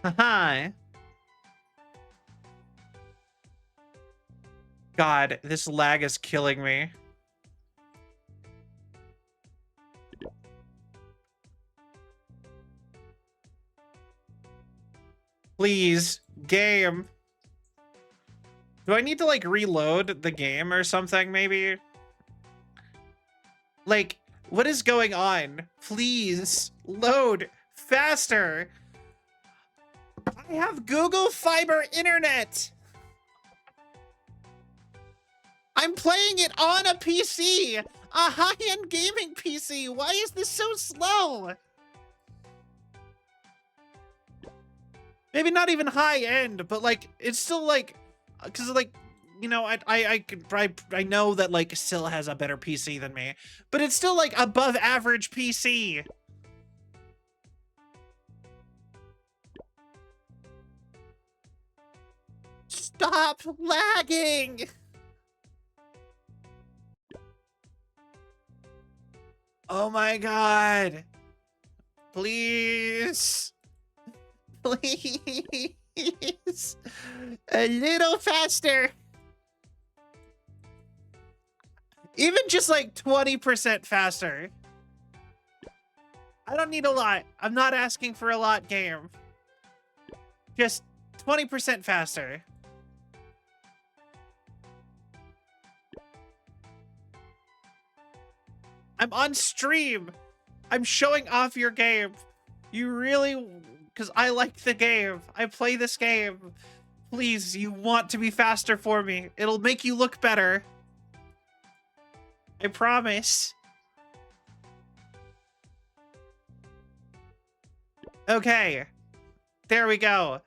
Haha. God, this lag is killing me. Please, game. Do I need to, like, reload the game or something, maybe? Like, what is going on? Please, load faster. I have Google Fiber Internet. I'm playing it on a PC. A high-end gaming PC. Why is this so slow? Maybe not even high-end, but, like, it's still, like... Because, like, you know, I know that, like, Syl has a better PC than me. But it's still, like, above average PC. Stop lagging! Oh my god. Please. Please. A little faster. Even just like 20% faster. I don't need a lot. I'm not asking for a lot, game. Just 20% faster. I'm on stream. I'm showing off your game. You really... Because I like the game. I play this game. Please, you want to be faster for me. It'll make you look better. I promise. Okay. There we go.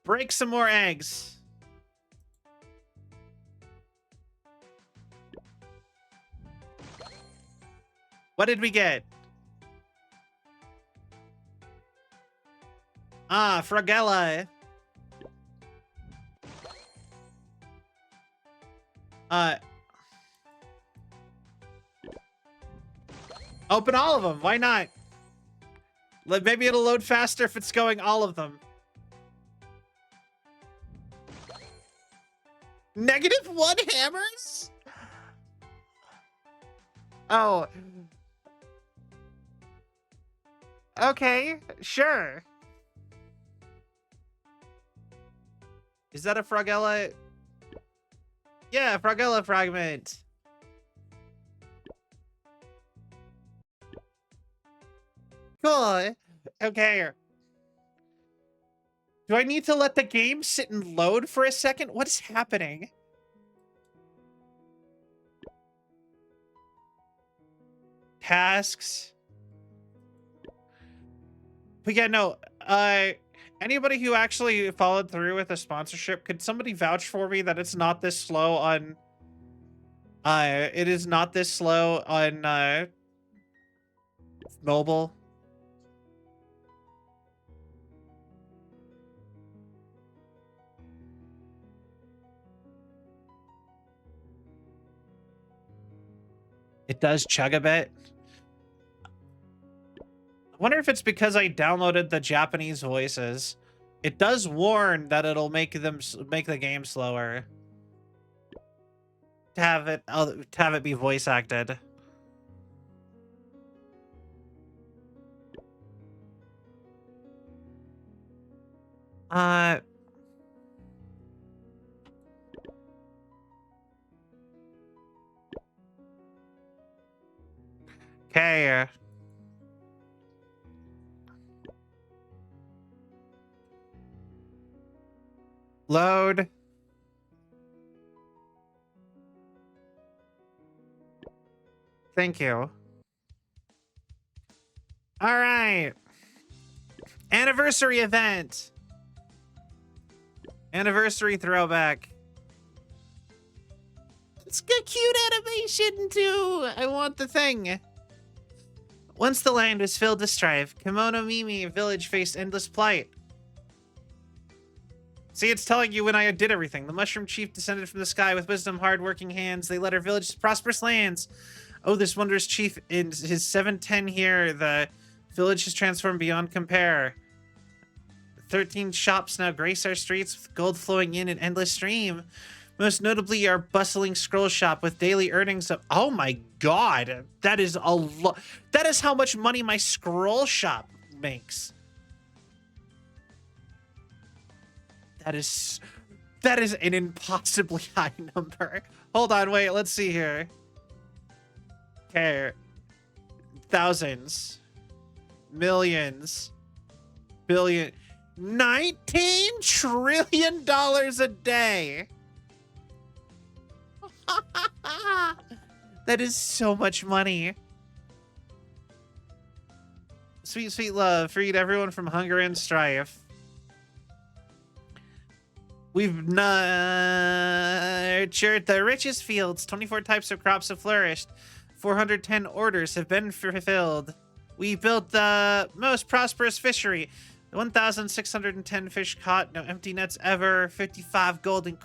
Break some more eggs. What did we get? Ah, Fragella. Open all of them. Why not? Maybe it'll load faster if it's going all of them. -1 hammers? Oh. Okay, sure. Is that a Fragella? Yeah, Fragella fragment. Cool. Okay. Do I need to let the game sit and load for a second? What is happening? Tasks. But yeah, no. Anybody who actually followed through with a sponsorship, could somebody vouch for me that it's not this slow on... it is not this slow on, mobile? It does chug a bit. I wonder if it's because I downloaded the Japanese voices. It does warn that it'll make the game slower. To have it be voice acted. Okay. Load. Thank you. All right. Anniversary event. Anniversary throwback. It's got cute animation too. I want the thing. Once the land was filled with strife, Kimono Mimi village faced endless plight. See, it's telling you when I did everything. The Mushroom Chief descended from the sky with wisdom, hard-working hands. They led our village to prosperous lands. Oh, this wondrous chief in his 710 here. The village has transformed beyond compare. 13 shops now grace our streets with gold flowing in an endless stream. Most notably, our bustling scroll shop with daily earnings of... Oh my god! That is a lot. That is how much money my scroll shop makes. That is an impossibly high number. Hold on, wait, let's see here. Okay. Thousands. Millions. Billion. $19 trillion a day. That is so much money. Sweet, sweet love. Freed everyone from hunger and strife. We've nurtured the richest fields. 24 types of crops have flourished. 410 orders have been fulfilled. We built the most prosperous fishery. 1,610 fish caught. No empty nets ever. 55 golden...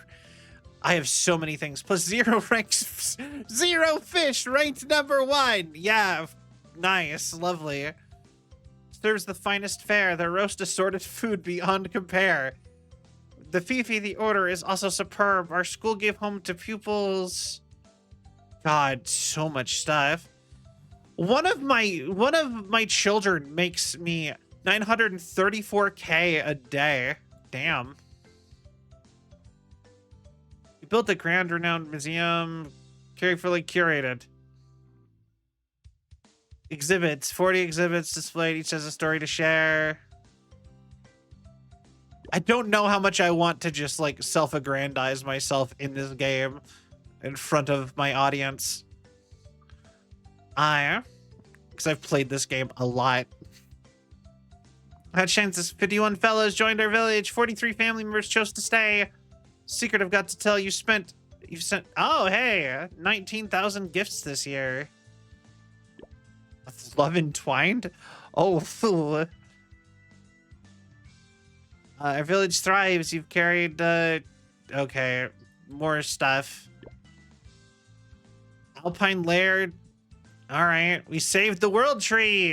I have so many things. Plus 0 ranks... 0 fish ranked #1. Yeah. Nice. Lovely. Serves the finest fare. The roast assorted food beyond compare. The Fifi, the order, is also superb. Our school gave home to pupils. God, so much stuff. One of my children makes me 934K a day. Damn. We built a grand renowned museum, carefully curated. Exhibits, 40 exhibits displayed. Each has a story to share. I don't know how much I want to just like self-aggrandize myself in this game in front of my audience. Because I've played this game a lot. Had chances. 51 fellows joined our village. 43 family members chose to stay. Secret I've got to tell you sent. Oh, hey, 19,000 gifts this year. Love entwined? Oh, fool. Our village thrives. You've carried, okay, more stuff. Alpine Lair. All right, we saved the world tree.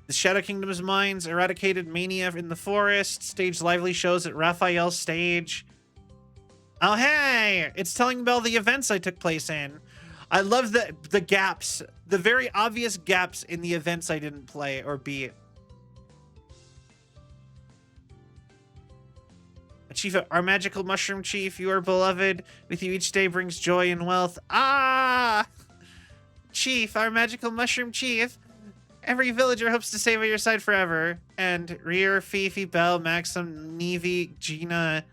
The Shadow Kingdom's mines eradicated mania in the forest. Staged lively shows at Raphael's stage. Oh, hey! It's telling about all the events I took place in. I love the gaps, the very obvious gaps in the events I didn't play or beat. Chief, our magical mushroom chief, you are beloved. With you each day brings joy and wealth. Ah! Chief, our magical mushroom chief. Every villager hopes to stay by your side forever. And Rear, Fifi, Belle, Maxim, Nevi, Gina.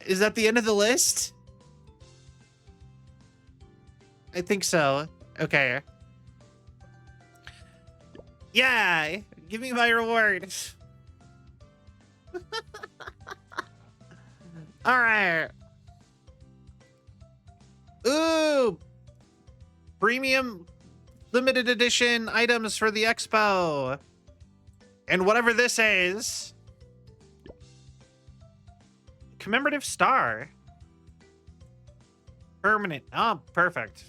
Is that the end of the list? I think so. Okay. Yeah! Give me my reward. All right. Ooh. Premium limited edition items for the expo. And whatever this is. Commemorative star. Permanent. Oh, perfect.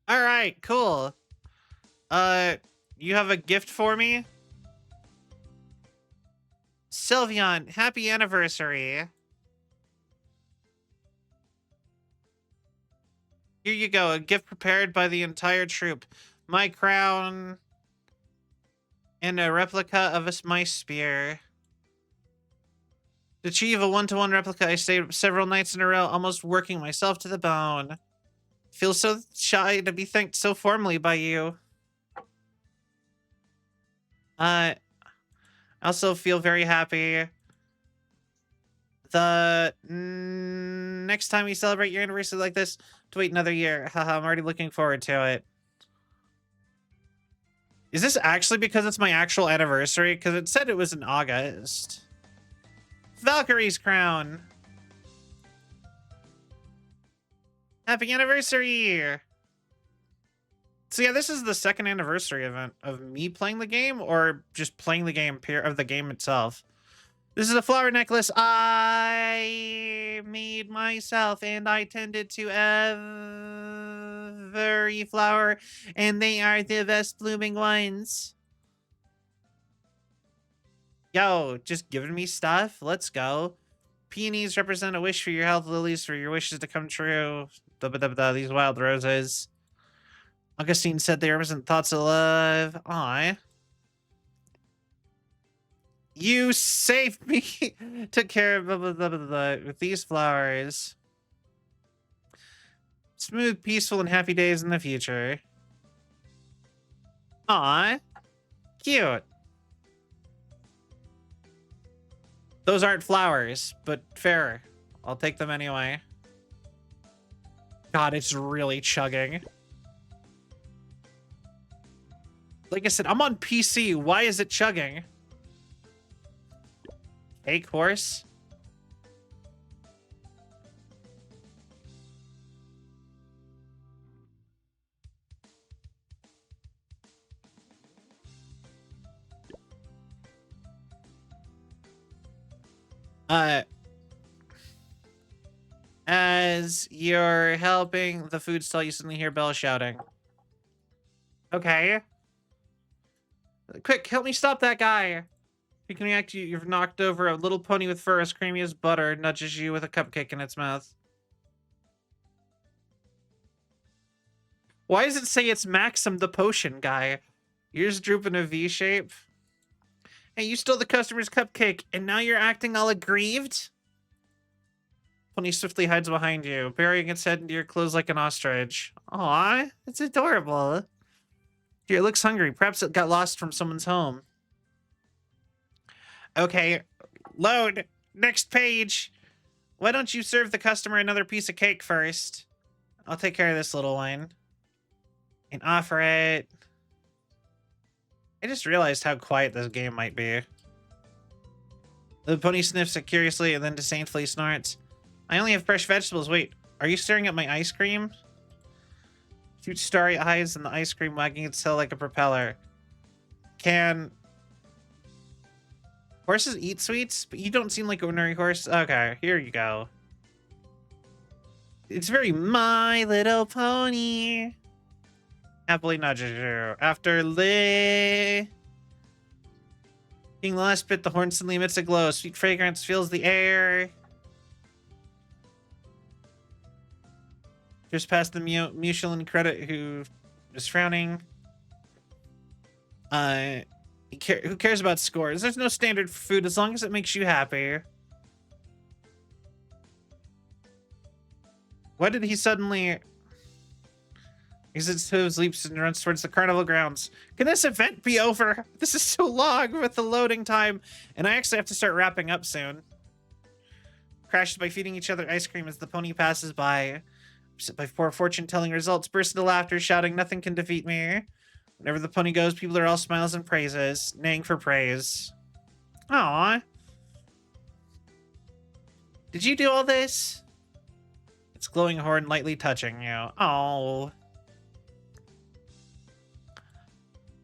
All right, cool. You have a gift for me? Sylveon, happy anniversary. Here you go, a gift prepared by the entire troop. My crown and a replica of my spear. To achieve a one-to-one replica, I stayed several nights in a row, almost working myself to the bone. Feel so shy to be thanked so formally by you. I also feel very happy. The next time you celebrate your anniversary like this, to wait another year. Haha, I'm already looking forward to it. Is this actually because it's my actual anniversary? Because it said it was in August. Valkyrie's crown. Happy anniversary! So yeah, this is the second anniversary event of me playing the game, or just playing the game of the game itself. This is a flower necklace I made myself, and I tended to every flower, and they are the best blooming ones. Yo, just giving me stuff. Let's go. Peonies represent a wish for your health, lilies for your wishes to come true. These wild roses. Augustine said they represent thoughts of love. Aw. You saved me. Took care of with these flowers. Smooth, peaceful, and happy days in the future. Aw. Cute. Those aren't flowers, but fair. I'll take them anyway. God, it's really chugging. Like I said, I'm on PC. Why is it chugging? Cake horse? As you're helping the food stall, you suddenly hear Belle shouting. Okay. Quick, help me stop that guy. You can react, you've knocked over a little pony with fur as creamy as butter, nudges you with a cupcake in its mouth. Why does it say it's Maxim the potion guy? Ears droop in a V shape. Hey, you stole the customer's cupcake, and now you're acting all aggrieved? Pony swiftly hides behind you, burying its head into your clothes like an ostrich. Aw, it's adorable. Here, it looks hungry. Perhaps it got lost from someone's home. Okay, load. Next page. Why don't you serve the customer another piece of cake first? I'll take care of this little one. And offer it. I just realized how quiet this game might be. The pony sniffs it curiously and then disdainfully snorts. I only have fresh vegetables. Wait, are you staring at my ice cream? Cute starry eyes and the ice cream wagging its tail like a propeller. Can horses eat sweets? But you don't seem like an ordinary horse. Okay, here you go. It's very My Little Pony. Happily nudges you. After being the last bit, the horn suddenly emits a glow. Sweet fragrance fills the air. Just past the Michelin credit who is frowning. Who cares about scores? There's no standard for food as long as it makes you happy. Why did he suddenly... Exits his leaps and runs towards the carnival grounds. Can this event be over? This is so long with the loading time. And I actually have to start wrapping up soon. Crashes by feeding each other ice cream as the pony passes by. Upset by poor fortune-telling results, burst into laughter, shouting, "Nothing can defeat me." Whenever the pony goes, people are all smiles and praises, neighing for praise. Aww. Did you do all this? Its glowing horn lightly touching you. Oh.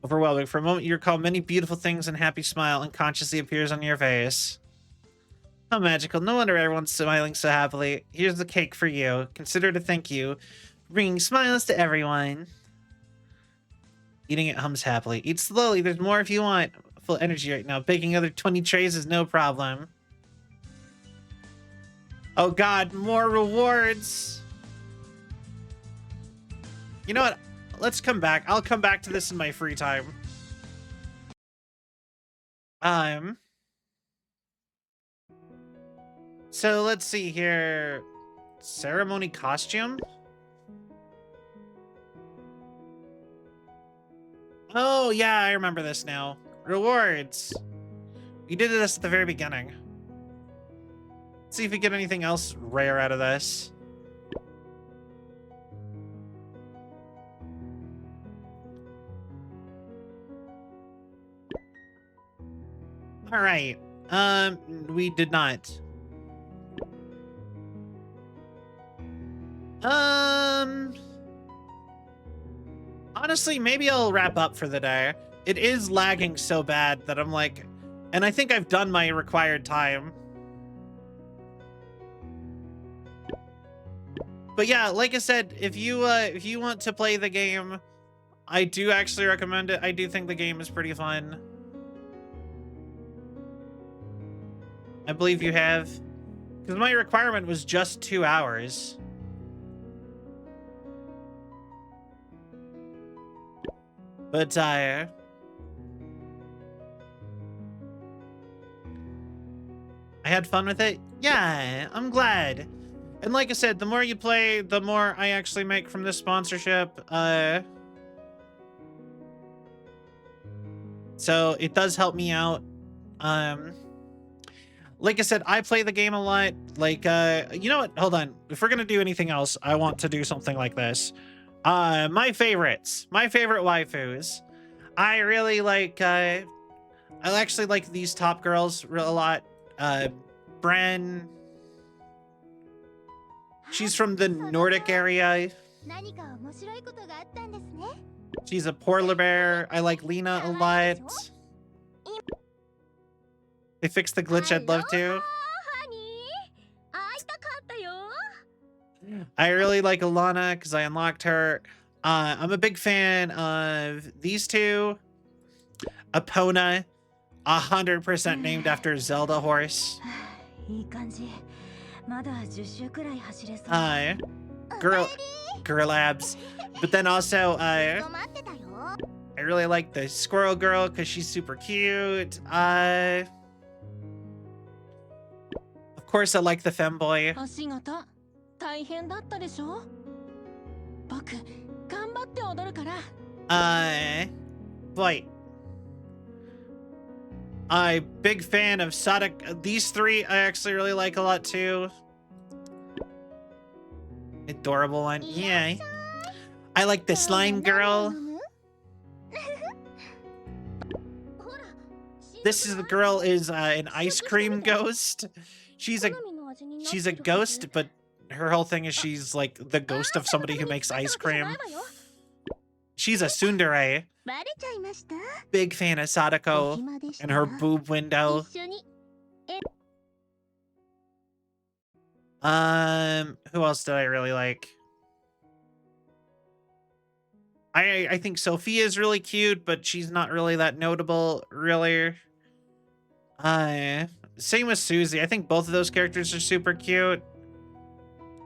Overwhelming. For a moment, you recall many beautiful things and happy smile unconsciously appears on your face. How magical. No wonder everyone's smiling so happily. Here's the cake for you. Consider it a thank you for bringing smiles to everyone. Eating it hums happily. Eat slowly. There's more if you want. Full energy right now. Baking other 20 trays is no problem. Oh god, more rewards. You know what? Let's come back. I'll come back to this in my free time. So let's see here. Ceremony costume? Oh, yeah, I remember this now. Rewards. We did this at the very beginning. Let's see if we get anything else rare out of this. All right. We did not. Honestly, maybe I'll wrap up for the day. It is lagging so bad that I'm like, and I think I've done my required time. But yeah, like I said, if you want to play the game, I do actually recommend it. I do think the game is pretty fun. I believe you have, because my requirement was just 2 hours. But I had fun with it. Yeah, I'm glad. And like I said, the more you play, the more I actually make from this sponsorship. So it does help me out. Like I said, I play the game a lot. Like, you know what? Hold on. If we're gonna do anything else, I want to do something like this. My favorites. My favorite waifus. I really like, I actually like these top girls a lot. Bren. She's from the Nordic area. She's a polar bear. I like Lena a lot. They fixed the glitch, I'd love to. I really like Alana because I unlocked her. I'm a big fan of these two. Epona, 100% named after Zelda horse. Girl abs. But then also, I really like the squirrel girl because she's super cute. Of course, I like the femboy. Boy. I'm big fan of Sadako. These three I actually really like a lot too. Adorable one. Yeah. I like the slime girl. This is the girl is an ice cream ghost. She's a she's a ghost, but her whole thing is she's like the ghost of somebody who makes ice cream. She's a tsundere. Big fan of Sadako and her boob window. Who else did I really like? I think Sophia is really cute, but she's not really that notable, really. Same with Susie. I think both of those characters are super cute.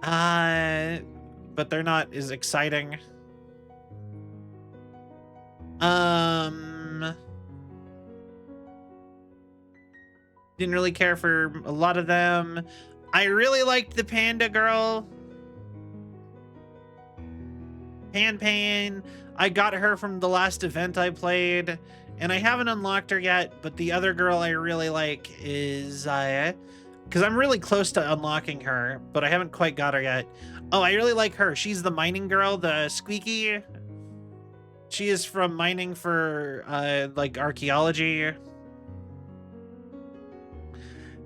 But they're not as exciting. Didn't really care for a lot of them. I really liked the panda girl. Pan. I got her from the last event I played, and I haven't unlocked her yet, but the other girl I really like is, because I'm really close to unlocking her, but I haven't quite got her yet. Oh, I really like her. She's the mining girl, the squeaky. She is from mining for, like, archaeology.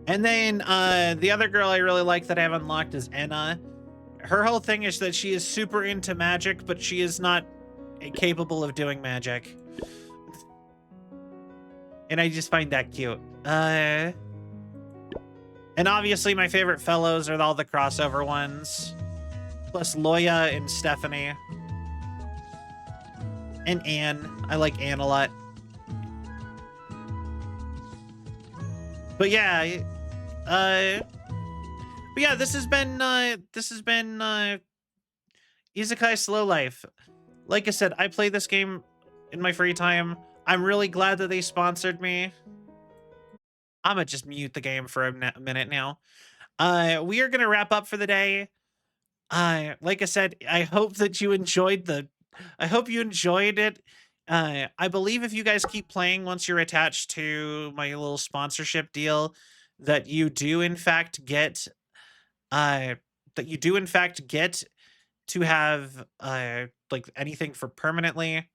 And then, the other girl I really like that I have unlocked is Enna. Her whole thing is that she is super into magic, but she is not capable of doing magic. And I just find that cute. And obviously my favorite fellows are all the crossover ones. Plus Loya and Stephanie. And Anne. I like Anne a lot. But yeah, this has been Isekai Slow Life. Like I said, I play this game in my free time. I'm really glad that they sponsored me. I'm gonna just mute the game for a minute now. We are gonna wrap up for the day. Like I said, I hope that you enjoyed I hope you enjoyed it. I believe if you guys keep playing once you're attached to my little sponsorship deal, that you do in fact get to have like anything for permanently.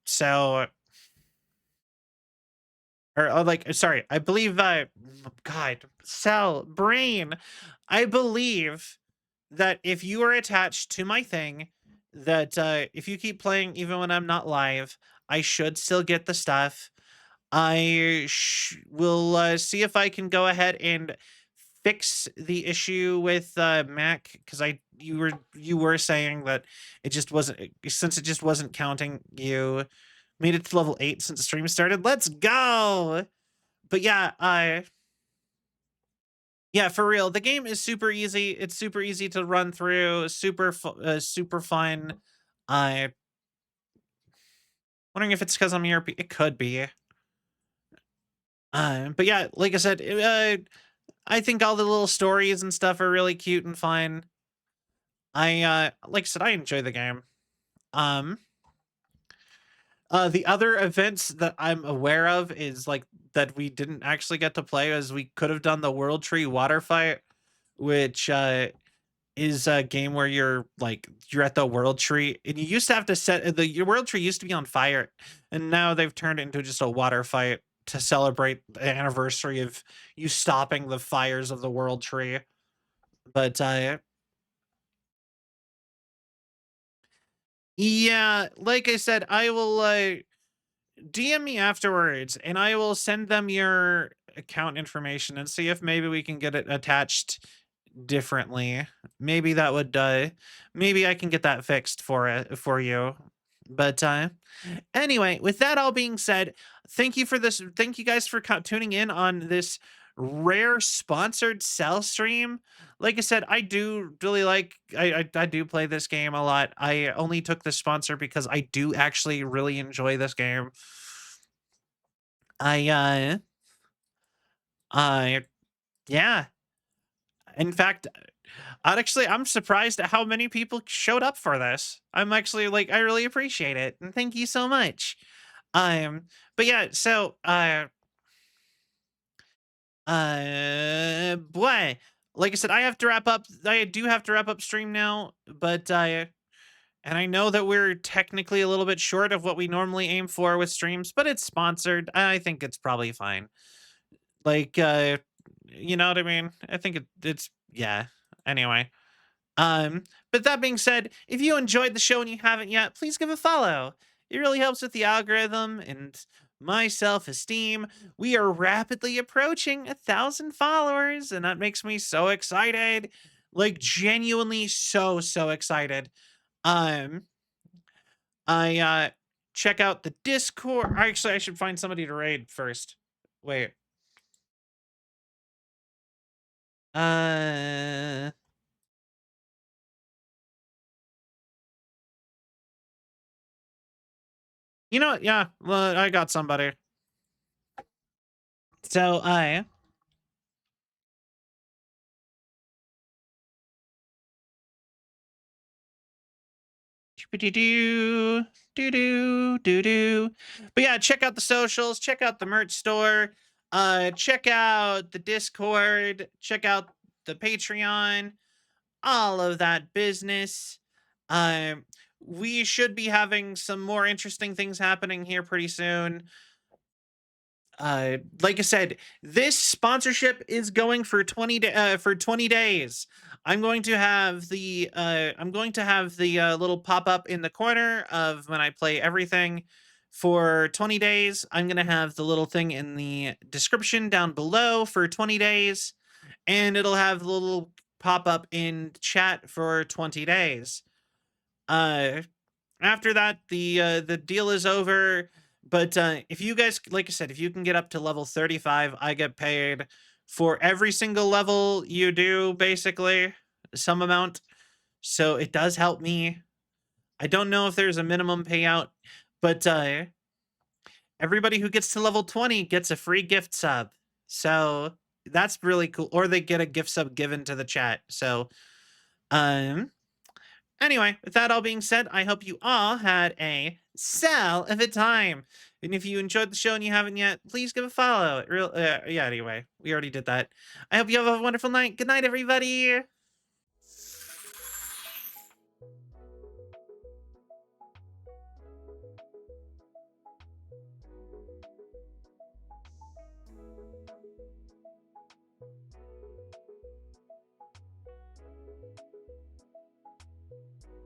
So or like sorry, I believe God, cell brain. I believe that if you are attached to my thing, that if you keep playing even when I'm not live, I should still get the stuff. I will see if I can go ahead and fix the issue with Mac, because you were saying that it just wasn't, since it just wasn't counting. You made it to level 8 since the stream started. Let's go. But yeah, for real, the game is super easy. It's super easy to run through, super fun. I wondering if it's because I'm European. It could be. But yeah, like I said, I think all the little stories and stuff are really cute and fun. Like I said, I enjoy the game. The other events that I'm aware of is like that we didn't actually get to play, as we could have done the World Tree Water Fight, which is a game where you're at the World Tree, and you used to have to set your World Tree used to be on fire, and now they've turned it into just a water fight to celebrate the anniversary of you stopping the fires of the World Tree. But yeah, like I said, I will DM me afterwards, and I will send them your account information and see if maybe we can get it attached differently. Maybe that would maybe I can get that fixed for you. But anyway, with that all being said, thank you guys for tuning in on this rare sponsored cell stream. Like I said, I do really like I do play this game a lot. I only took this sponsor because I do actually really enjoy this game. I uh yeah. In fact, I'm surprised at how many people showed up for this. I'm actually I really appreciate it, and thank you so much. But yeah, so boy, like I said, I do have to wrap up stream now, but And I know that we're technically a little bit short of what we normally aim for with streams, but it's sponsored. I think it's probably fine. Like, you know what I mean? I think it's yeah. Anyway, but that being said, if you enjoyed the show and you haven't yet, please give a follow. It really helps with the algorithm and my self-esteem. We are rapidly approaching 1,000 followers, and that makes me so excited. Like genuinely so excited. Um, I check out the Discord. Actually, I should find somebody to raid first. Wait. Uh, you know what? Yeah, well, I got somebody. So I do do do do do. But yeah, check out the socials, check out the merch store, check out the Discord, check out the Patreon, all of that business. Um, we should be having some more interesting things happening here pretty soon. Like I said, this sponsorship is going for 20 days. I'm going to have the little pop-up in the corner of when I play everything for 20 days. I'm going to have the little thing in the description down below for 20 days, and it'll have the little pop-up in chat for 20 days. Uh After that, the deal is over. But if you guys, like I said, if you can get up to level 35, I get paid for every single level you do, basically, some amount. So it does help me. I don't know if there's a minimum payout, but everybody who gets to level 20 gets a free gift sub. So that's really cool. Or they get a gift sub given to the chat. So um anyway, with that all being said, I hope you all had a sell of a time. And if you enjoyed the show and you haven't yet, please give a follow. Yeah, anyway, we already did that. I hope you have a wonderful night. Good night, everybody.